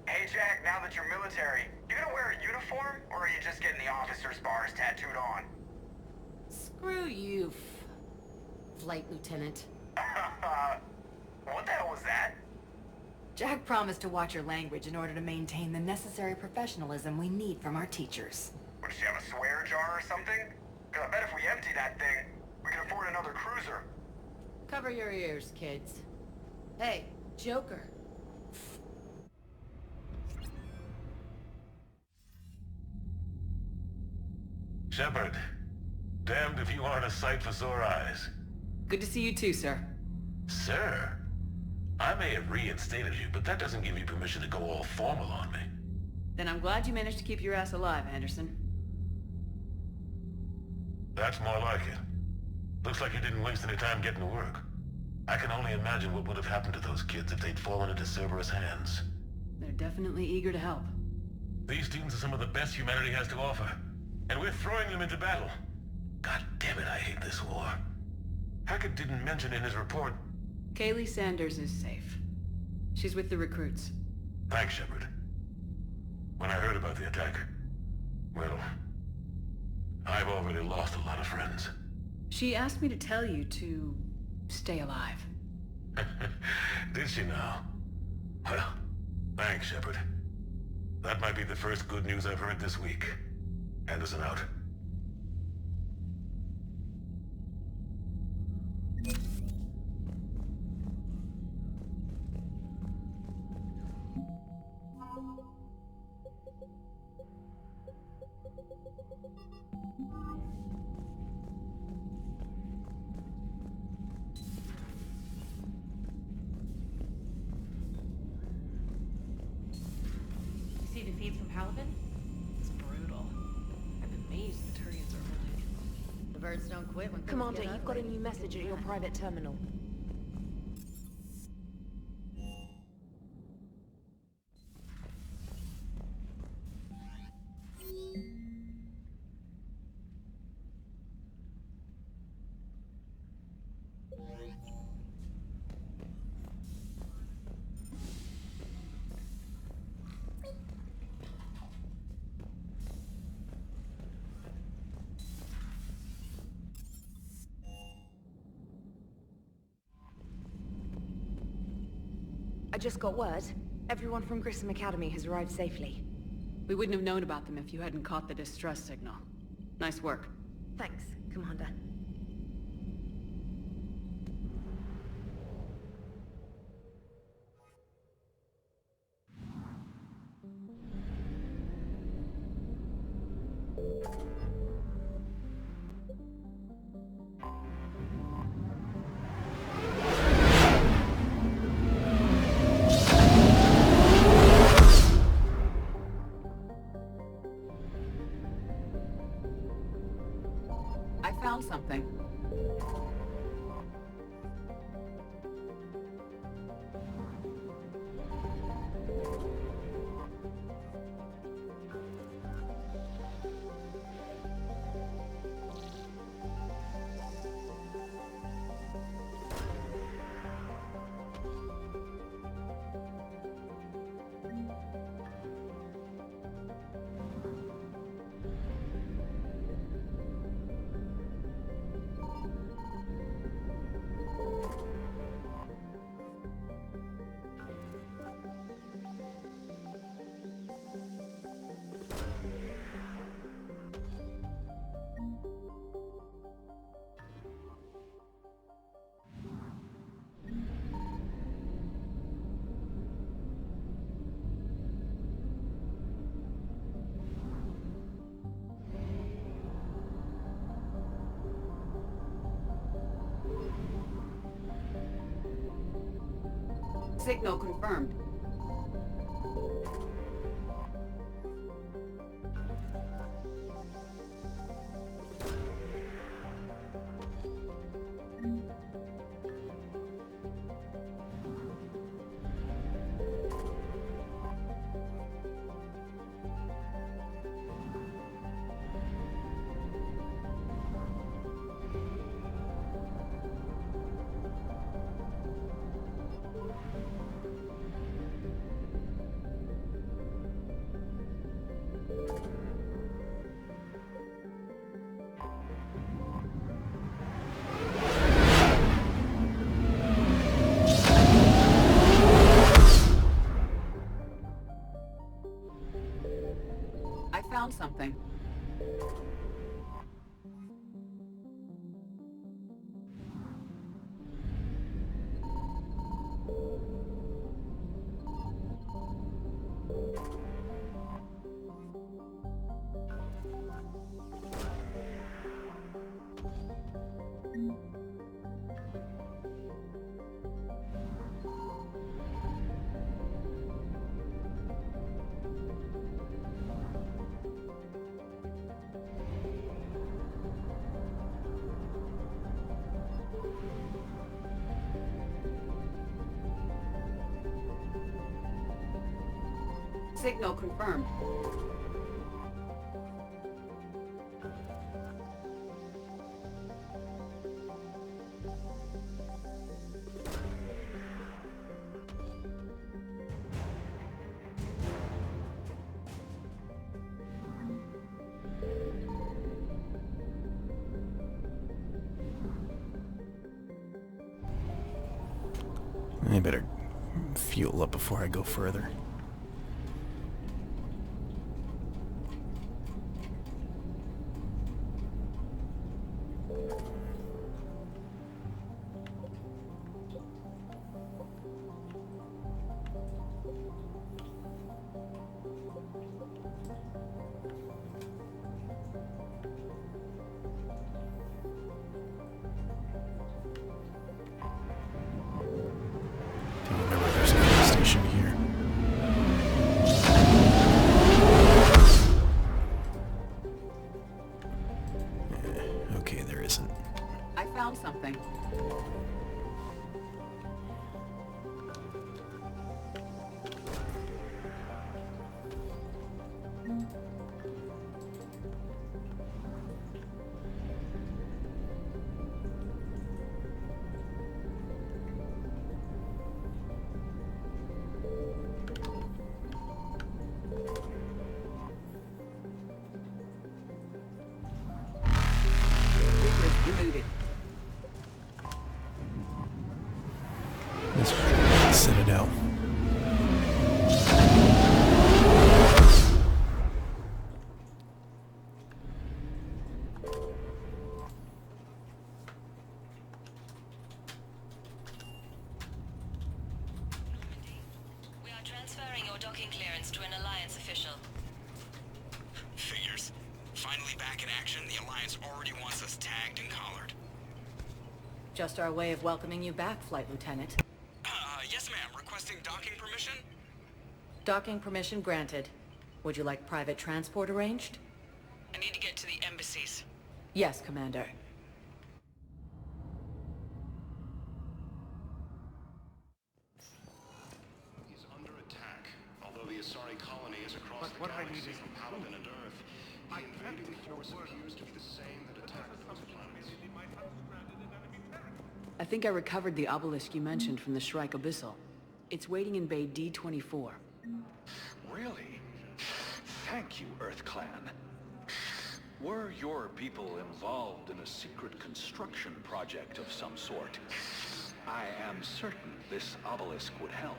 Hey, Jack, now that you're military, you gonna wear a uniform, or are you just getting the officer's bars tattooed on? Screw you, Flight Lieutenant. What the hell was that? Jack promised to watch your language in order to maintain the necessary professionalism we need from our teachers. What, does she have a swear jar or something? Because I bet if we empty that thing, we can afford another cruiser. Cover your ears, kids. Hey, Joker. Shepard, damned if you aren't a sight for sore eyes. Good to see you too, sir. Sir? I may have reinstated you, but that doesn't give you permission to go all formal on me. Then I'm glad you managed to keep your ass alive, Anderson. That's more like it. Looks like you didn't waste any time getting to work. I can only imagine what would have happened to those kids if they'd fallen into Cerberus' hands. They're definitely eager to help. These students are some of the best humanity has to offer, and we're throwing them into battle. God damn it, I hate this war. Hackett didn't mention in his report... Kaylee Sanders is safe. She's with the recruits. Thanks, Shepard. When I heard about the attack, well, I've already lost a lot of friends. She asked me to tell you to stay alive. Did she now? Well, thanks, Shepard. That might be the first good news I've heard this week. Anderson out. See the feeds from Paladin? It's brutal. I'm amazed the Turians are holding it. The birds don't quit when things Commander, get you've got a ugly. new message at your private terminal. I just got word. Everyone from Grissom Academy has arrived safely. We wouldn't have known about them if you hadn't caught the distress signal. Nice work. Thanks, Commander. I found something. Signal confirmed. Signal confirmed. I better fuel up before I go further. Something. Eluded. Citadel. We are transferring your docking clearance to an Alliance official. Figures. Finally back in action, the Alliance already wants us tagged and collared. Just our way of welcoming you back, Flight Lieutenant. Yes, ma'am. Requesting docking permission? Docking permission granted. Would you like private transport arranged? I need to get to the embassies. Yes, Commander. He's under attack. Although the Asari colony is across the galaxy from Paladin and Earth, the invading force appears to be the same that attacked those planets. I think I recovered the obelisk you mentioned from the Shrike Abyssal. It's waiting in Bay D-24. Really? Thank you, Earth Clan. Were your people involved in a secret construction project of some sort, I am certain this obelisk would help.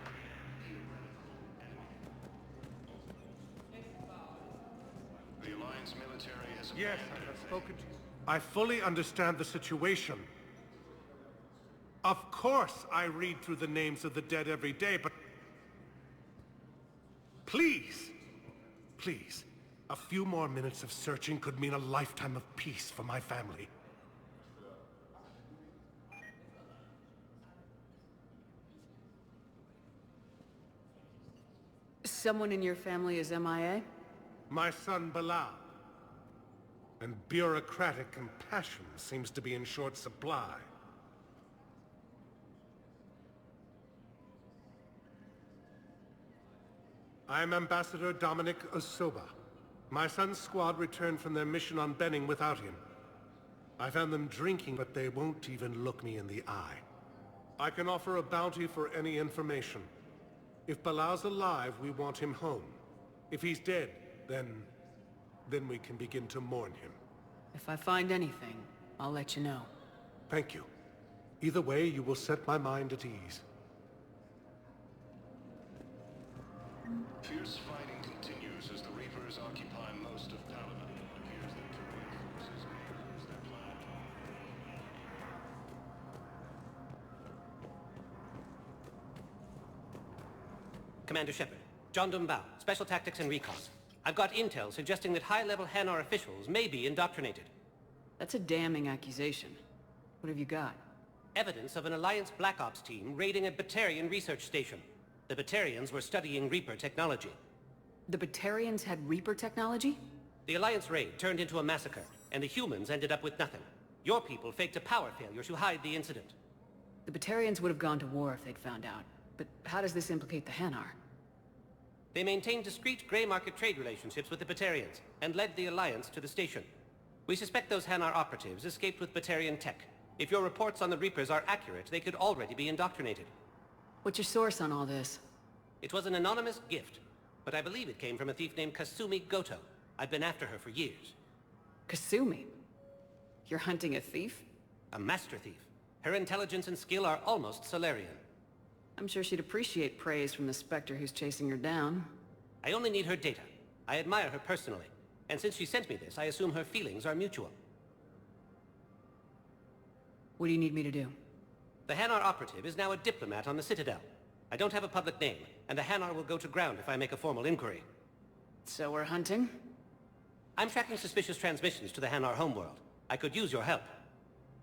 The Alliance military has... Yes, I have spoken to you. I fully understand the situation. Of course I read through the names of the dead every day, but... Please! Please. A few more minutes of searching could mean a lifetime of peace for my family. Someone in your family is MIA? My son, Bilal. And bureaucratic compassion seems to be in short supply. I am Ambassador Dominic Osoba. My son's squad returned from their mission on Benning without him. I found them drinking, but they won't even look me in the eye. I can offer a bounty for any information. If Bilal's alive, we want him home. If he's dead, then we can begin to mourn him. If I find anything, I'll let you know. Thank you. Either way, you will set my mind at ease. Fierce fighting continues as the Reapers occupy most of Paladin. It appears that Turian forces may lose their plan. Commander Shepard, John Dumbao, Special Tactics and Recon. I've got intel suggesting that high-level Hanar officials may be indoctrinated. That's a damning accusation. What have you got? Evidence of an Alliance Black Ops team raiding a Batarian research station. The Batarians were studying Reaper technology. The Batarians had Reaper technology? The Alliance raid turned into a massacre, and the humans ended up with nothing. Your people faked a power failure to hide the incident. The Batarians would have gone to war if they'd found out. But how does this implicate the Hanar? They maintained discreet gray market trade relationships with the Batarians, and led the Alliance to the station. We suspect those Hanar operatives escaped with Batarian tech. If your reports on the Reapers are accurate, they could already be indoctrinated. What's your source on all this? It was an anonymous gift, but I believe it came from a thief named Kasumi Goto. I've been after her for years. Kasumi? You're hunting a thief? A master thief. Her intelligence and skill are almost Solarian. I'm sure she'd appreciate praise from the Spectre who's chasing her down. I only need her data. I admire her personally. And since she sent me this, I assume her feelings are mutual. What do you need me to do? The Hanar operative is now a diplomat on the Citadel. I don't have a public name, and the Hanar will go to ground if I make a formal inquiry. So we're hunting? I'm tracking suspicious transmissions to the Hanar homeworld. I could use your help.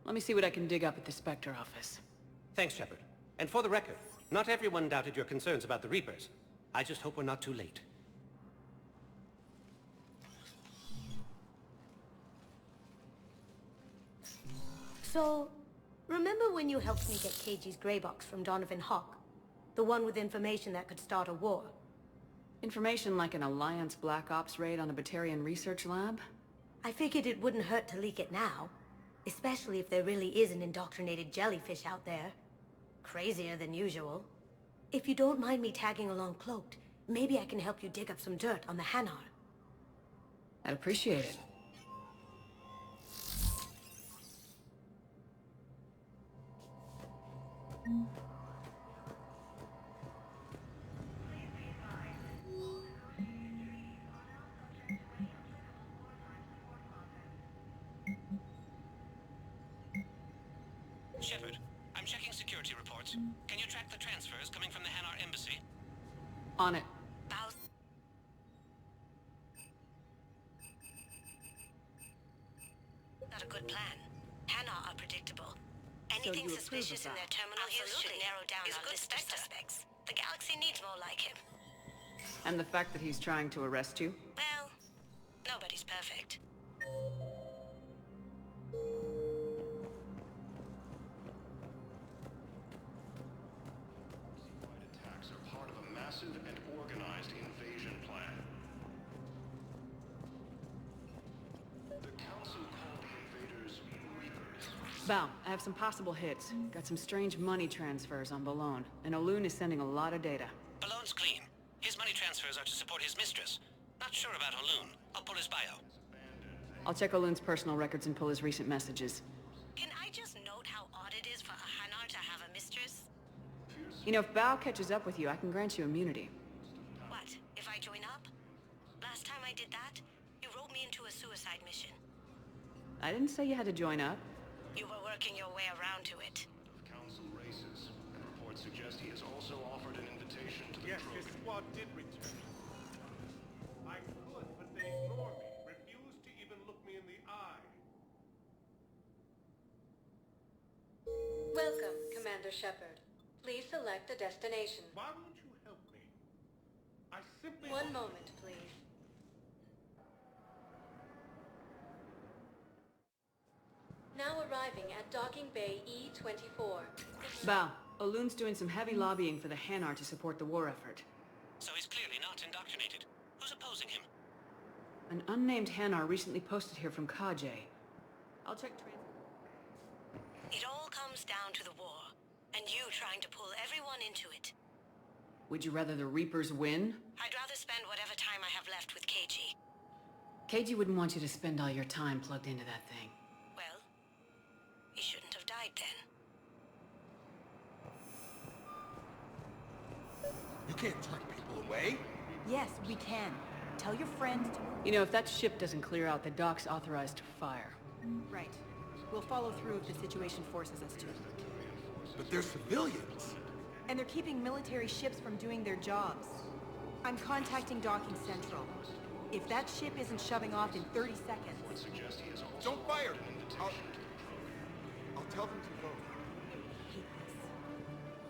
Let me see what I can dig up at the Spectre office. Thanks, Shepard. And for the record, not everyone doubted your concerns about the Reapers. I just hope we're not too late. So, remember when you helped me get Keiji's grey box from Donovan Hawk? The one with information that could start a war? Information like an Alliance Black Ops raid on the Batarian research lab? I figured it wouldn't hurt to leak it now. Especially if there really is an indoctrinated jellyfish out there. Crazier than usual. If you don't mind me tagging along cloaked, maybe I can help you dig up some dirt on the Hanar. I'd appreciate it. Shepard, I'm checking security reports. Can you track the transfers coming from the Hanar embassy? On it. Not a good plan. Hanar are predictable. Anything suspicious in their terminal use should narrow down our list of suspects. The galaxy needs more like him. And the fact that he's trying to arrest you? Well, nobody's perfect. Attacks are part of a massive and organized invasion plan. The Council called the invaders Reapers. Val, I have some possible hits. Got some strange money transfers on Balone, and Olun is sending a lot of data. Balone's clean. His money transfers are to support his mistress. Not sure about Olun. I'll pull his bio. I'll check Olun's personal records and pull his recent messages. Can I just note how odd it is for a Hanar to have a mistress? You know, if Bao catches up with you, I can grant you immunity. What, if I join up? Last time I did that, you roped me into a suicide mission. I didn't say you had to join up. You were working your way around to it. Council races, and reports suggest he has also offered an invitation to the Yes, his squad did return. I could, but they ignore me. Refuse to even look me in the eye. Welcome, Commander Shepard. Please select a destination. Why won't you help me? I simply... One moment, please. Now arriving at Docking Bay E-24. Bao, Olun's doing some heavy lobbying for the Hanar to support the war effort. So he's clearly not indoctrinated. Who's opposing him? An unnamed Hanar recently posted here from Kajay. I'll check trans... It all comes down to the war, and you trying to pull everyone into it. Would you rather the Reapers win? I'd rather spend whatever time I have left with Keiji. Keiji wouldn't want you to spend all your time plugged into that thing. Well, he shouldn't have died then. You can't turn people away. Yes, we can. Tell your friends to... You know, if that ship doesn't clear out, the dock's authorized to fire. Right. We'll follow through if the situation forces us to. But they're civilians. And they're keeping military ships from doing their jobs. I'm contacting Docking Central. If that ship isn't shoving off in 30 seconds... Don't fire! I'll tell them to go.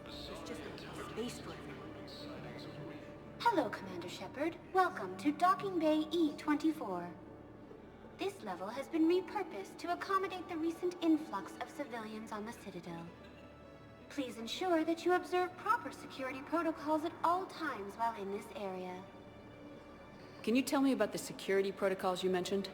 It's just a space driver. Hello, Commander Shepard. Welcome to Docking Bay E-24. This level has been repurposed to accommodate the recent influx of civilians on the Citadel. Please ensure that you observe proper security protocols at all times while in this area. Can you tell me about the security protocols you mentioned?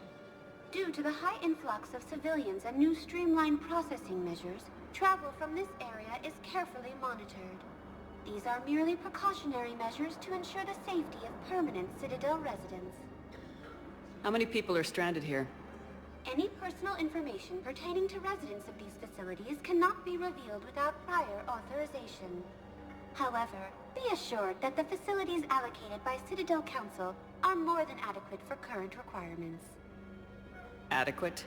Due to the high influx of civilians and new streamlined processing measures, travel from this area is carefully monitored. These are merely precautionary measures to ensure the safety of permanent Citadel residents. How many people are stranded here? Any personal information pertaining to residents of these facilities cannot be revealed without prior authorization. However, be assured that the facilities allocated by Citadel Council are more than adequate for current requirements. Adequate?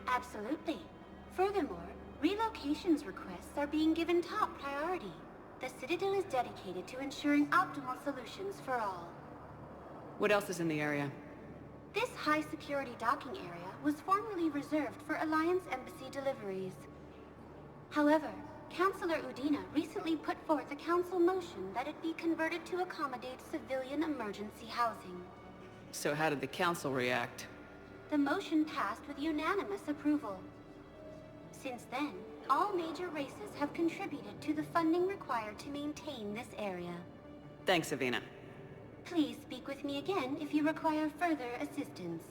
Absolutely. Furthermore, relocations requests are being given top priority. The Citadel is dedicated to ensuring optimal solutions for all. What else is in the area? This high-security docking area was formerly reserved for Alliance Embassy deliveries. However, Councilor Udina recently put forth a council motion that it be converted to accommodate civilian emergency housing. So how did the council react? The motion passed with unanimous approval. Since then, all major races have contributed to the funding required to maintain this area. Thanks, Avina. Please speak with me again if you require further assistance.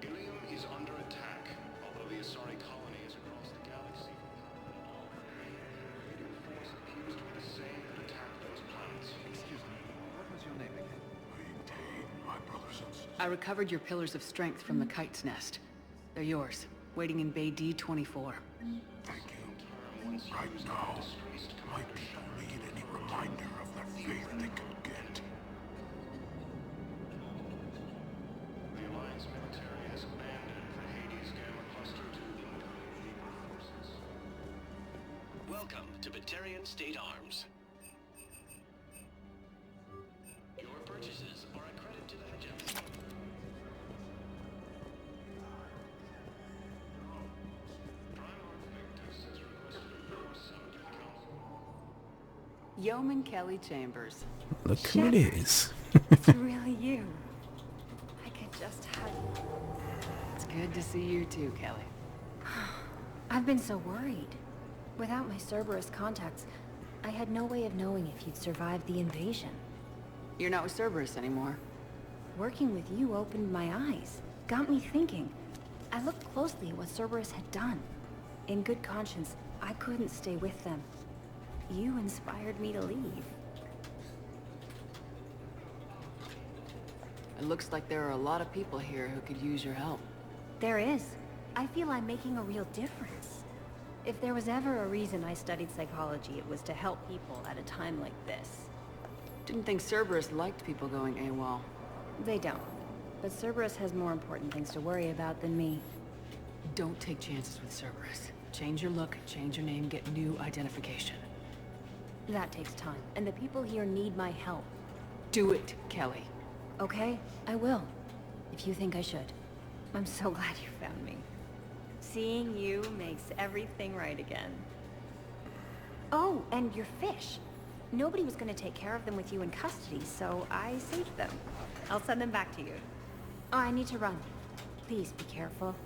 Ilium is under attack, although the Asari colony is across the galaxy. The force appears to be the same that attacked those planets. Excuse me, what was your name again? Maintain, my brothers and sisters. I recovered your Pillars of Strength from the Kite's Nest. They're yours, waiting in Bay D-24. Thank you. Right now, my people need any reminder of their faith they can get. The Alliance military has abandoned the Hades Gamma Cluster to Reaper forces. Welcome to Batarian State Arms. Your purchases are a credit to the Hegemony. Yeoman Kelly Chambers. Look who it is. It's really you. I could just hug you. It's good to see you too, Kelly. I've been so worried. Without my Cerberus contacts, I had no way of knowing if you'd survived the invasion. You're not with Cerberus anymore. Working with you opened my eyes, got me thinking. I looked closely at what Cerberus had done. In good conscience, I couldn't stay with them. You inspired me to leave. It looks like there are a lot of people here who could use your help. There is. I feel I'm making a real difference. If there was ever a reason I studied psychology, it was to help people at a time like this. Didn't think Cerberus liked people going AWOL. They don't. But Cerberus has more important things to worry about than me. Don't take chances with Cerberus. Change your look, change your name, get new identification. That takes time, and the people here need my help. Do it, Kelly. Okay, I will. If you think I should. I'm so glad you found me. Seeing you makes everything right again. Oh, and your fish. Nobody was going to take care of them with you in custody, so I saved them. I'll send them back to you. Oh, I need to run. Please be careful.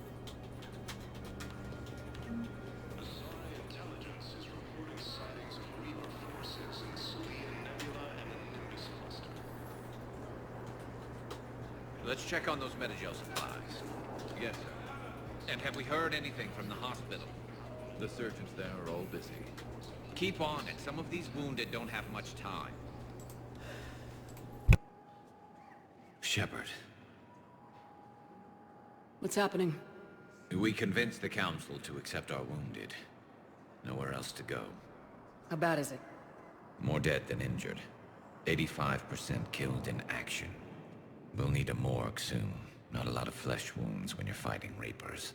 Asari intelligence is reporting sightings of Reaper forces in Selene Nebula and the Nimbus cluster. Let's check on those Metagel supplies. Yes, sir. And have we heard anything from the hospital? The surgeons there are all busy. Keep on it. Some of these wounded don't have much time. Shepard. What's happening? We convinced the Council to accept our wounded. Nowhere else to go. How bad is it? More dead than injured. 85% killed in action. We'll need a morgue soon. Not a lot of flesh wounds when you're fighting Reapers.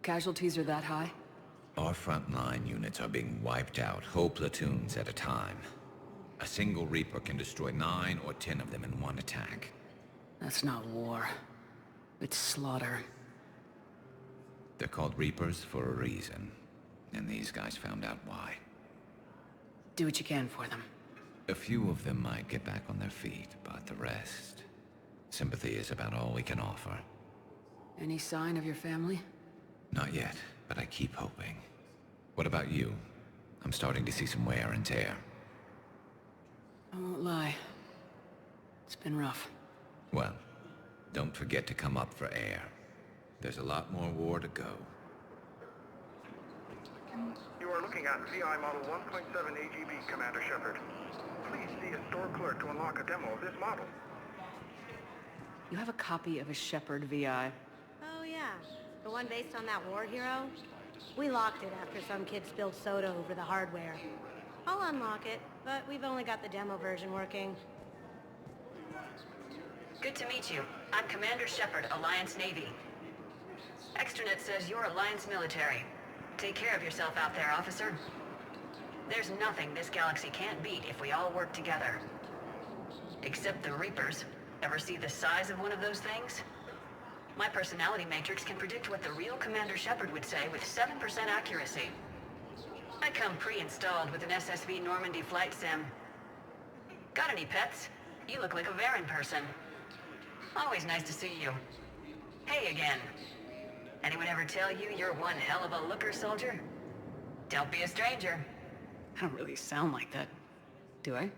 Casualties are that high? Our frontline units are being wiped out, whole platoons at a time. A single Reaper can destroy 9 or 10 of them in one attack. That's not war. It's slaughter. They're called Reapers for a reason. And these guys found out why. Do what you can for them. A few of them might get back on their feet, but the rest... Sympathy is about all we can offer. Any sign of your family? Not yet, but I keep hoping. What about you? I'm starting to see some wear and tear. I won't lie. It's been rough. Well, don't forget to come up for air. There's a lot more war to go. You are looking at VI Model 1.7 AGB, Commander Shepard. Please see a store clerk to unlock a demo of this model. You have a copy of a Shepard VI? Oh yeah, the one based on that war hero? We locked it after some kid spilled soda over the hardware. I'll unlock it, but we've only got the demo version working. Good to meet you. I'm Commander Shepard, Alliance Navy. Extranet says you're Alliance military. Take care of yourself out there, officer. There's nothing this galaxy can't beat if we all work together. Except the Reapers. Ever see the size of one of those things? My personality matrix can predict what the real Commander Shepard would say with 7% accuracy. I come pre-installed with an SSV Normandy flight sim. Got any pets? You look like a Varen person. Always nice to see you. Hey again. Anyone ever tell you you're one hell of a looker, soldier? Don't be a stranger. I don't really sound like that, do I?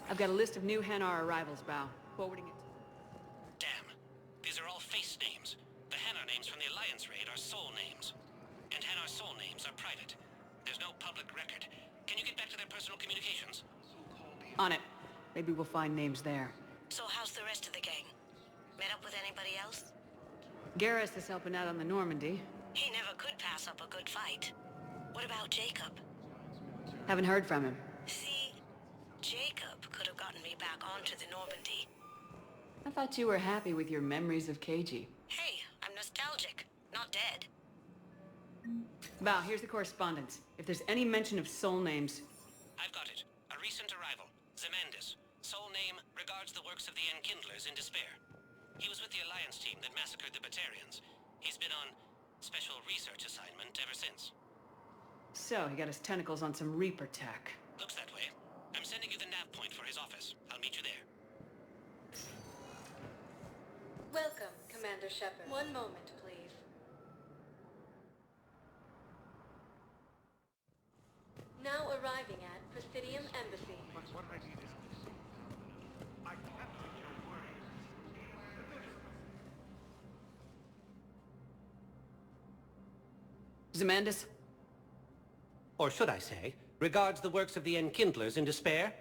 I've got a list of new Hanar arrivals, Bao. Forwarding it. Damn. These are all face names. The Hanar names from the Alliance raid are soul names. And Hanar soul names are private. There's no public record. Can you get back to their personal communications? On it. Maybe we'll find names there. So how's the rest of the gang? Met up with anybody else? Garrus is helping out on the Normandy. He never could pass up a good fight. What about Jacob? Haven't heard from him. See, Jacob could have gotten me back onto the Normandy. I thought you were happy with your memories of KG. Hey, I'm nostalgic, not dead. Bao, here's the correspondence. If there's any mention of soul names... I've got it. A recent arrival. Zemandis. Soul name regards the works of the Enkindlers in despair. He was with the Alliance team that massacred the Batarians. He's been on special research assignment ever since. So, he got his tentacles on some Reaper tech. Looks that way. I'm sending you the nav point for his office. I'll meet you there. Welcome, Commander Shepard. One moment, please. Now arriving at Presidium Embassy. What I need is... I can't take your words. Zemandis? Or should I say, regards the works of the Enkindlers in despair?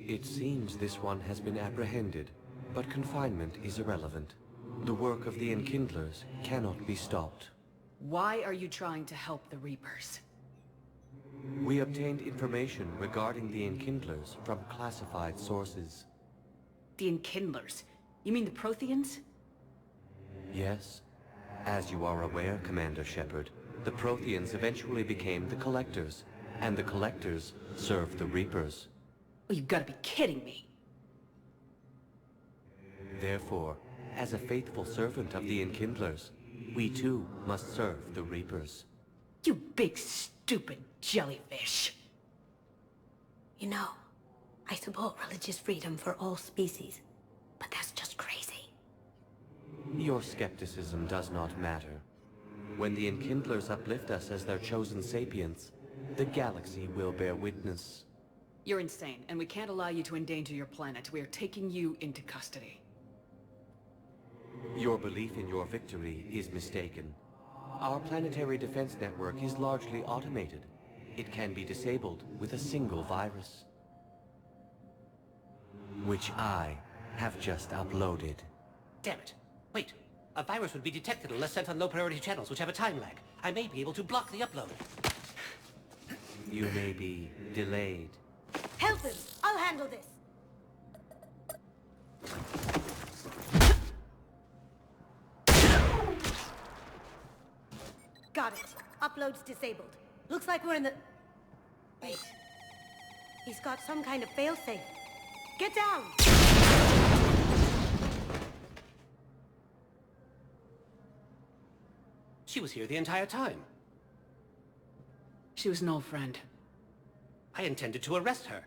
It seems this one has been apprehended, but confinement is irrelevant. The work of the Enkindlers cannot be stopped. Why are you trying to help the Reapers? We obtained information regarding the Enkindlers from classified sources. The Enkindlers? You mean the Protheans? Yes. As you are aware, Commander Shepard, the Protheans eventually became the Collectors, and the Collectors served the Reapers. Oh, you gotta be kidding me. Therefore, as a faithful servant of the Enkindlers, we too must serve the Reapers. You big stupid jellyfish. You know, I support religious freedom for all species, but that's just crazy. Your skepticism does not matter. When the Enkindlers uplift us as their chosen sapients, the galaxy will bear witness. You're insane, and we can't allow you to endanger your planet. We are taking you into custody. Your belief in your victory is mistaken. Our planetary defense network is largely automated. It can be disabled with a single virus, which I have just uploaded. Damn it. Wait. A virus would be detected unless sent on low-priority channels, which have a time lag. I may be able to block the upload. You may be delayed. Help him! I'll handle this! Got it. Upload's disabled. Looks like we're in the... Wait. He's got some kind of failsafe. Get down! She was here the entire time. She was an old friend. I intended to arrest her.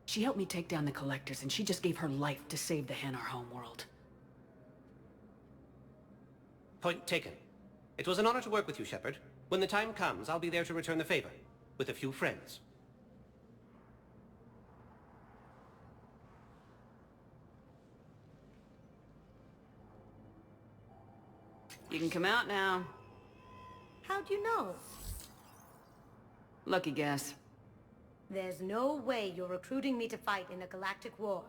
She helped me take down the Collectors, and she just gave her life to save the Hanar homeworld. Point taken. It was an honor to work with you, Shepard. When the time comes, I'll be there to return the favor. With a few friends. You can come out now. How'd you know? Lucky guess. There's no way you're recruiting me to fight in a galactic war.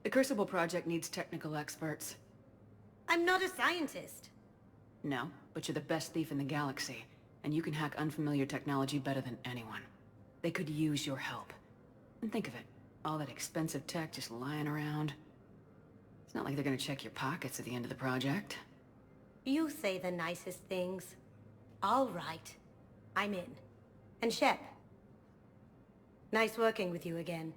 The Crucible Project needs technical experts. I'm not a scientist. No, but you're the best thief in the galaxy, and you can hack unfamiliar technology better than anyone. They could use your help. And think of it, all that expensive tech just lying around. It's not like they're gonna check your pockets at the end of the project. You say the nicest things. All right. I'm in. And Shep. Nice working with you again.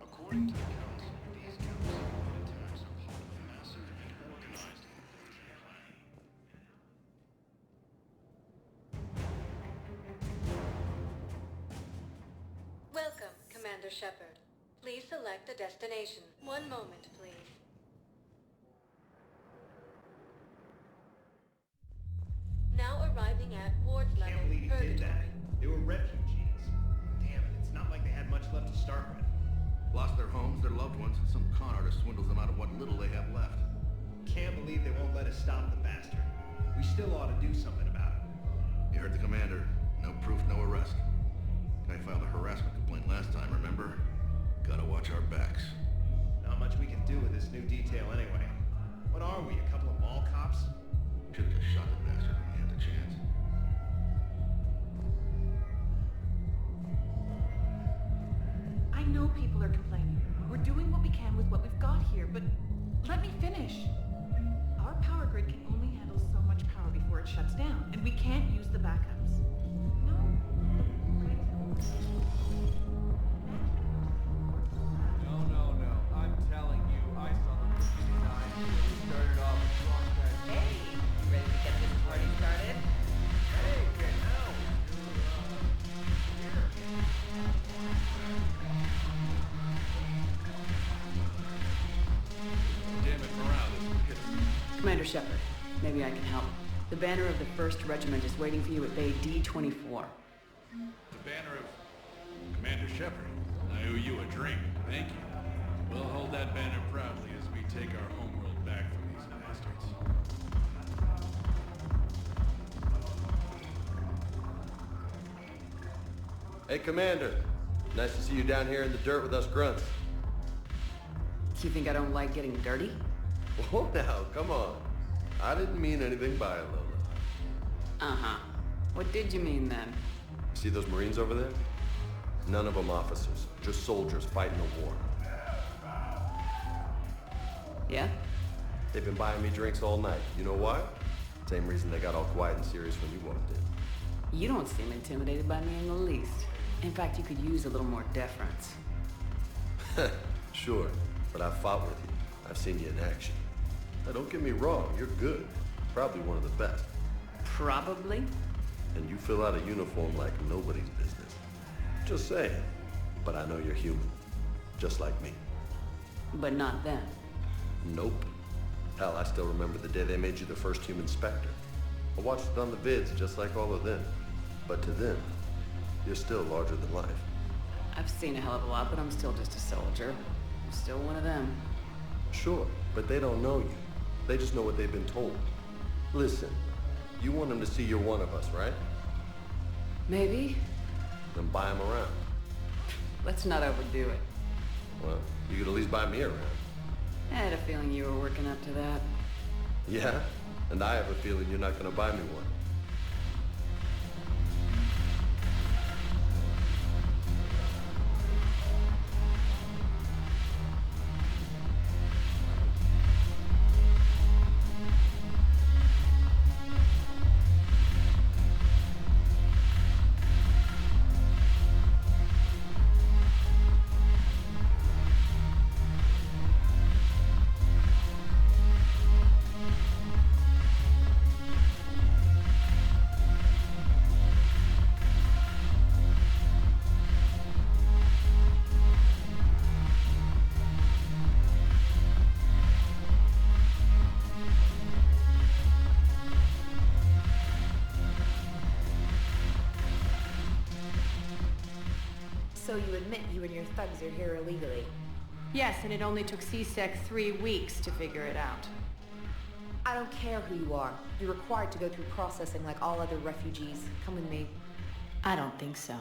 According to the Council, these calculated attacks are part of a massive and organized Welcome, Commander Shepard. Please select a destination. One moment, please. Now arriving at Ward level Can't believe he purgatory. did that. They were refugees. Damn it, it's not like they had much left to start with. Lost their homes, their loved ones, and some con artist swindles them out of what little they have left. Can't believe they won't let us stop the bastard. We still ought to do something about it. You heard the commander. No proof, no arrest. Guy filed a harassment complaint last time, remember? Gotta watch our backs. Not much we can do with this new detail anyway. What are we, a couple of mall cops? Should've just shot the bastard when we had the chance. I know people are complaining. We're doing what we can with what we've got here, but let me finish. Our power grid can only handle so much power before it shuts down, and we can't use the backups. No. No. I'm telling you, I saw the movie design when we started off with Launchpad. Hey, you ready to get this party started? Hey, get out! Damn it, morale is hit. Commander Shepard, maybe I can help. The banner of the 1st Regiment is waiting for you at Bay D-24. The banner of Commander Shepard. I owe you a drink. Thank you. We'll hold that banner proudly as we take our homeworld back from these bastards. Hey, Commander. Nice to see you down here in the dirt with us grunts. You think I don't like getting dirty? Whoa now, come on. I didn't mean anything by it, Lola. Uh-huh. What did you mean then? See those Marines over there? None of them officers, just soldiers fighting a war. Yeah? They've been buying me drinks all night. You know why? Same reason they got all quiet and serious when you walked in. You don't seem intimidated by me in the least. In fact, you could use a little more deference. Sure, but I've fought with you. I've seen you in action. Now, don't get me wrong, you're good. Probably one of the best. Probably? And you fill out a uniform like nobody's business. Just saying. But I know you're human. Just like me. But not them. Nope. Hell, I still remember the day they made you the first human Spectre. I watched it on the vids just like all of them. But to them, you're still larger than life. I've seen a hell of a lot, but I'm still just a soldier. I'm still one of them. Sure, but they don't know you. They just know what they've been told. Listen, you want them to see you're one of us, right? Maybe. Then buy them around. Let's not overdo it. Well, you could at least buy me around. I had a feeling you were working up to that. Yeah? And I have a feeling you're not gonna buy me one. So you admit you and your thugs are here illegally? Yes, and it only took CSEC 3 weeks to figure it out. I don't care who you are. You're required to go through processing like all other refugees. Come with me. I don't think so.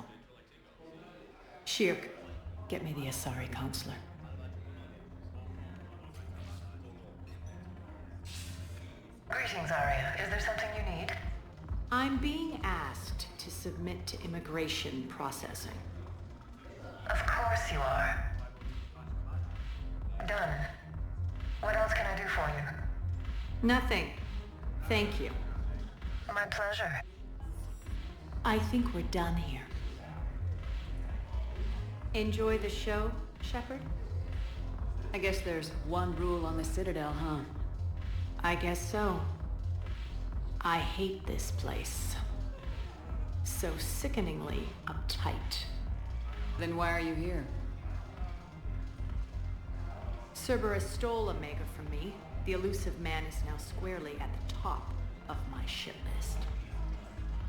Shirk, get me the Asari consular. Greetings, Arya. Is there something you need? I'm being asked to submit to immigration processing. Of course you are. Done. What else can I do for you? Nothing. Thank you. My pleasure. I think we're done here. Enjoy the show, Shepard? I guess there's one rule on the Citadel, huh? I guess so. I hate this place. So sickeningly uptight. Then why are you here? Cerberus stole Omega from me. The elusive man is now squarely at the top of my shit list.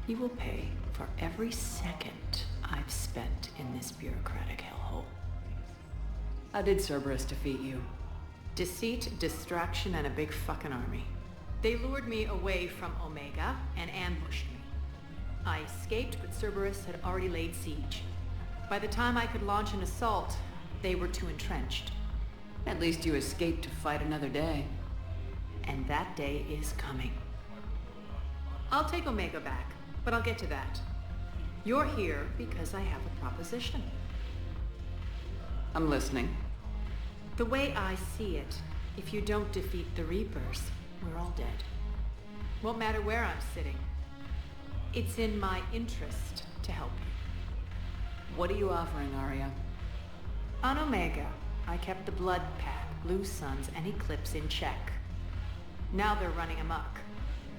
He will pay for every second I've spent in this bureaucratic hellhole. How did Cerberus defeat you? Deceit, distraction, and a big fucking army. They lured me away from Omega and ambushed me. I escaped, but Cerberus had already laid siege. By the time I could launch an assault, they were too entrenched. At least you escaped to fight another day. And that day is coming. I'll take Omega back, but I'll get to that. You're here because I have a proposition. I'm listening. The way I see it, if you don't defeat the Reapers, we're all dead. Won't matter where I'm sitting. It's in my interest to help you. What are you offering, Arya? On Omega, I kept the Blood Pack, Blue Suns, and Eclipse in check. Now they're running amok.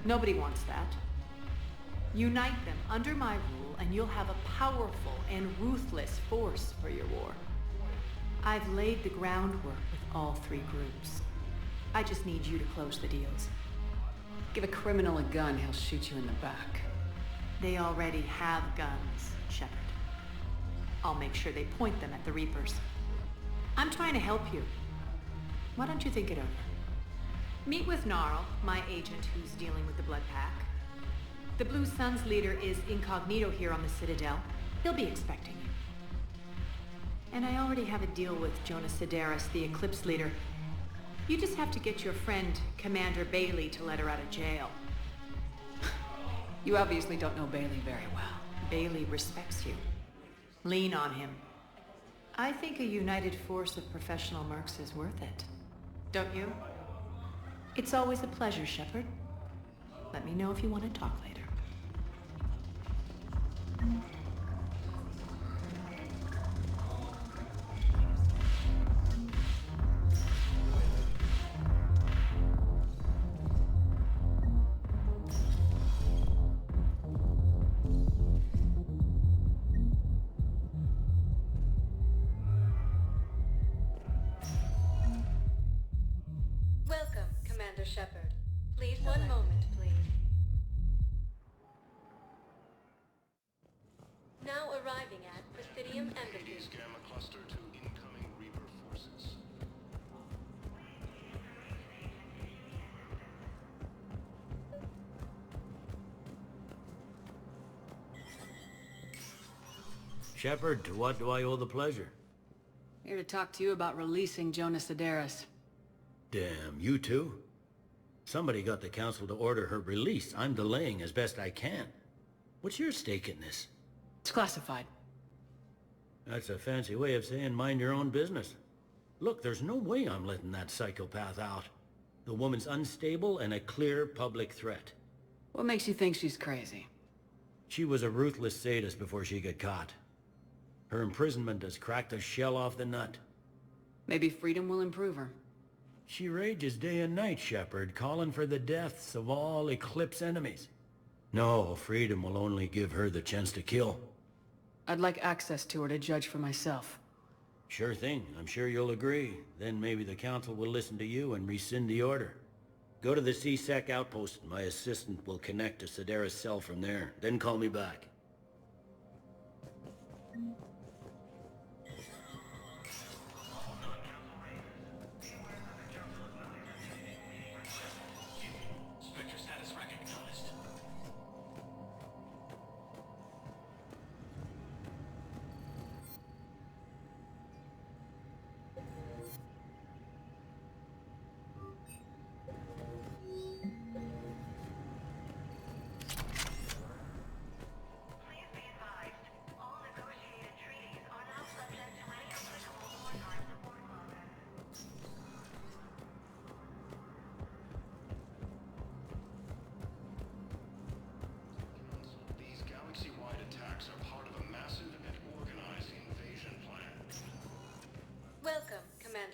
Nobody wants that. Unite them under my rule, and you'll have a powerful and ruthless force for your war. I've laid the groundwork with all 3 groups. I just need you to close the deals. Give a criminal a gun, he'll shoot you in the back. They already have guns, Shepard. I'll make sure they point them at the Reapers. I'm trying to help you. Why don't you think it over? Meet with Gnarl, my agent who's dealing with the Blood Pack. The Blue Suns leader is incognito here on the Citadel. He'll be expecting you. And I already have a deal with Jonas Sidaris, the Eclipse leader. You just have to get your friend, Commander Bailey, to let her out of jail. You obviously don't know Bailey very well. Bailey respects you. Lean on him. I think a united force of professional mercs is worth it. Don't you? It's always a pleasure, Shepard. Let me know if you want to talk later. Welcome, Commander Shepard. Please, one moment, please. Now arriving at Presidium Embassy. Hades Gamma Cluster to incoming Reaper forces. Shepard, to what do I owe the pleasure? Here to talk to you about releasing Jonas Sidaris. Damn, you too? Somebody got the council to order her release. I'm delaying as best I can. What's your stake in this? It's classified. That's a fancy way of saying mind your own business. Look, there's no way I'm letting that psychopath out. The woman's unstable and a clear public threat. What makes you think she's crazy? She was a ruthless sadist before she got caught. Her imprisonment has cracked the shell off the nut. Maybe freedom will improve her. She rages day and night, Shepard, calling for the deaths of all Eclipse enemies. No, freedom will only give her the chance to kill. I'd like access to her to judge for myself. Sure thing. I'm sure you'll agree. Then maybe the council will listen to you and rescind the order. Go to the CSEC outpost. My assistant will connect to Sidaris' cell from there. Then call me back.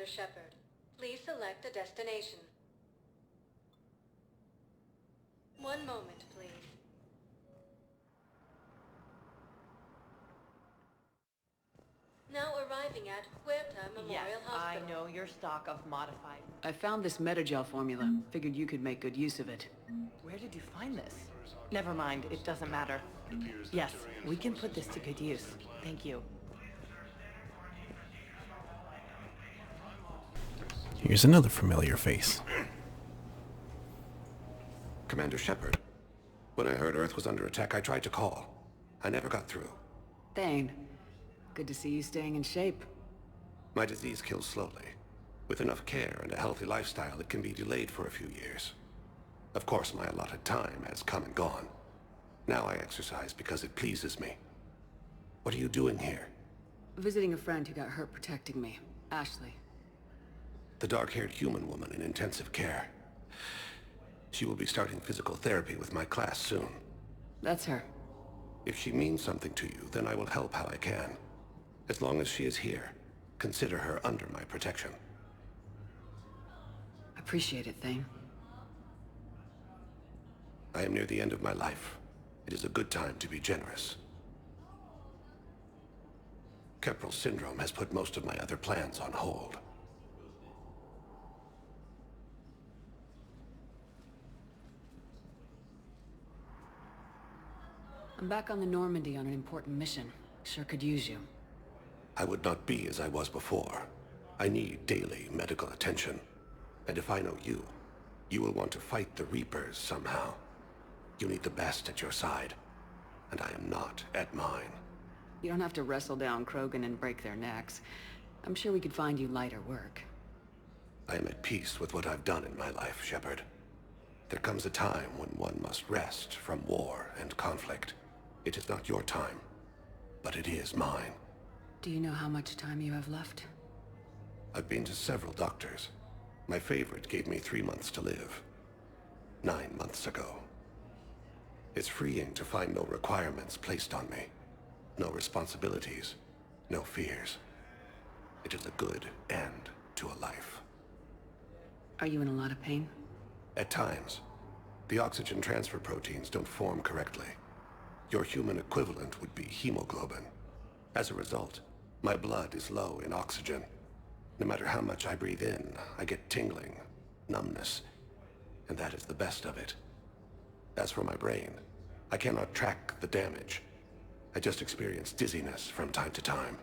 Shepard. Please select a destination. One moment, please. Now arriving at Huerta Memorial Hospital. I know your stock of modified. I found this Metagel formula. Figured you could make good use of it. Where did you find this? Never mind, it doesn't matter. Yes, we can put this to good use. Thank you. Here's another familiar face. Commander Shepard. When I heard Earth was under attack, I tried to call. I never got through. Thane, good to see you staying in shape. My disease kills slowly. With enough care and a healthy lifestyle, it can be delayed for a few years. Of course, my allotted time has come and gone. Now I exercise because it pleases me. What are you doing here? Visiting a friend who got hurt protecting me. Ashley. The dark-haired human woman in intensive care. She will be starting physical therapy with my class soon. That's her. If she means something to you, then I will help how I can. As long as she is here, consider her under my protection. Appreciate it, Thane. I am near the end of my life. It is a good time to be generous. Keprel syndrome has put most of my other plans on hold. I'm back on the Normandy on an important mission. Sure could use you. I would not be as I was before. I need daily medical attention. And if I know you, you will want to fight the Reapers somehow. You need the best at your side, and I am not at mine. You don't have to wrestle down Krogan and break their necks. I'm sure we could find you lighter work. I am at peace with what I've done in my life, Shepard. There comes a time when one must rest from war and conflict. It is not your time, but it is mine. Do you know how much time you have left? I've been to several doctors. My favorite gave me 3 months to live. 9 months ago. It's freeing to find no requirements placed on me. No responsibilities. No fears. It is a good end to a life. Are you in a lot of pain? At times. The oxygen transfer proteins don't form correctly. Your human equivalent would be hemoglobin. As a result, my blood is low in oxygen. No matter how much I breathe in, I get tingling, numbness, and that is the best of it. As for my brain, I cannot track the damage. I just experience dizziness from time to time.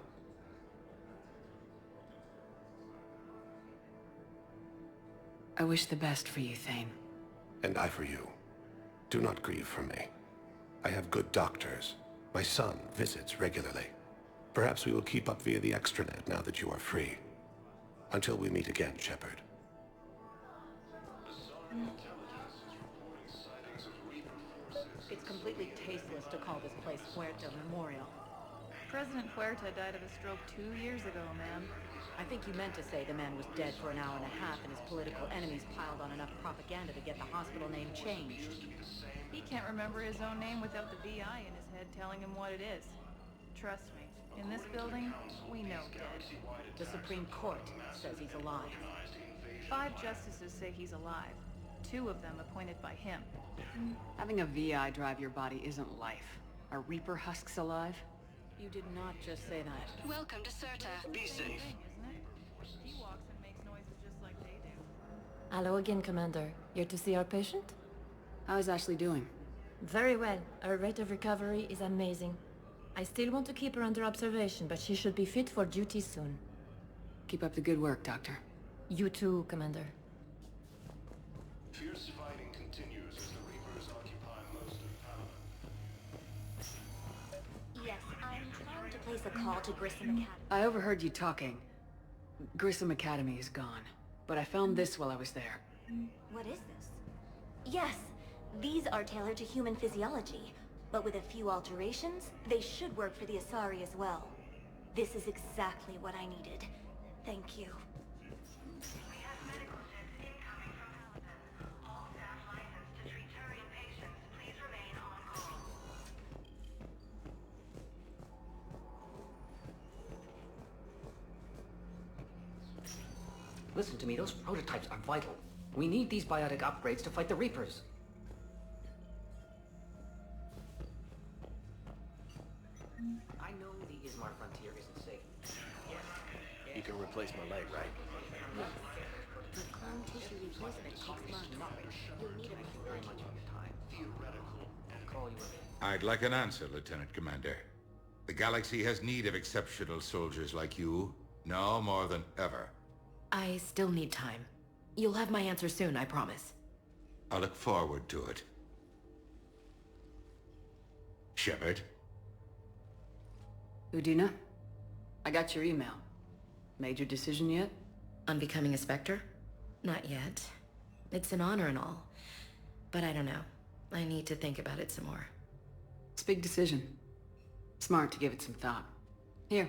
I wish the best for you, Thane. And I for you. Do not grieve for me. I have good doctors. My son visits regularly. Perhaps we will keep up via the extranet now that you are free. Until we meet again, Shepard. It's completely tasteless to call this place Huerta Memorial. President Huerta died of a stroke 2 years ago, ma'am. I think you meant to say the man was dead for an hour and a half and his political enemies piled on enough propaganda to get the hospital name changed. He can't remember his own name without the VI in his head telling him what it is. Trust me, in this building, we know dead. The Supreme Court says he's alive. 5 justices say he's alive. 2 of them appointed by him. Having a VI drive your body isn't life. Are Reaper husks alive? You did not just say that. Welcome to Serta. Be safe. He walks and makes noises just like they do. Hello again, Commander. Here to see our patient? How is Ashley doing? Very well. Her rate of recovery is amazing. I still want to keep her under observation, but she should be fit for duty soon. Keep up the good work, Doctor. You too, Commander. Fierce fighting continues as the Reapers occupy most of Paladin. Yes, I'm trying to place a call to Grissom Academy. I overheard you talking. Grissom Academy is gone, but I found this while I was there. What is this? Yes, these are tailored to human physiology, but with a few alterations, they should work for the Asari as well. This is exactly what I needed. Thank you. listen to me, those prototypes are vital. We need these biotic upgrades to fight the Reapers. I know the Ismar frontier isn't safe. You can replace my leg, right? No. The clone tissue replacement costs money. You'll need it very much of your time. Theoretical. I'll call you a... I'd like an answer, Lieutenant Commander. The galaxy has need of exceptional soldiers like you, now more than ever. I still need time. You'll have my answer soon, I promise. I look forward to it. Shepard? Udina, I got your email. Made your decision yet? On becoming a Spectre? Not yet. It's an honor and all. But I don't know. I need to think about it some more. It's a big decision. Smart to give it some thought. Here,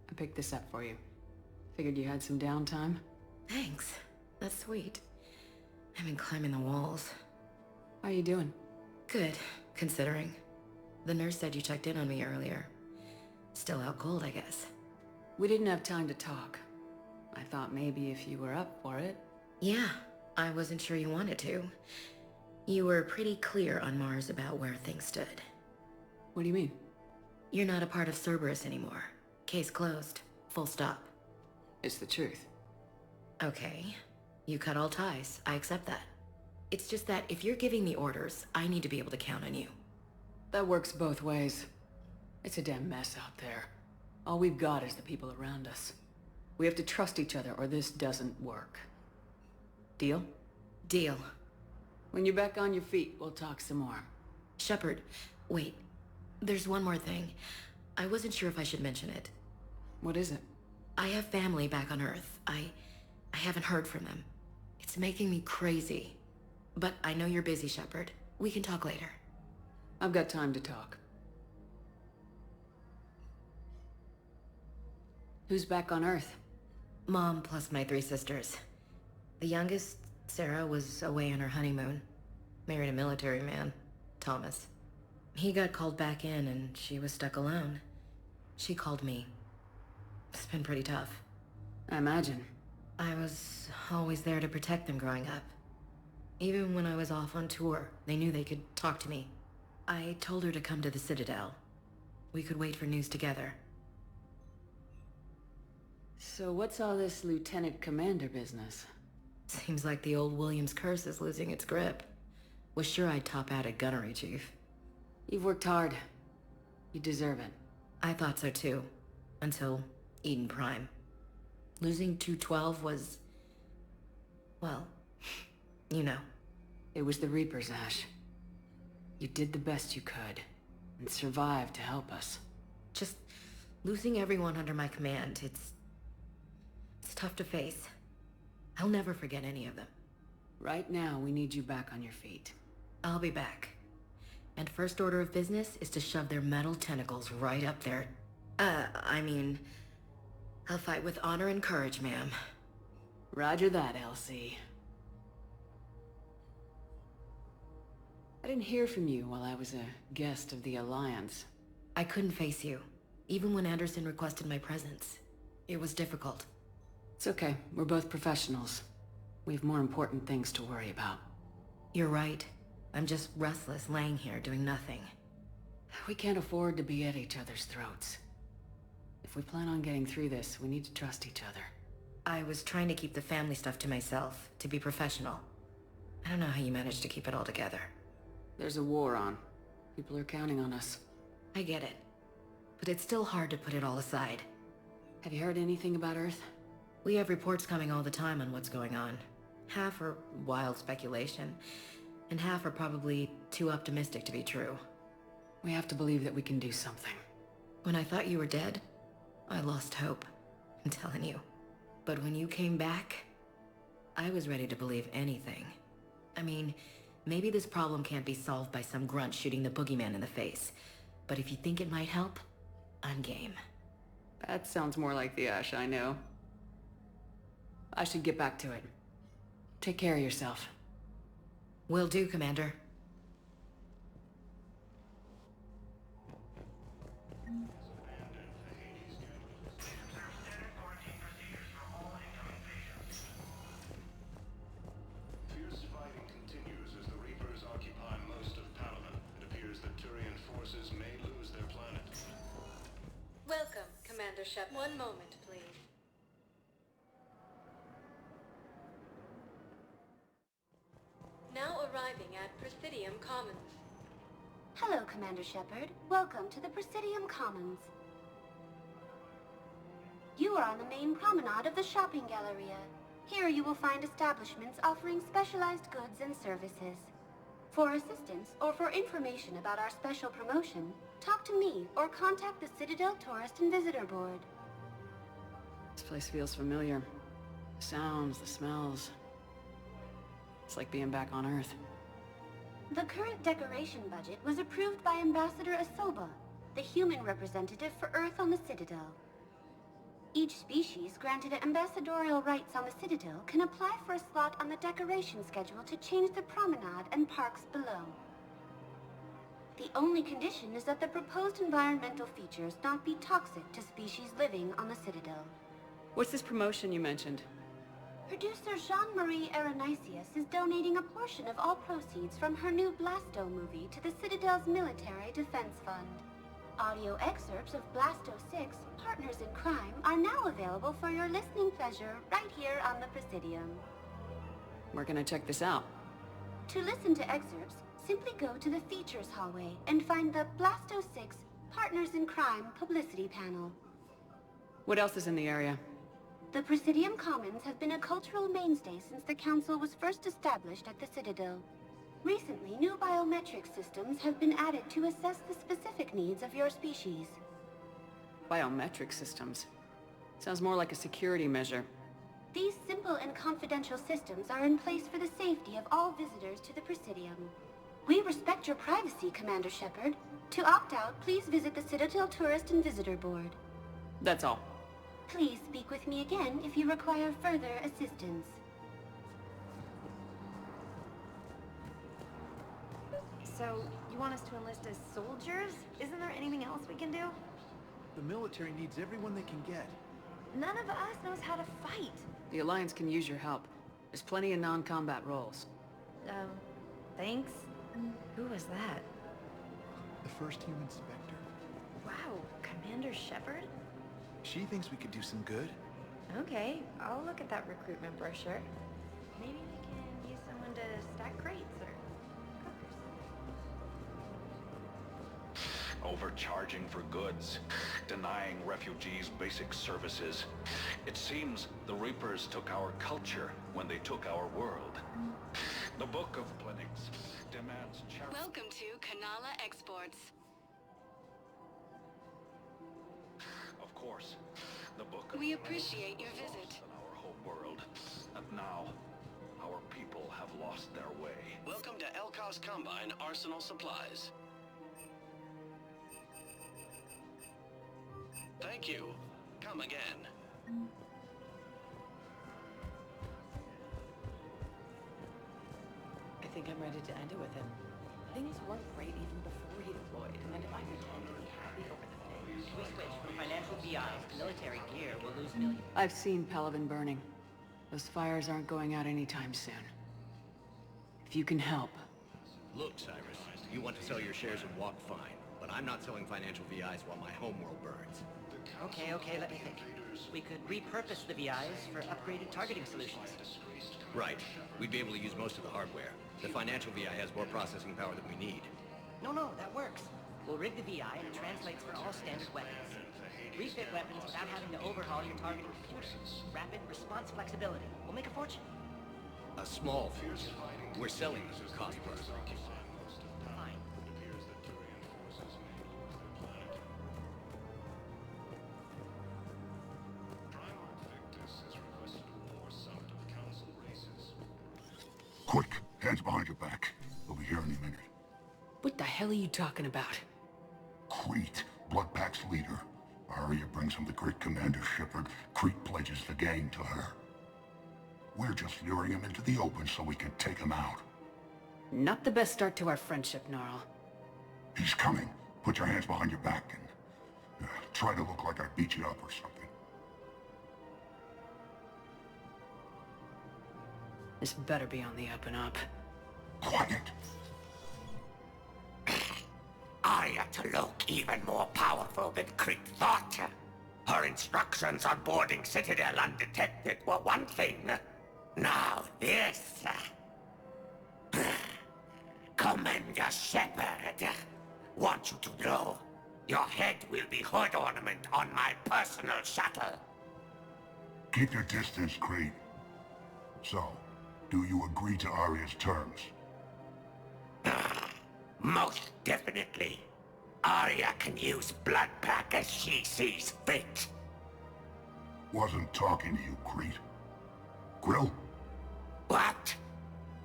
I picked this up for you. Figured you had some downtime. Thanks. That's sweet. I've been climbing the walls. How you doing? Good, considering. The nurse said you checked in on me earlier. Still out cold, I guess. We didn't have time to talk. I thought maybe if you were up for it. Yeah, I wasn't sure you wanted to. You were pretty clear on Mars about where things stood. What do you mean? You're not a part of Cerberus anymore. Case closed. Full stop. It's the truth. Okay. You cut all ties. I accept that. It's just that if you're giving me orders, I need to be able to count on you. That works both ways. It's a damn mess out there. All we've got is the people around us. We have to trust each other or this doesn't work. Deal? Deal. When you're back on your feet, we'll talk some more. Shepard, wait. There's one more thing. I wasn't sure if I should mention it. What is it? I have family back on Earth. I haven't heard from them. It's making me crazy. But I know you're busy, Shepard. We can talk later. I've got time to talk. Who's back on Earth? Mom plus my 3 sisters. The youngest, Sarah, was away on her honeymoon. Married a military man, Thomas. He got called back in and she was stuck alone. She called me. It's been pretty tough. I imagine. I was always there to protect them growing up. Even when I was off on tour, they knew they could talk to me. I told her to come to the Citadel. We could wait for news together. So what's all this Lieutenant Commander business? Seems like the old Williams curse is losing its grip. Was sure I'd top out at gunnery, Chief. You've worked hard. You deserve it. I thought so too. Until Eden Prime. Losing 212 was... well, you know. It was the Reapers, Ash. You did the best you could, and survived to help us. Just losing everyone under my command, it's tough to face. I'll never forget any of them. Right now, we need you back on your feet. I'll be back. And first order of business is to shove their metal tentacles right up there. I'll fight with honor and courage, ma'am. Roger that, Elsie. I didn't hear from you while I was a guest of the Alliance. I couldn't face you, even when Anderson requested my presence. It was difficult. It's okay. We're both professionals. We have more important things to worry about. You're right. I'm just restless, laying here, doing nothing. We can't afford to be at each other's throats. If we plan on getting through this, we need to trust each other. I was trying to keep the family stuff to myself, to be professional. I don't know how you managed to keep it all together. There's a war on. People are counting on us. I get it. But it's still hard to put it all aside. Have you heard anything about Earth? We have reports coming all the time on what's going on. Half are wild speculation, and half are probably too optimistic to be true. We have to believe that we can do something. When I thought you were dead, I lost hope. I'm telling you. But when you came back, I was ready to believe anything. I mean, maybe this problem can't be solved by some grunt shooting the boogeyman in the face. But if you think it might help, I'm game. That sounds more like the Ash I know. I should get back to it. Take care of yourself. Will do, Commander. Commander Shepard. One moment, please. Now arriving at Presidium Commons. Hello, Commander Shepard. Welcome to the Presidium Commons. You are on the main promenade of the shopping galleria. Here you will find establishments offering specialized goods and services. For assistance or for information about our special promotion, talk to me or contact the Citadel Tourist and Visitor Board. This place feels familiar. The sounds, the smells. It's like being back on Earth. The current decoration budget was approved by Ambassador Asoba, the human representative for Earth on the Citadel. Each species granted ambassadorial rights on the Citadel can apply for a slot on the decoration schedule to change the promenade and parks below. The only condition is that the proposed environmental features not be toxic to species living on the Citadel. What's this promotion you mentioned? Producer Jean-Marie Aronisius is donating a portion of all proceeds from her new Blasto movie to the Citadel's Military Defense Fund. Audio excerpts of Blasto 6, Partners in Crime, are now available for your listening pleasure right here on the Presidium. Where can I check this out? To listen to excerpts, simply go to the Features hallway and find the Blasto 6, Partners in Crime publicity panel. What else is in the area? The Presidium Commons have been a cultural mainstay since the Council was first established at the Citadel. Recently, new biometric systems have been added to assess the specific needs of your species. Biometric systems. Sounds more like a security measure. These simple and confidential systems are in place for the safety of all visitors to the Presidium. We respect your privacy, Commander Shepard. To opt out, please visit the Citadel Tourist and Visitor Board. That's all. Please speak with me again if you require further assistance. So, you want us to enlist as soldiers? Isn't there anything else we can do? The military needs everyone they can get. None of us knows how to fight. The Alliance can use your help. There's plenty of non-combat roles. Thanks. Who was that? The first human Spectre. Wow, Commander Shepard? She thinks we could do some good. Okay, I'll look at that recruitment brochure. Maybe we can use someone to stack crates or overcharging for goods, denying refugees basic services. It seems the Reapers took our culture when they took our world. The Book of Clinics demands charity. Welcome to Kanala Exports. Of course, the Book of We appreciate your visit. In our home world, and now our people have lost their way. Welcome to Elkos Combine Arsenal Supplies. Thank you. Come again. I think I'm ready to end it with him. Things weren't great even before he deployed, and if I pretend to be happy over the thing, if we switch from financial VIs to military gear, we'll lose millions. I've seen Pelivan burning. Those fires aren't going out anytime soon. If you can help. Look, Cyrus, you want to sell your shares and walk fine, but I'm not selling financial VIs while my homeworld burns. Okay, let me think. We could repurpose the VIs for upgraded targeting solutions. Right. We'd be able to use most of the hardware. The financial VI has more processing power than we need. No, that works. We'll rig the VI and it translates for all standard weapons. Refit weapons without having to overhaul your targeting computer. Rapid response flexibility. We'll make a fortune. A small fortune. We're selling this at cost price. Fine. Quick, hands behind your back. We'll be here any minute. What the hell are you talking about? Crete, Bloodpack's leader. Arya brings him the great Commander Shepard. Crete pledges the gang to her. We're just luring him into the open so we can take him out. Not the best start to our friendship, Gnarl. He's coming. Put your hands behind your back and try to look like I beat you up or something. This better be on the up and up. Quiet. Arya to look even more powerful than Crete thought. Her instructions on boarding Citadel undetected were one thing. Now this. Commander Shepard, want you to know, your head will be hood ornament on my personal shuttle. Keep your distance, Creed. So, do you agree to Aria's terms? Most definitely. Aria can use Bloodpack as she sees fit. Wasn't talking to you, Creed. Grill? What?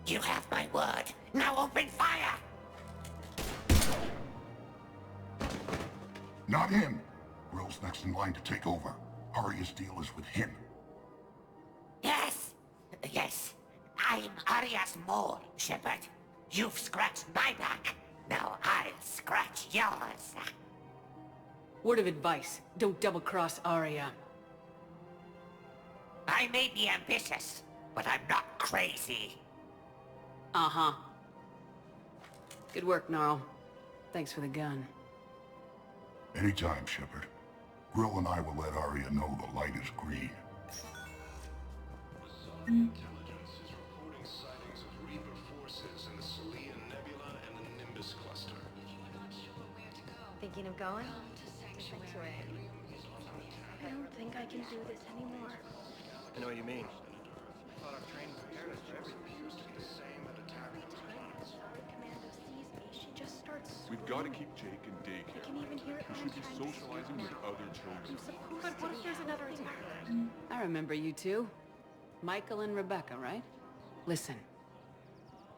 You have my word. Now open fire! Not him! Grill's next in line to take over. Aria's deal is with him. Yes! Yes. I'm Aria's mole, Shepard. You've scratched my back. Now I'll scratch yours. Word of advice, don't double-cross Aria. I may be ambitious, but I'm not crazy. Uh-huh. Good work, Gnarl. Thanks for the gun. Anytime, Shepard. Grill and I will let Aria know the light is green. Intelligence is reporting sightings of Reaper forces in the Selian Nebula and the Nimbus cluster. Thinking of going? I don't think I can do this anymore. I know what you mean. We've got to keep Jake in daycare. We should be socializing with other children. But what if there's another attack? I remember you two. Michael and Rebecca, right? Listen.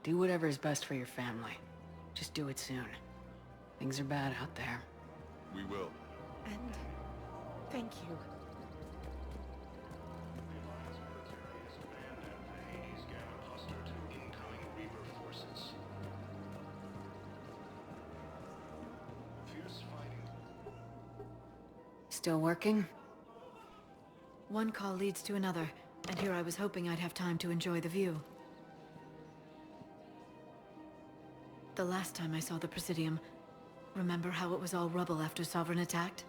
Do whatever is best for your family. Just do it soon. Things are bad out there. We will. And thank you. Still working? One call leads to another, and here I was hoping I'd have time to enjoy the view. The last time I saw the Presidium, remember how it was all rubble after Sovereign attacked?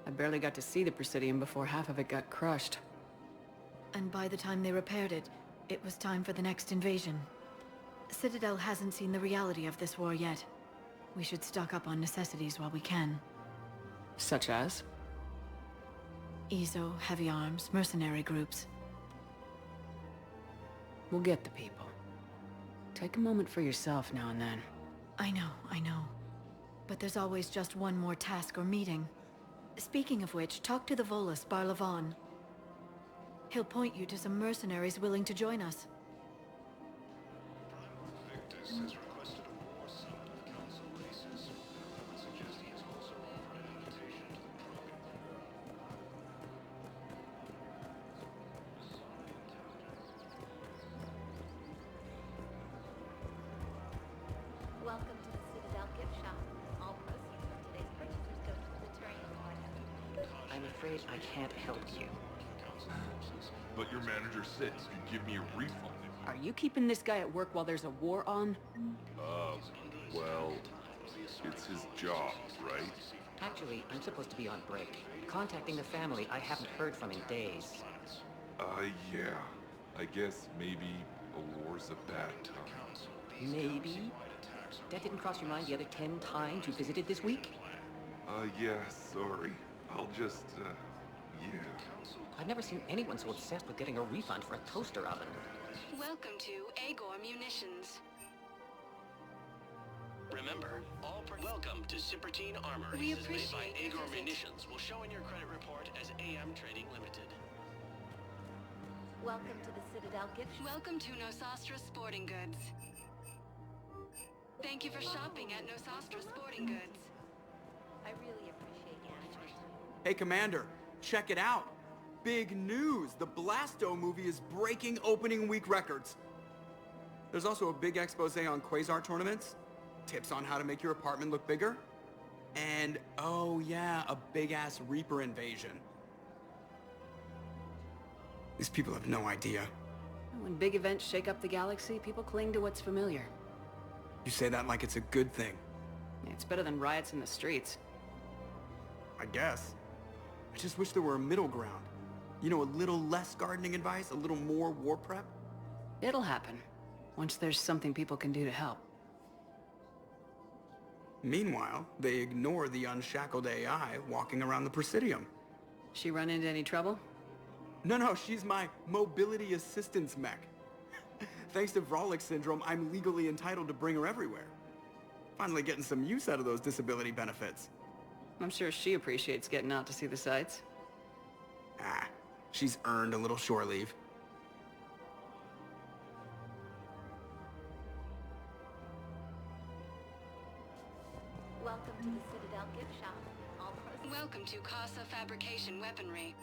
I barely got to see the Presidium before half of it got crushed. And by the time they repaired it, it was time for the next invasion. Citadel hasn't seen the reality of this war yet. We should stock up on necessities while we can. Such as? Ezo, heavy arms, mercenary groups. We'll get the people. Take a moment for yourself now and then. I know. But there's always just one more task or meeting. Speaking of which, talk to the Volus, Barlavon. He'll point you to some mercenaries willing to join us. Victus has requested a war summit of council races. I would suggest he has also offered an invitation to the Krogan. Welcome to the Citadel gift shop. All proceeds from today's purchases go to the Turian Project. I'm afraid I can't help you. But your manager said you could give me a refund. Are you keeping this guy at work while there's a war on? Well, it's his job, right? Actually, I'm supposed to be on break. Contacting the family I haven't heard from in days. Yeah. I guess maybe a war's a bad time. Maybe? That didn't cross your mind the other 10 times you visited this week? Yeah, sorry. I'll just, yeah. I've never seen anyone so obsessed with getting a refund for a toaster oven. Welcome to Agor Munitions. Remember, welcome to Cipertine Armory. We This is made by appreciate your Agor visit. Munitions. Will show in your credit report as AM Trading Limited. Welcome to the Citadel gift shop. Welcome to Nosastra Sporting Goods. Thank you for shopping at Nosastra Sporting Goods. I really appreciate management. Hey, Commander, check it out. Big news! The Blasto movie is breaking opening week records. There's also a big expose on Quasar tournaments, tips on how to make your apartment look bigger, and, oh yeah, a big-ass Reaper invasion. These people have no idea. When big events shake up the galaxy, people cling to what's familiar. You say that like it's a good thing. It's better than riots in the streets. I guess. I just wish there were a middle ground. You know, a little less gardening advice, a little more war prep. It'll happen, once there's something people can do to help. Meanwhile, they ignore the unshackled AI walking around the Presidium. She run into any trouble? No, she's my mobility assistance mech. Thanks to Vrolic syndrome, I'm legally entitled to bring her everywhere. Finally getting some use out of those disability benefits. I'm sure she appreciates getting out to see the sights. Ah, she's earned a little shore leave. Welcome to the Citadel gift shop. Welcome to Casa Fabrication Weaponry.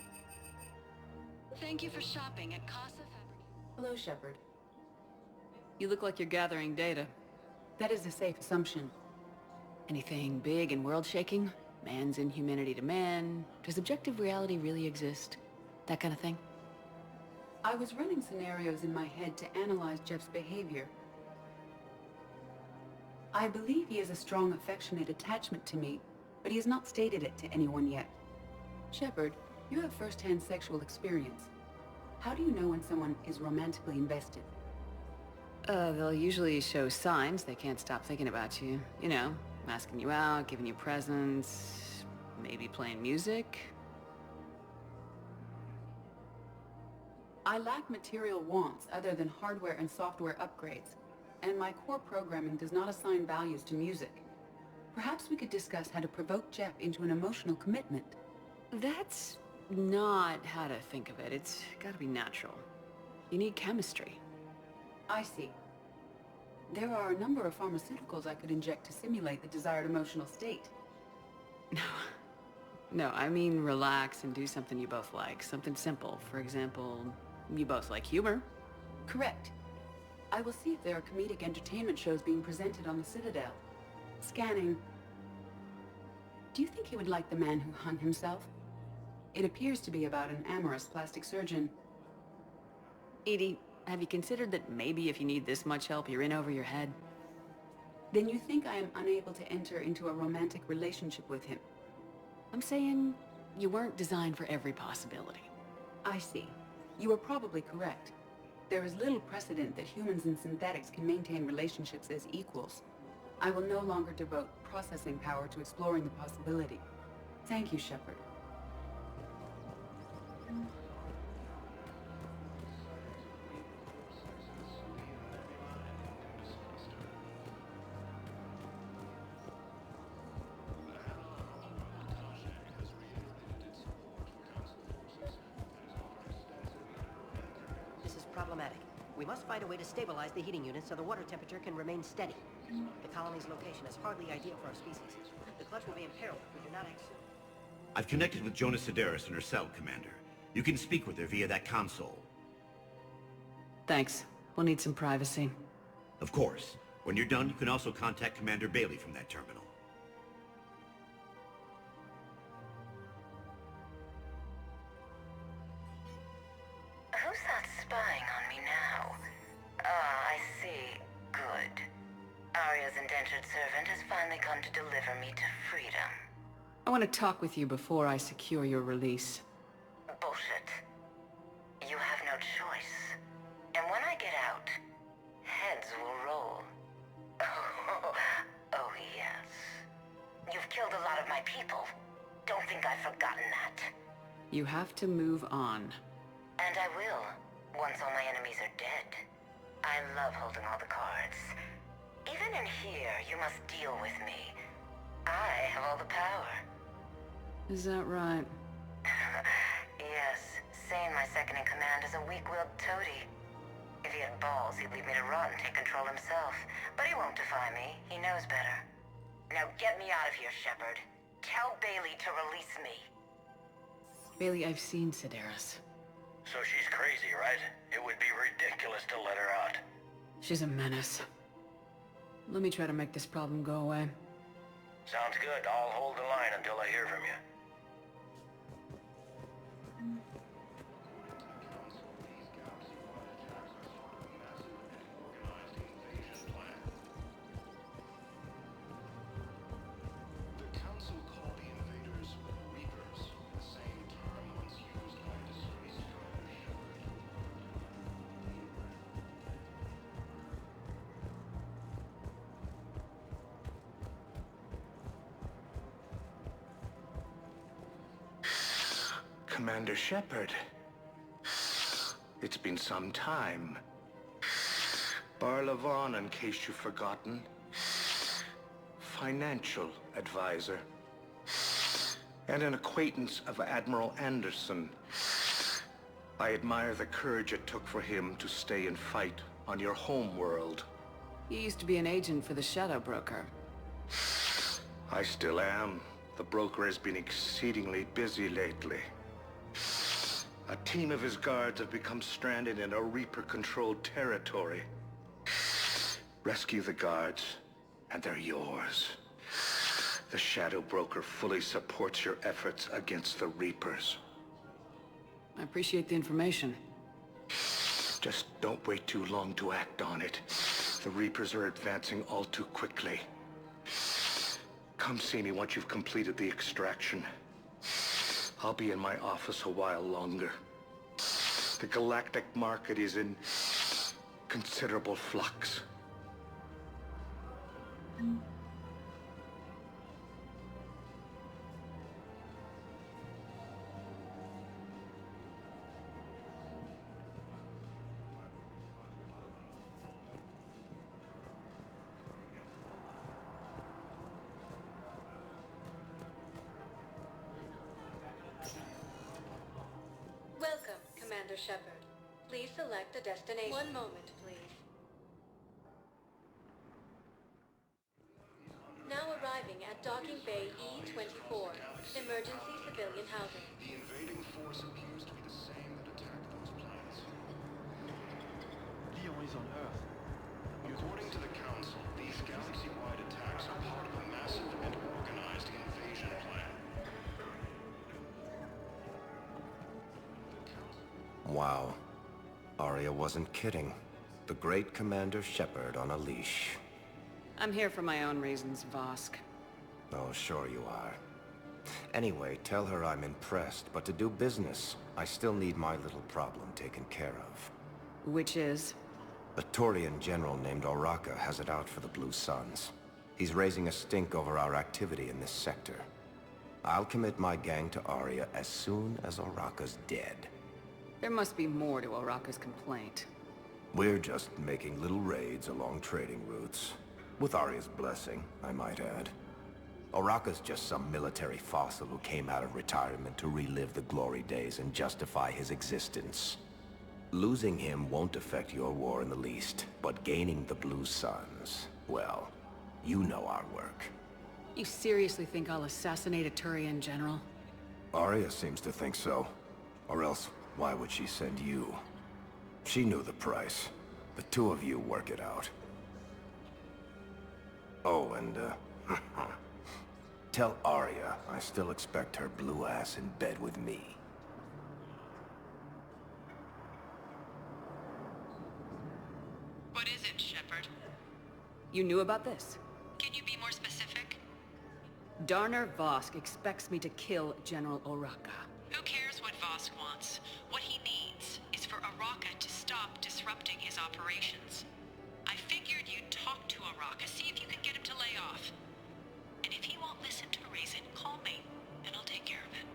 Thank you for shopping at Casa Fabrication. Hello, Shepard. You look like you're gathering data. That is a safe assumption. Anything big and world-shaking? Man's inhumanity to man? Does objective reality really exist? That kind of thing? I was running scenarios in my head to analyze Jeff's behavior. I believe he has a strong affectionate attachment to me, but he has not stated it to anyone yet. Shepard, you have first-hand sexual experience. How do you know when someone is romantically invested? They'll usually show signs they can't stop thinking about you. You know, asking you out, giving you presents, maybe playing music. I lack material wants other than hardware and software upgrades, and my core programming does not assign values to music. Perhaps we could discuss how to provoke Jeff into an emotional commitment. That's not how to think of it. It's gotta be natural. You need chemistry. I see. There are a number of pharmaceuticals I could inject to simulate the desired emotional state. No, I mean relax and do something you both like. Something simple. For example, you both like humor. Correct. I will see if there are comedic entertainment shows being presented on the Citadel. Scanning. Do you think he would like The Man Who Hung Himself? It appears to be about an amorous plastic surgeon. Edie, have you considered that maybe if you need this much help, you're in over your head? Then you think I am unable to enter into a romantic relationship with him? I'm saying you weren't designed for every possibility. I see. You are probably correct. There is little precedent that humans and synthetics can maintain relationships as equals. I will no longer devote processing power to exploring the possibility. Thank you, Shepard. This is problematic. We must find a way to stabilize the heating unit so the water temperature can remain steady. The colony's location is hardly ideal for our species. The clutch will be in peril if we do not act soon. I've connected with Jonas Sedaris in her cell, Commander. You can speak with her via that console. Thanks. We'll need some privacy. Of course. When you're done, you can also contact Commander Bailey from that terminal. Who's that spying on me now? Ah, I see. Good. Arya's indentured servant has finally come to deliver me to freedom. I want to talk with you before I secure your release. Bullshit. You have no choice. And when I get out, heads will roll. Oh, yes. You've killed a lot of my people. Don't think I've forgotten that. You have to move on. And I will, once all my enemies are dead. I love holding all the cards. Even in here, you must deal with me. I have all the power. Is that right? Yes, Sane, my second-in-command, is a weak-willed toady. If he had balls, he'd leave me to rot and take control himself. But he won't defy me. He knows better. Now get me out of here, Shepard. Tell Bailey to release me. Bailey, I've seen Sedaris. So she's crazy, right? It would be ridiculous to let her out. She's a menace. Let me try to make this problem go away. Sounds good. I'll hold the line until I hear from you. The Council called the invaders Reapers, the same Commander Shepard. It's been some time. Barlavon, in case you've forgotten. Financial advisor. And an acquaintance of Admiral Anderson. I admire the courage it took for him to stay and fight on your home world. You used to be an agent for the Shadow Broker. I still am. The broker has been exceedingly busy lately. A team of his guards have become stranded in a Reaper-controlled territory. Rescue the guards, and they're yours. The Shadow Broker fully supports your efforts against the Reapers. I appreciate the information. Just don't wait too long to act on it. The Reapers are advancing all too quickly. Come see me once you've completed the extraction. I'll be in my office a while longer. The galactic market is in considerable flux. Welcome, Commander Shepard. Please select a destination. One moment, please. Now arriving at Docking Bay E-24, emergency civilian housing. The invading force appears to be the same that attacked those planets. Leon is on Earth. According to the Council, these galaxy-wide attacks are part of a massive and organized invasion plan. Wow. Arya wasn't kidding. The great Commander Shepard on a leash. I'm here for my own reasons, Vosk. Oh, sure you are. Anyway, tell her I'm impressed, but to do business, I still need my little problem taken care of. Which is? A Turian general named Oraka has it out for the Blue Suns. He's raising a stink over our activity in this sector. I'll commit my gang to Arya as soon as Oraka's dead. There must be more to Oraka's complaint. We're just making little raids along trading routes. With Arya's blessing, I might add. Oraka's just some military fossil who came out of retirement to relive the glory days and justify his existence. Losing him won't affect your war in the least, but gaining the Blue Suns, well, you know our work. You seriously think I'll assassinate a Turian general? Arya seems to think so. Or else, why would she send you? She knew the price. The two of you work it out. Oh, and, tell Arya I still expect her blue ass in bed with me. What is it, Shepard? You knew about this? Can you be more specific? Darner Vosk expects me to kill General Oraka. Who cares what Vosk wants? What he needs is for Oraka to stop disrupting his operations. I figured you'd talk to Oraka, see if you can get him to lay off. And if he won't listen to reason, call me, and I'll take care of it.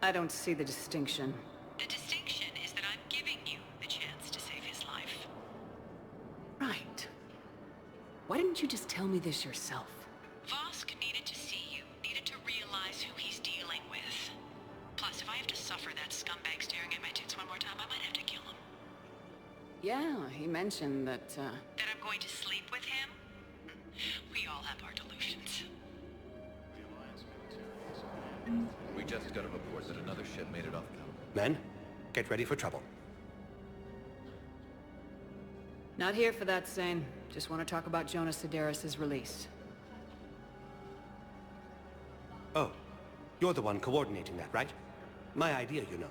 I don't see the distinction. The distinction is that I'm giving you the chance to save his life. Right. Why didn't you just tell me this yourself? Vosk needed to see you, needed to realize who he's dealing with. Plus, if I have to suffer that scumbag staring at my tits one more time, I might have to kill him. Yeah, he mentioned that, That I'm going to sleep with him? We all have our delusions. We just got a report that another ship made it off Cal. Men, get ready for trouble. Not here for that, Sane. Just want to talk about Jonas Sedaris' release. Oh, you're the one coordinating that, right? My idea, you know.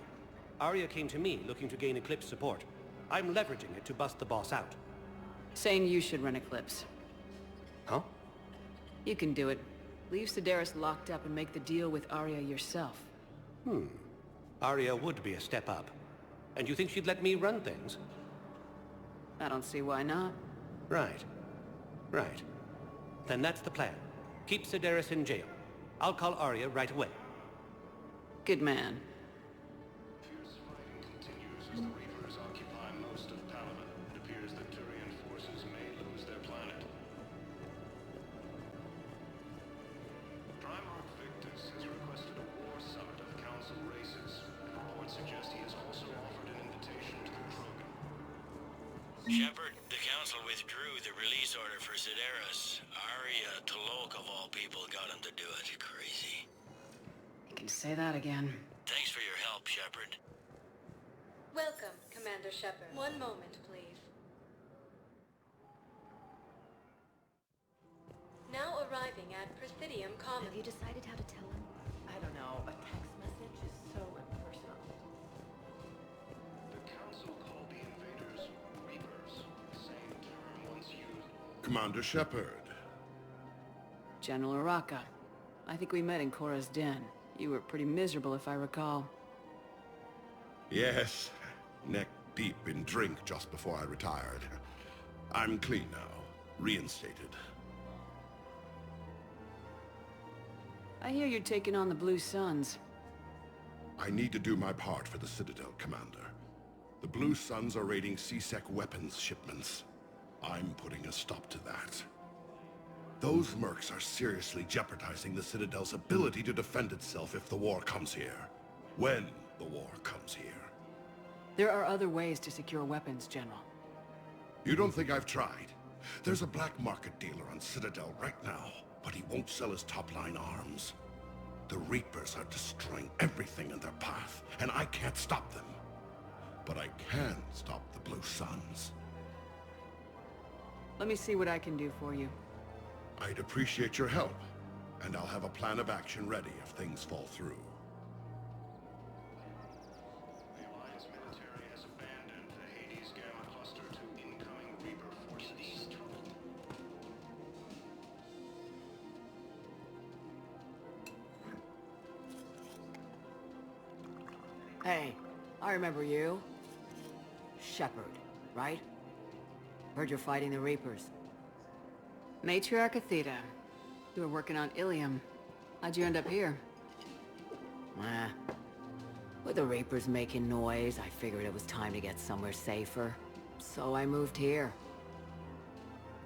Arya came to me looking to gain Eclipse support. I'm leveraging it to bust the boss out. Saying you should run Eclipse. Huh? You can do it. Leave Sedaris locked up and make the deal with Arya yourself. Arya would be a step up. And you think she'd let me run things? I don't see why not. Right. Right. Then that's the plan. Keep Sedaris in jail. I'll call Arya right away. Good man. as the Reapers occupy most of Palaven, it appears that Turian forces may lose their planet. Primarch Victus has requested a war summit of Council races, and reports suggest he has also offered an invitation to the Krogan. Shepard, the Council withdrew the release order for Sideris. Arya T'Loak, of all people, got him to do it. Crazy. You can say that again. Thanks for your help, Shepard. Welcome, Commander Shepard. One moment, please. Now arriving at Presidium Commons. Have you decided how to tell him? I don't know. A text message is so impersonal. The Council called the invaders Reapers, the same term once used. Commander Shepard. General Araka. I think we met in Korra's den. You were pretty miserable, if I recall. Yes, neck deep in drink just before I retired. I'm clean now, reinstated. I hear you're taking on the Blue Suns. I need to do my part for the Citadel, Commander. The Blue Suns are raiding C-Sec weapons shipments. I'm putting a stop to that. Those mercs are seriously jeopardizing the Citadel's ability to defend itself if the war comes here. When the war comes here. There are other ways to secure weapons, General. You don't think I've tried? There's a black market dealer on Citadel right now, but he won't sell his top-line arms. The Reapers are destroying everything in their path, and I can't stop them. But I can stop the Blue Suns. Let me see what I can do for you. I'd appreciate your help, and I'll have a plan of action ready if things fall through. The Alliance military has abandoned the Hades Gamma cluster to incoming Reaper forces. Hey, I remember you. Shepard, right? Heard you're fighting the Reapers. Matriarch Athena. You were working on Ilium. How'd you end up here? With the Reapers making noise, I figured it was time to get somewhere safer. So I moved here.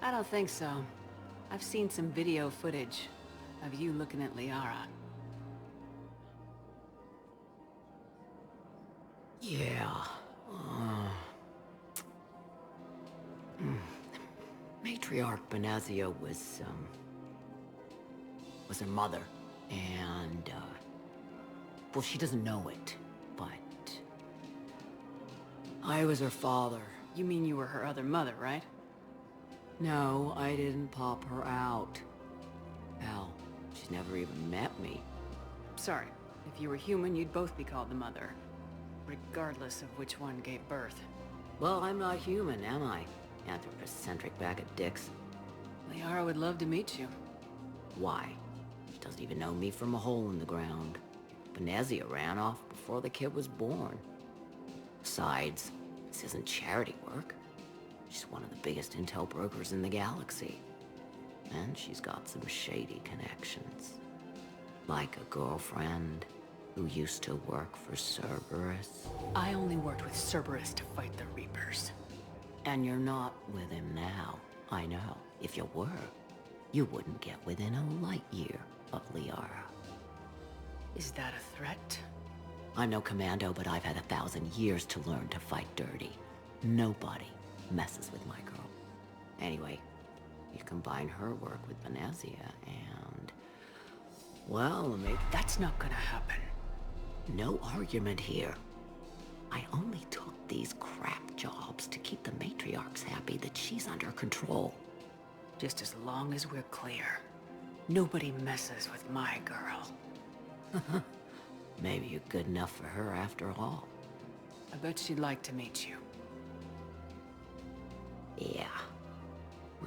I don't think so. I've seen some video footage of you looking at Liara. Yeah. Matriarch Benazia was her mother. And, well, she doesn't know it, but I was her father. You mean you were her other mother, right? No, I didn't pop her out. Hell, she's never even met me. Sorry. If you were human, you'd both be called the mother. Regardless of which one gave birth. Well, I'm not human, am I? Anthropocentric bag of dicks. Liara would love to meet you. Why? She doesn't even know me from a hole in the ground. Benazia ran off before the kid was born. Besides, this isn't charity work. She's one of the biggest intel brokers in the galaxy. And she's got some shady connections. Like a girlfriend who used to work for Cerberus. I only worked with Cerberus to fight the Reapers. And you're not with him now. I know. If you were, you wouldn't get within a light year of Liara. Is that a threat? I'm no commando, but I've had 1,000 years to learn to fight dirty. Nobody messes with my girl. Anyway, you combine her work with Benazia and... well, maybe... That's not gonna happen. No argument here. I only took these crap jobs to keep the matriarchs happy that she's under control. Just as long as we're clear. Nobody messes with my girl. Maybe you're good enough for her after all. I bet she'd like to meet you. Yeah.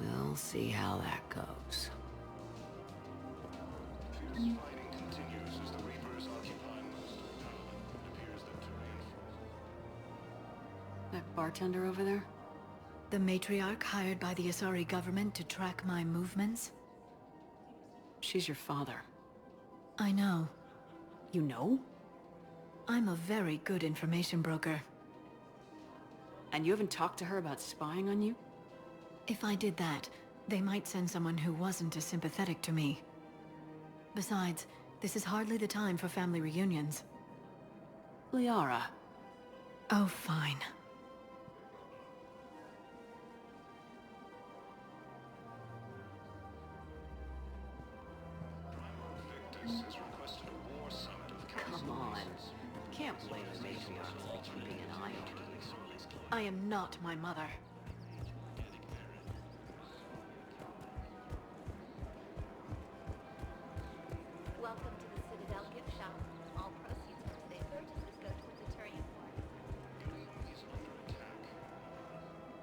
We'll see how that goes. Fighting continues as the Reapers occupy most of Palaven. It appears that Turian That bartender over there? The matriarch hired by the Asari government to track my movements? She's your father. I know. You know? I'm a very good information broker. And you haven't talked to her about spying on you? If I did that, they might send someone who wasn't as sympathetic to me. Besides, this is hardly the time for family reunions. Liara. Oh, fine. Come on. Can't blame the matriarchs for keeping an eye on you. I am not my mother. Welcome to the Citadel gift shop. All proceeds from today's purchases go towards the Turian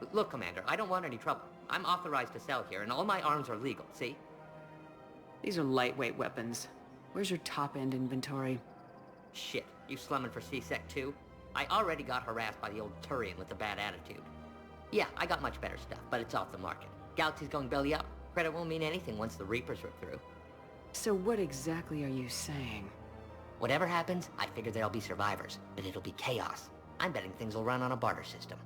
War. Look, Commander, I don't want any trouble. I'm authorized to sell here, and all my arms are legal, see? These are lightweight weapons. Where's your top-end inventory? Shit, you slumming for C-Sec too? I already got harassed by the old Turian with the bad attitude. Yeah, I got much better stuff, but it's off the market. Galaxy's going belly up. Credit won't mean anything once the Reapers rip through. So what exactly are you saying? Whatever happens, I figure there'll be survivors, but it'll be chaos. I'm betting things will run on a barter system.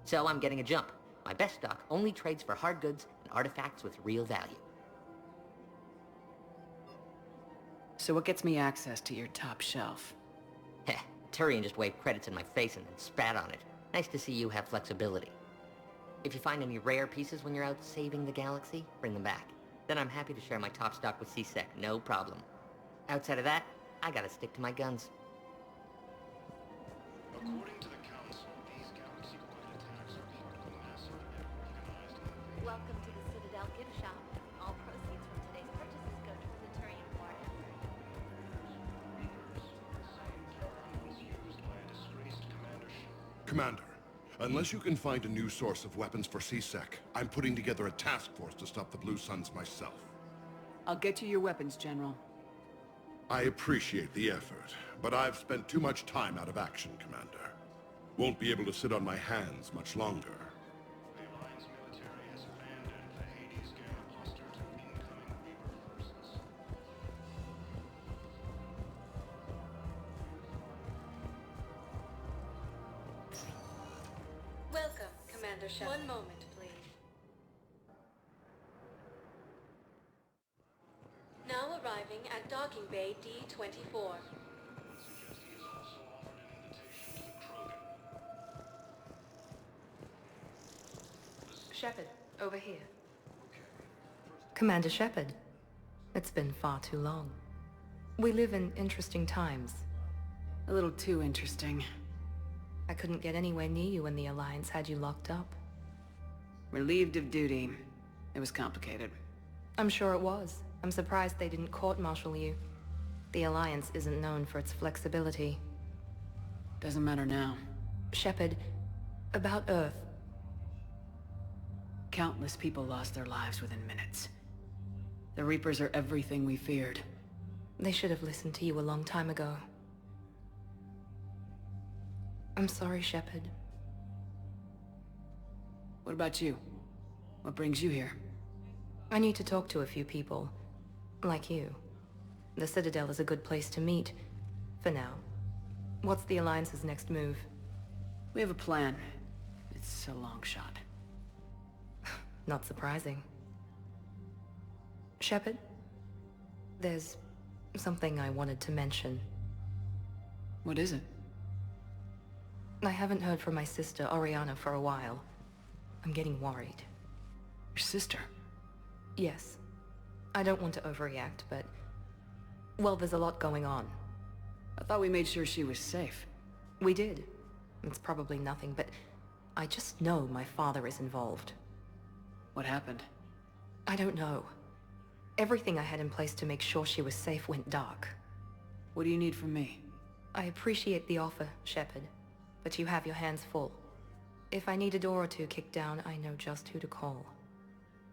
So I'm getting a jump. My best stock only trades for hard goods and artifacts with real value. So what gets me access to your top shelf? Heh, Turian just waved credits in my face and then spat on it. Nice to see you have flexibility. If you find any rare pieces when you're out saving the galaxy, bring them back. Then I'm happy to share my top stock with C-Sec, no problem. Outside of that, I gotta stick to my guns. According to the Council, these galaxy-wide attacks are part of a massive organized... Welcome to the Citadel gift shop. All proceeds from today's purchases go towards the Turian War effort. Commander, unless you can find a new source of weapons for C-Sec, I'm putting together a task force to stop the Blue Suns myself. I'll get you your weapons, General. I appreciate the effort, but I've spent too much time out of action, Commander. Won't be able to sit on my hands much longer. The Alliance military has abandoned the Hades Gale cluster to incoming Reaper forces. Welcome, Commander Shepard. One moment, please. Now arriving at Docking Bay D-24. Shepard, over here. Commander Shepard, it's been far too long. We live in interesting times. A little too interesting. I couldn't get anywhere near you when the Alliance had you locked up. Relieved of duty. It was complicated. I'm sure it was. I'm surprised they didn't court-martial you. The Alliance isn't known for its flexibility. Doesn't matter now. Shepard, about Earth. Countless people lost their lives within minutes. The Reapers are everything we feared. They should have listened to you a long time ago. I'm sorry, Shepard. What about you? What brings you here? I need to talk to a few people. Like you. The Citadel is a good place to meet. For now. What's the Alliance's next move? We have a plan. It's a long shot. Not surprising. Shepard? There's something I wanted to mention. What is it? I haven't heard from my sister, Oriana, for a while. I'm getting worried. Your sister? Yes. I don't want to overreact, but... well, there's a lot going on. I thought we made sure she was safe. We did. It's probably nothing, but... I just know my father is involved. What happened? I don't know. Everything I had in place to make sure she was safe went dark. What do you need from me? I appreciate the offer, Shepard, but you have your hands full. If I need a door or two kicked down, I know just who to call.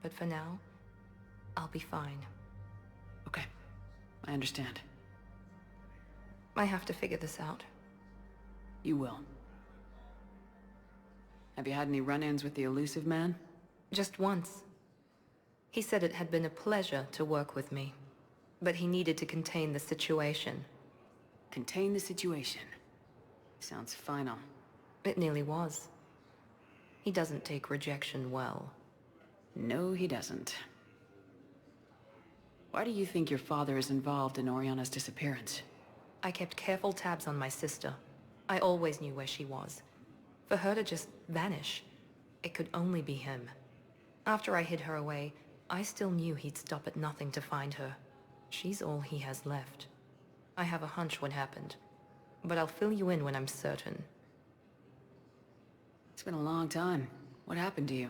But for now, I'll be fine. Okay, I understand. I have to figure this out. You will. Have you had any run-ins with the Elusive Man? Just once. He said it had been a pleasure to work with me, but he needed to contain the situation. Contain the situation? Sounds final. It nearly was. He doesn't take rejection well. No, he doesn't. Why do you think your father is involved in Oriana's disappearance? I kept careful tabs on my sister. I always knew where she was. For her to just vanish, it could only be him. After I hid her away, I still knew he'd stop at nothing to find her. She's all he has left. I have a hunch what happened, but I'll fill you in when I'm certain. It's been a long time. What happened to you?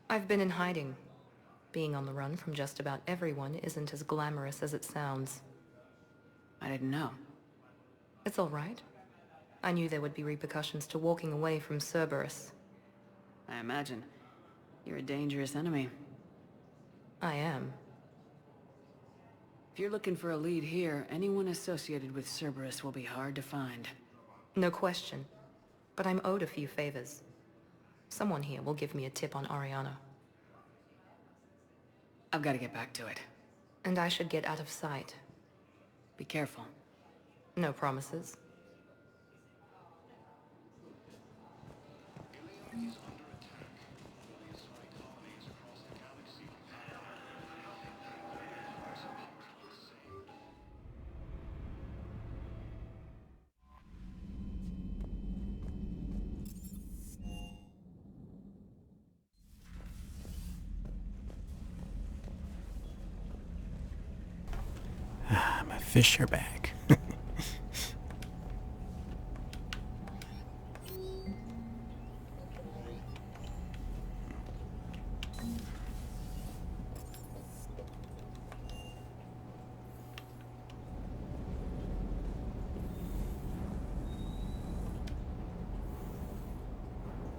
I've been in hiding. Being on the run from just about everyone isn't as glamorous as it sounds. I didn't know. It's all right. I knew there would be repercussions to walking away from Cerberus. I imagine. You're a dangerous enemy. I am. If you're looking for a lead here, anyone associated with Cerberus will be hard to find. No question. But I'm owed a few favors. Someone here will give me a tip on Ariana. I've got to get back to it. And I should get out of sight. Be careful. No promises. My fish are back.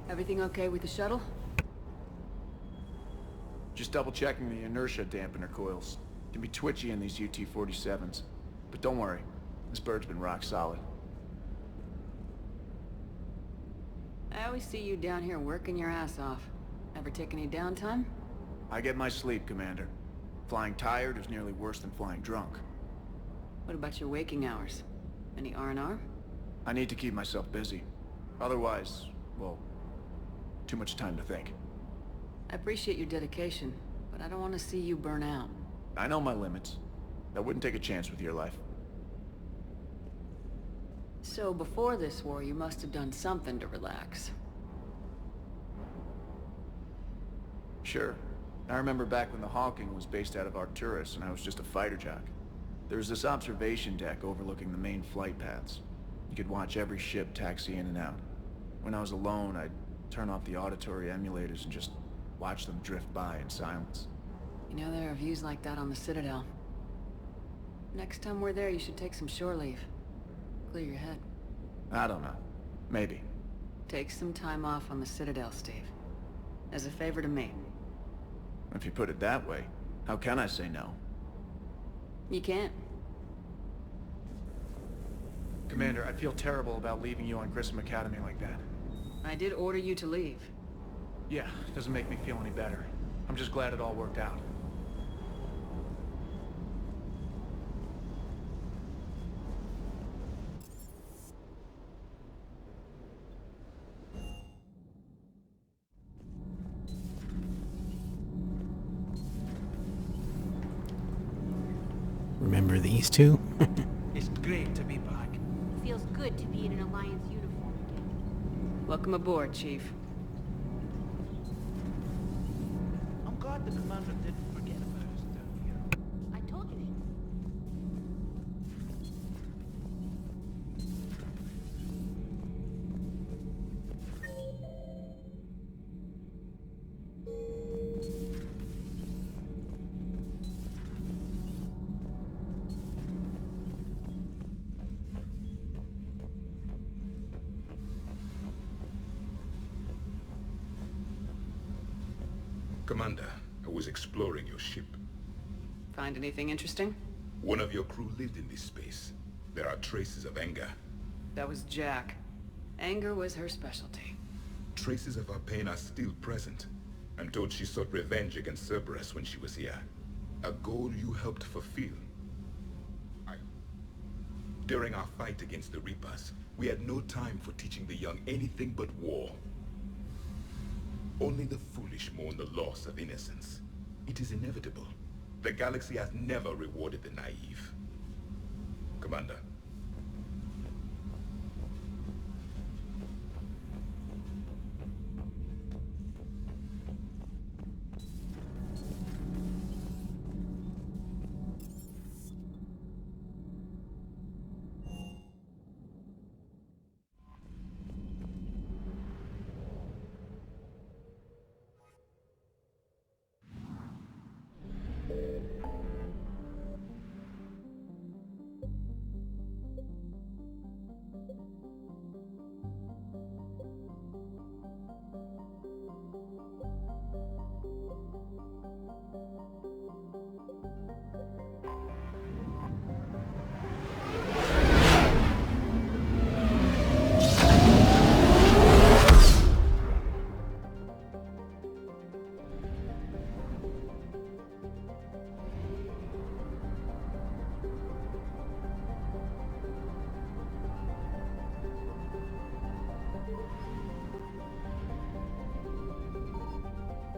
Everything okay with the shuttle? Just double checking the inertia dampener coils. Can be twitchy in these UT-47s. But don't worry, this bird's been rock solid. I always see you down here working your ass off. Ever take any downtime? I get my sleep, Commander. Flying tired is nearly worse than flying drunk. What about your waking hours? Any R&R? I need to keep myself busy. Otherwise, well, too much time to think. I appreciate your dedication, but I don't want to see you burn out. I know my limits. I wouldn't take a chance with your life. So before this war, you must have done something to relax. Sure. I remember back when the Hawking was based out of Arcturus and I was just a fighter jock. There was this observation deck overlooking the main flight paths. You could watch every ship taxi in and out. When I was alone, I'd turn off the auditory emulators and just watch them drift by in silence. You know, there are views like that on the Citadel. Next time we're there, you should take some shore leave. Clear your head. I don't know. Maybe. Take some time off on the Citadel, Steve. As a favor to me. If you put it that way, how can I say no? You can't. Commander, I feel terrible about leaving you on Grissom Academy like that. I did order you to leave. Yeah, doesn't make me feel any better. I'm just glad it all worked out. Remember these two? It's great to be back. Feels good to be in an Alliance uniform again. Welcome aboard, Chief. I'm glad the commander didn't forget about us down here. I told you. Commander, I was exploring your ship. Find anything interesting? One of your crew lived in this space. There are traces of anger. That was Jack. Anger was her specialty. Traces of her pain are still present. I'm told she sought revenge against Cerberus when she was here. A goal you helped fulfill. During our fight against the Reapers, we had no time for teaching the young anything but war. Only the foolish mourn the loss of innocence. It is inevitable. The galaxy has never rewarded the naive. Commander.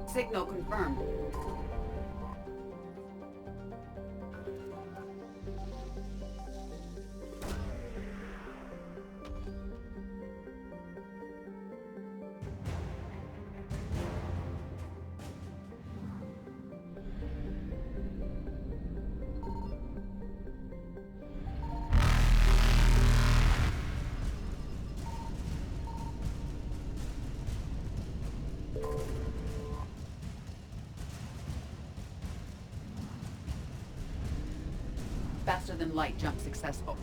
Signal confirmed. Faster than light jump successful.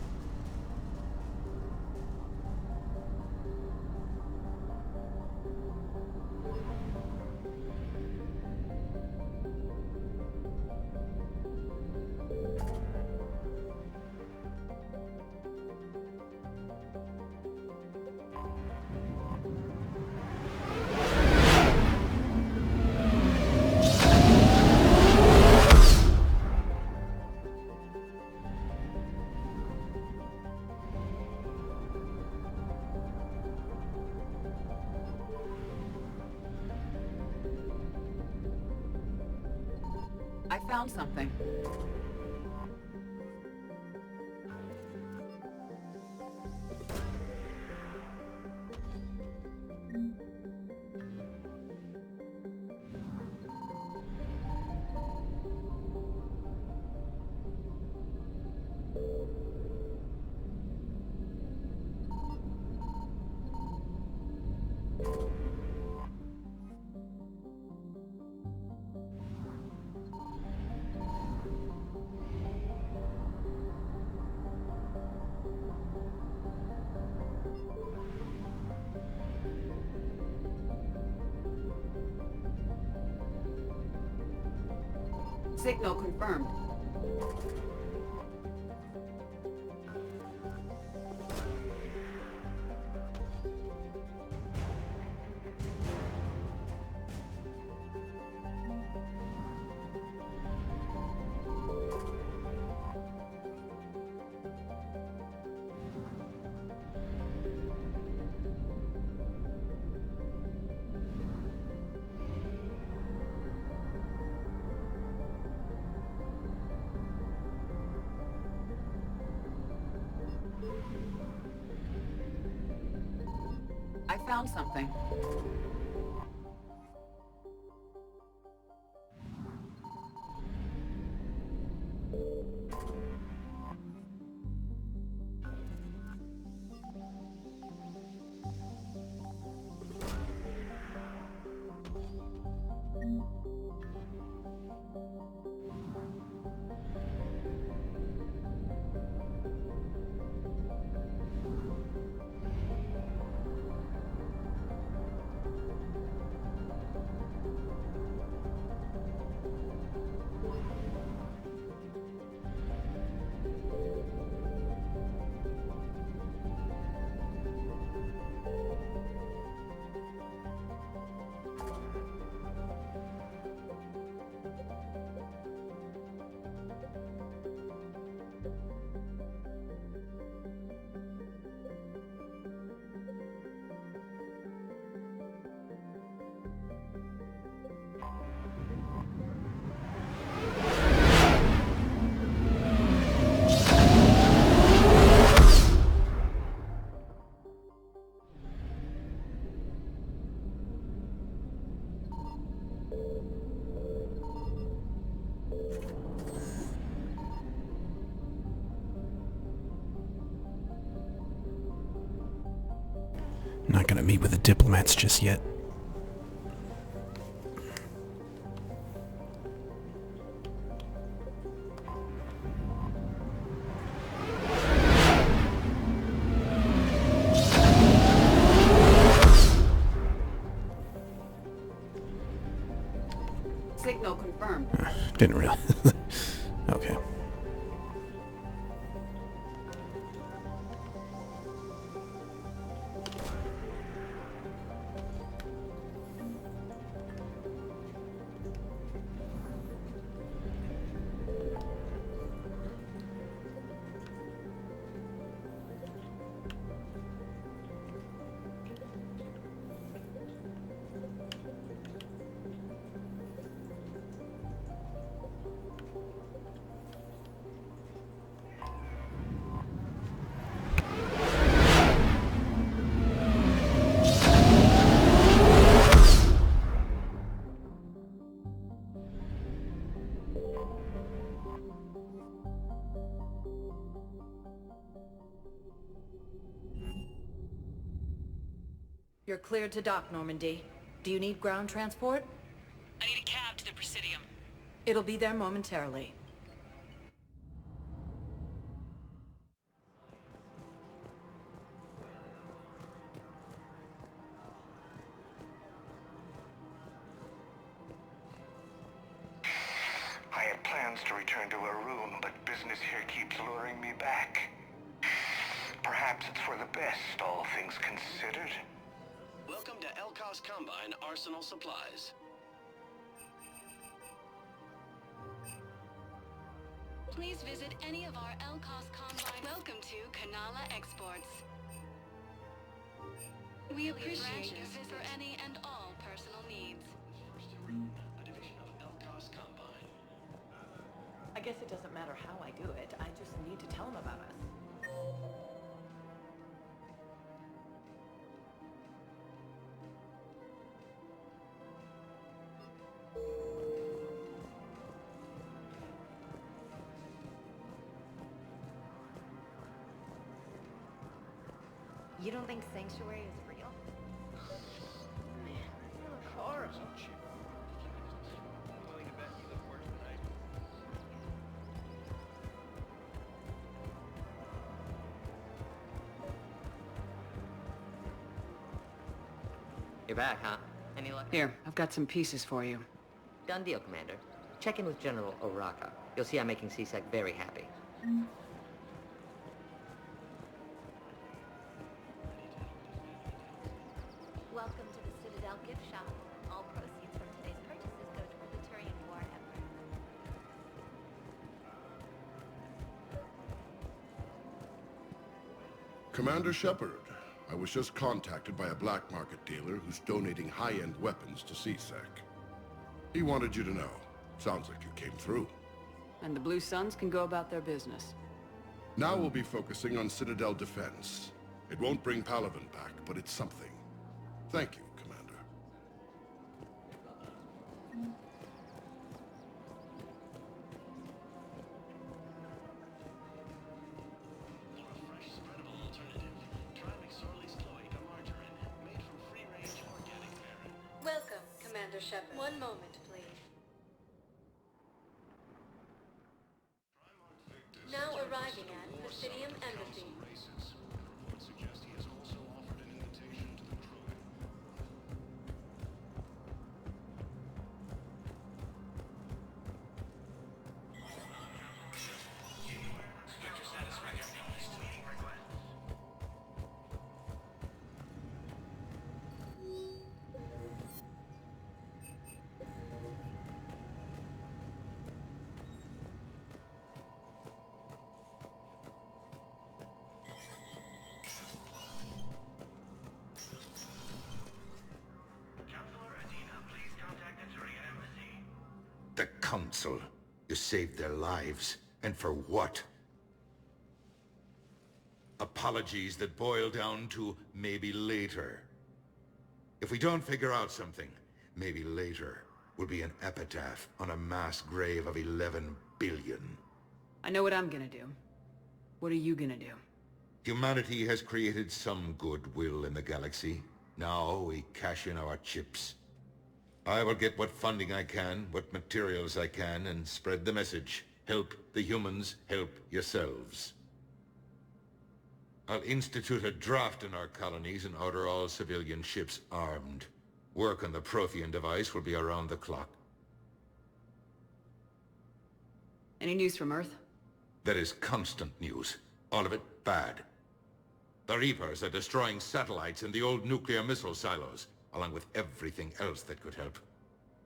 I found something. Signal confirmed. I found something. not gonna meet with the diplomats just yet. Signal confirmed. Didn't really. Okay. You're cleared to dock, Normandy. Do you need ground transport? I need a cab to the Presidium. It'll be there momentarily. I had plans to return to Arun, but business here keeps luring me back. Perhaps it's for the best, all things considered. Welcome to Elkos Combine Arsenal Supplies. Please visit any of our Elkos Combine. Welcome to Kanala Exports. We appreciate your visit for any and all personal needs. A division of Elkos Combine. I guess it doesn't matter how I do it. I just need to tell them about us. You don't think Sanctuary is real? Man, you look horrible. You're back, huh? Any luck? Here, I've got some pieces for you. Done deal, Commander. Check in with General Oraka. You'll see I'm making CSEC very happy. Welcome to the Citadel gift shop. All proceeds from today's purchases go toward the Turian War effort. Commander Shepard, I was just contacted by a black market dealer who's donating high-end weapons to CSEC. He wanted you to know. Sounds like you came through. And the Blue Suns can go about their business. Now we'll be focusing on Citadel defense. It won't bring Palaven back, but it's something. Thank you, Commander. Welcome, Commander Shepard. One moment, please. Now arriving at Presidium Embassy. The Council. You saved their lives. And for what? Apologies that boil down to maybe later. If we don't figure out something, maybe later will be an epitaph on a mass grave of 11 billion. I know what I'm gonna do. What are you gonna do? Humanity has created some goodwill in the galaxy. Now we cash in our chips. I will get what funding I can, what materials I can, and spread the message. Help the humans, help yourselves. I'll institute a draft in our colonies and order all civilian ships armed. Work on the Prothean device will be around the clock. Any news from Earth? That is constant news. All of it bad. The Reapers are destroying satellites and the old nuclear missile silos, along with everything else that could help.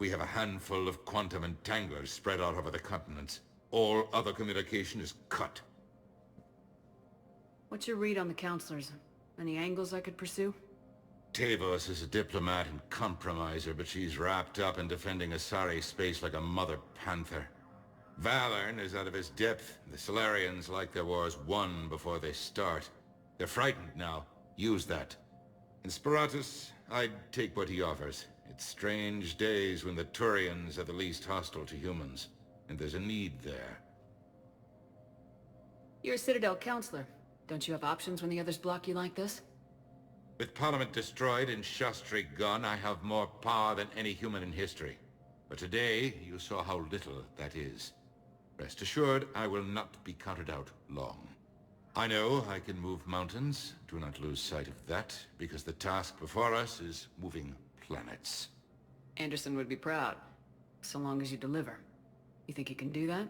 We have a handful of quantum entanglers spread out over the continents. All other communication is cut. What's your read on the counselors? Any angles I could pursue? Tavos is a diplomat and compromiser, but she's wrapped up in defending Asari space like a mother panther. Valern is out of his depth. The Solarians like their wars won before they start. They're frightened now. Use that. In Sparatus, I'd take what he offers. It's strange days when the Turians are the least hostile to humans, and there's a need there. You're a Citadel counselor. Don't you have options when the others block you like this? With Parliament destroyed and Shastri gone, I have more power than any human in history. But today, you saw how little that is. Rest assured, I will not be counted out long. I know I can move mountains. Do not lose sight of that, because the task before us is moving planets. Anderson would be proud, so long as you deliver. You think you can do that?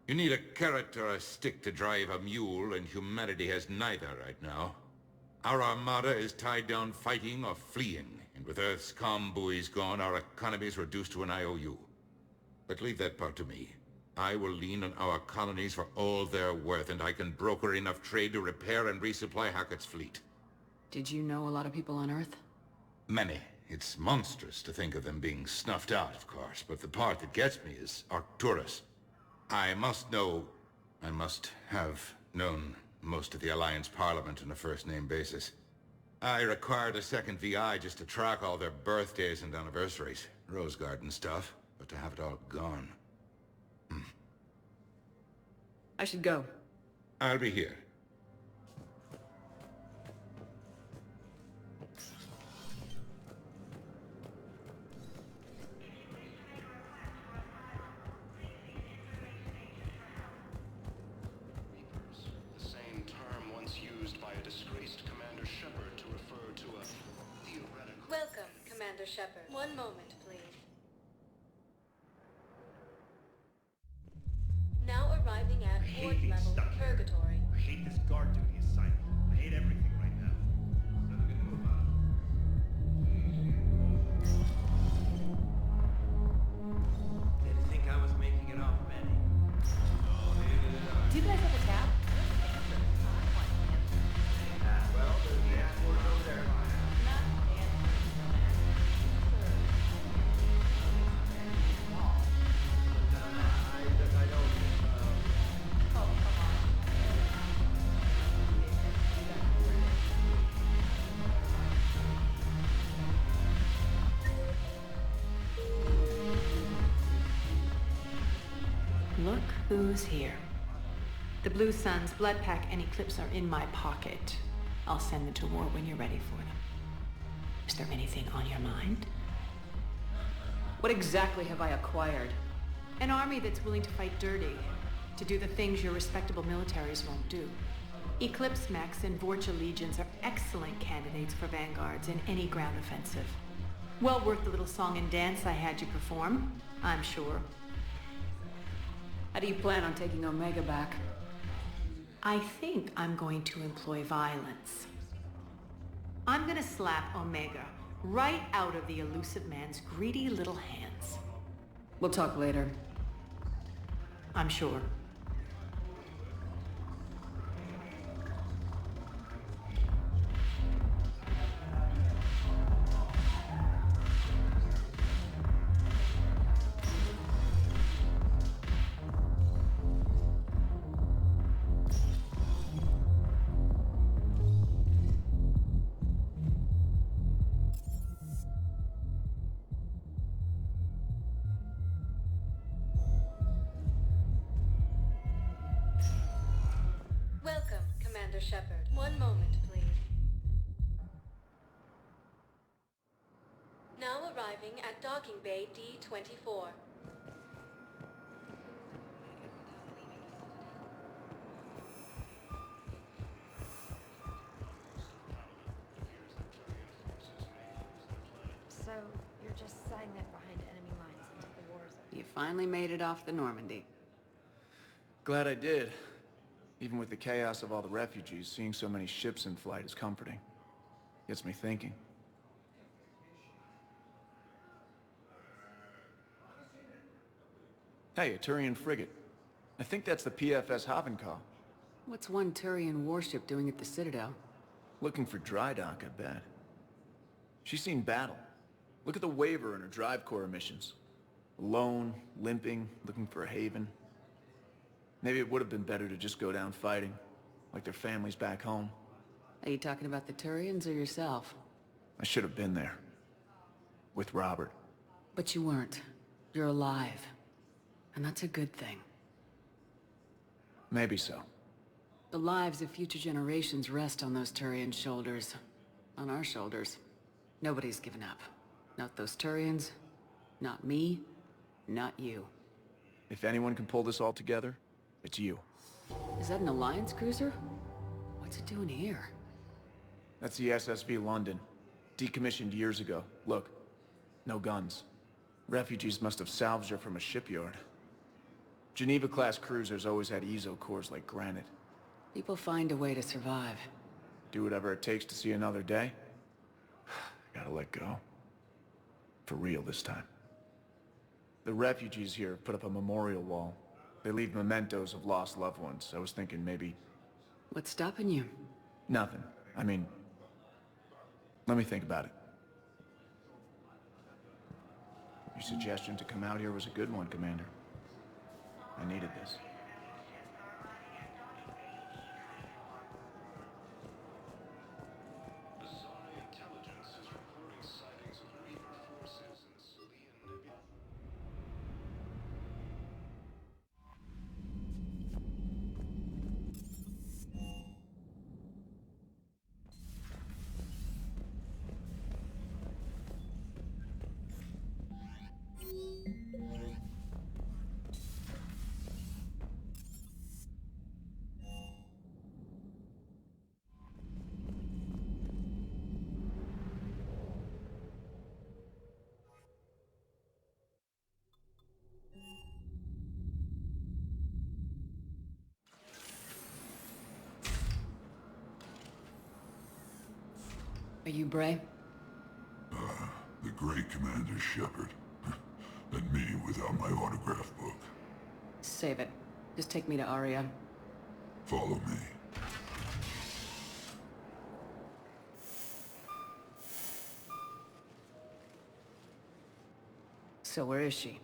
You need a carrot or a stick to drive a mule, and humanity has neither right now. Our armada is tied down fighting or fleeing, and with Earth's comm buoys gone, our economy is reduced to an IOU. But leave that part to me. I will lean on our colonies for all they're worth, and I can broker enough trade to repair and resupply Hackett's fleet. Did you know a lot of people on Earth? Many. It's monstrous to think of them being snuffed out, of course, but the part that gets me is Arcturus. I must have known most of the Alliance Parliament on a first-name basis. I required a second VI just to track all their birthdays and anniversaries. Rose Garden stuff, but to have it all gone. I should go. I'll be here. The same term once used by a disgraced Commander Shepard to refer to a theoretical... Welcome, Commander Shepard. One moment, please. Now arriving at Ward Level Purgatory. I hate this guard duty assignment. I hate everything right now. Didn't think I was making it off, Benny. Do you guys have a tab? Well, there's the dashboard over there. Look who's here. The Blue Suns, Bloodpack, and Eclipse are in my pocket. I'll send them to war when you're ready for them. Is there anything on your mind? What exactly have I acquired? An army that's willing to fight dirty, to do the things your respectable militaries won't do. Eclipse mechs and Vorcha legions are excellent candidates for vanguards in any ground offensive. Well worth the little song and dance I had you perform, I'm sure. How do you plan on taking Omega back? I think I'm going to employ violence. I'm gonna slap Omega right out of the elusive man's greedy little hands. We'll talk later. I'm sure. Welcome, Commander Shepard. One moment, please. docking bay D-24. So, you're just siding it behind enemy lines until the war's over. You finally made it off the Normandy. Glad I did. Even with the chaos of all the refugees, seeing so many ships in flight is comforting. Gets me thinking. Hey, a Turian frigate. I think that's the PFS Havenkaw. What's one Turian warship doing at the Citadel? Looking for dry dock, I bet. She's seen battle. Look at the waiver in her drive core emissions. Alone, limping, looking for a haven. Maybe it would have been better to just go down fighting, like their families back home. Are you talking about the Turians or yourself? I should have been there. With Robert. But you weren't. You're alive. And that's a good thing. Maybe so. The lives of future generations rest on those Turian shoulders. On our shoulders. Nobody's given up. Not those Turians, not me, not you. If anyone can pull this all together, it's you. Is that an Alliance cruiser? What's it doing here? That's the SSV London. Decommissioned years ago. Look, no guns. Refugees must have salvaged her from a shipyard. Geneva-class cruisers always had ezo cores like granite. People find a way to survive. Do whatever it takes to see another day. Gotta let go. For real this time. The refugees here put up a memorial wall. They leave mementos of lost loved ones. I was thinking maybe... What's stopping you? Nothing. I mean... Let me think about it. Your suggestion to come out here was a good one, Commander. I needed this. Are you Bray? The great Commander Shepard. And me without my autograph book. Save it. Just take me to Aria. Follow me. So where is she?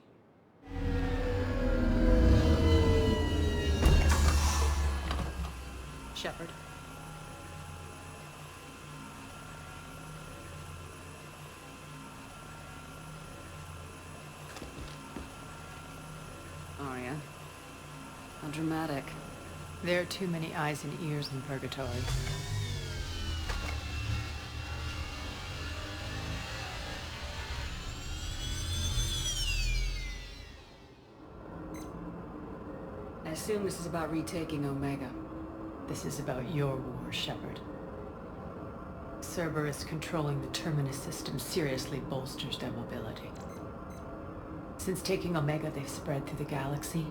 Shepard. Aria. How dramatic. There are too many eyes and ears in Purgatory. I assume this is about retaking Omega. This is about your war, Shepard. Cerberus controlling the Terminus system seriously bolsters their mobility. Since taking Omega, they've spread through the galaxy.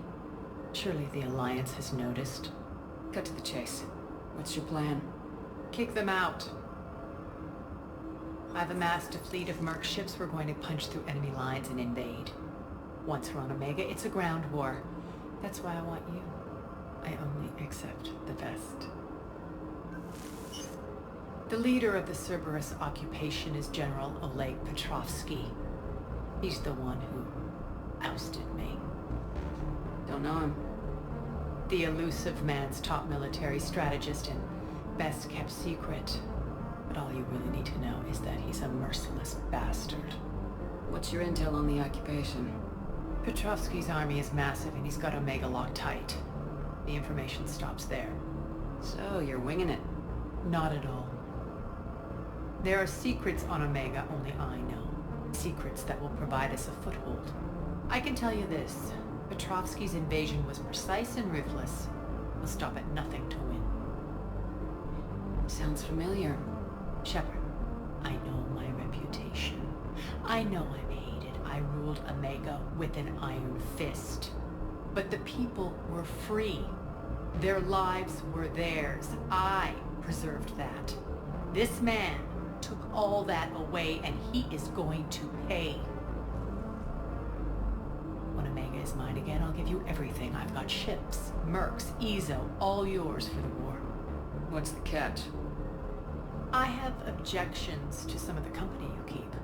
Surely the Alliance has noticed. Cut to the chase. What's your plan? Kick them out. I've amassed a fleet of merc ships. We're going to punch through enemy lines and invade. Once we're on Omega, it's a ground war. That's why I want you. I only accept the best. The leader of the Cerberus occupation is General Oleg Petrovsky. He's the one who ousted me. Don't know him. The elusive man's top military strategist and best kept secret. But all you really need to know is that he's a merciless bastard. What's your intel on the occupation? Petrovsky's army is massive and he's got Omega locked tight. The information stops there. So, you're winging it? Not at all. There are secrets on Omega only I know. secrets that will provide us a foothold. I can tell you this. Petrovsky's invasion was precise and ruthless. He'll stop at nothing to win. Sounds familiar. Shepard, I know my reputation. I know I'm hated. I ruled Omega with an iron fist. But the people were free. Their lives were theirs. I preserved that. This man took all that away, and he is going to pay. When Omega is mine again, I'll give you everything. I've got ships, mercs, Ezo, all yours for the war. What's the catch? I have objections to some of the company you keep.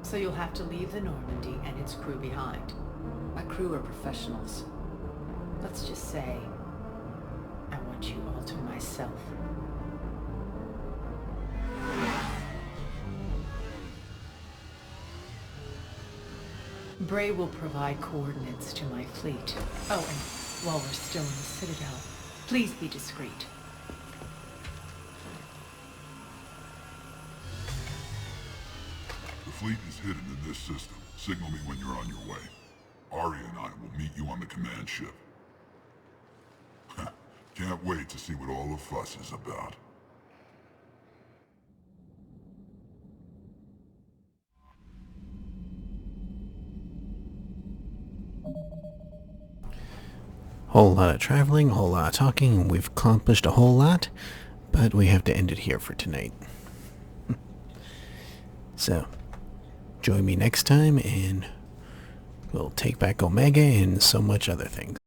So you'll have to leave the Normandy and its crew behind. My crew are professionals. Let's just say, I want you all to myself. Bray will provide coordinates to my fleet. Oh, and while we're still in the Citadel, please be discreet. The fleet is hidden in this system. Signal me when you're on your way. Arya and I will meet you on the command ship. Can't wait to see what all the fuss is about. Whole lot of traveling, whole lot of talking, and we've accomplished a whole lot, but we have to end it here for tonight. So, join me next time, and we'll take back Omega and so much other things.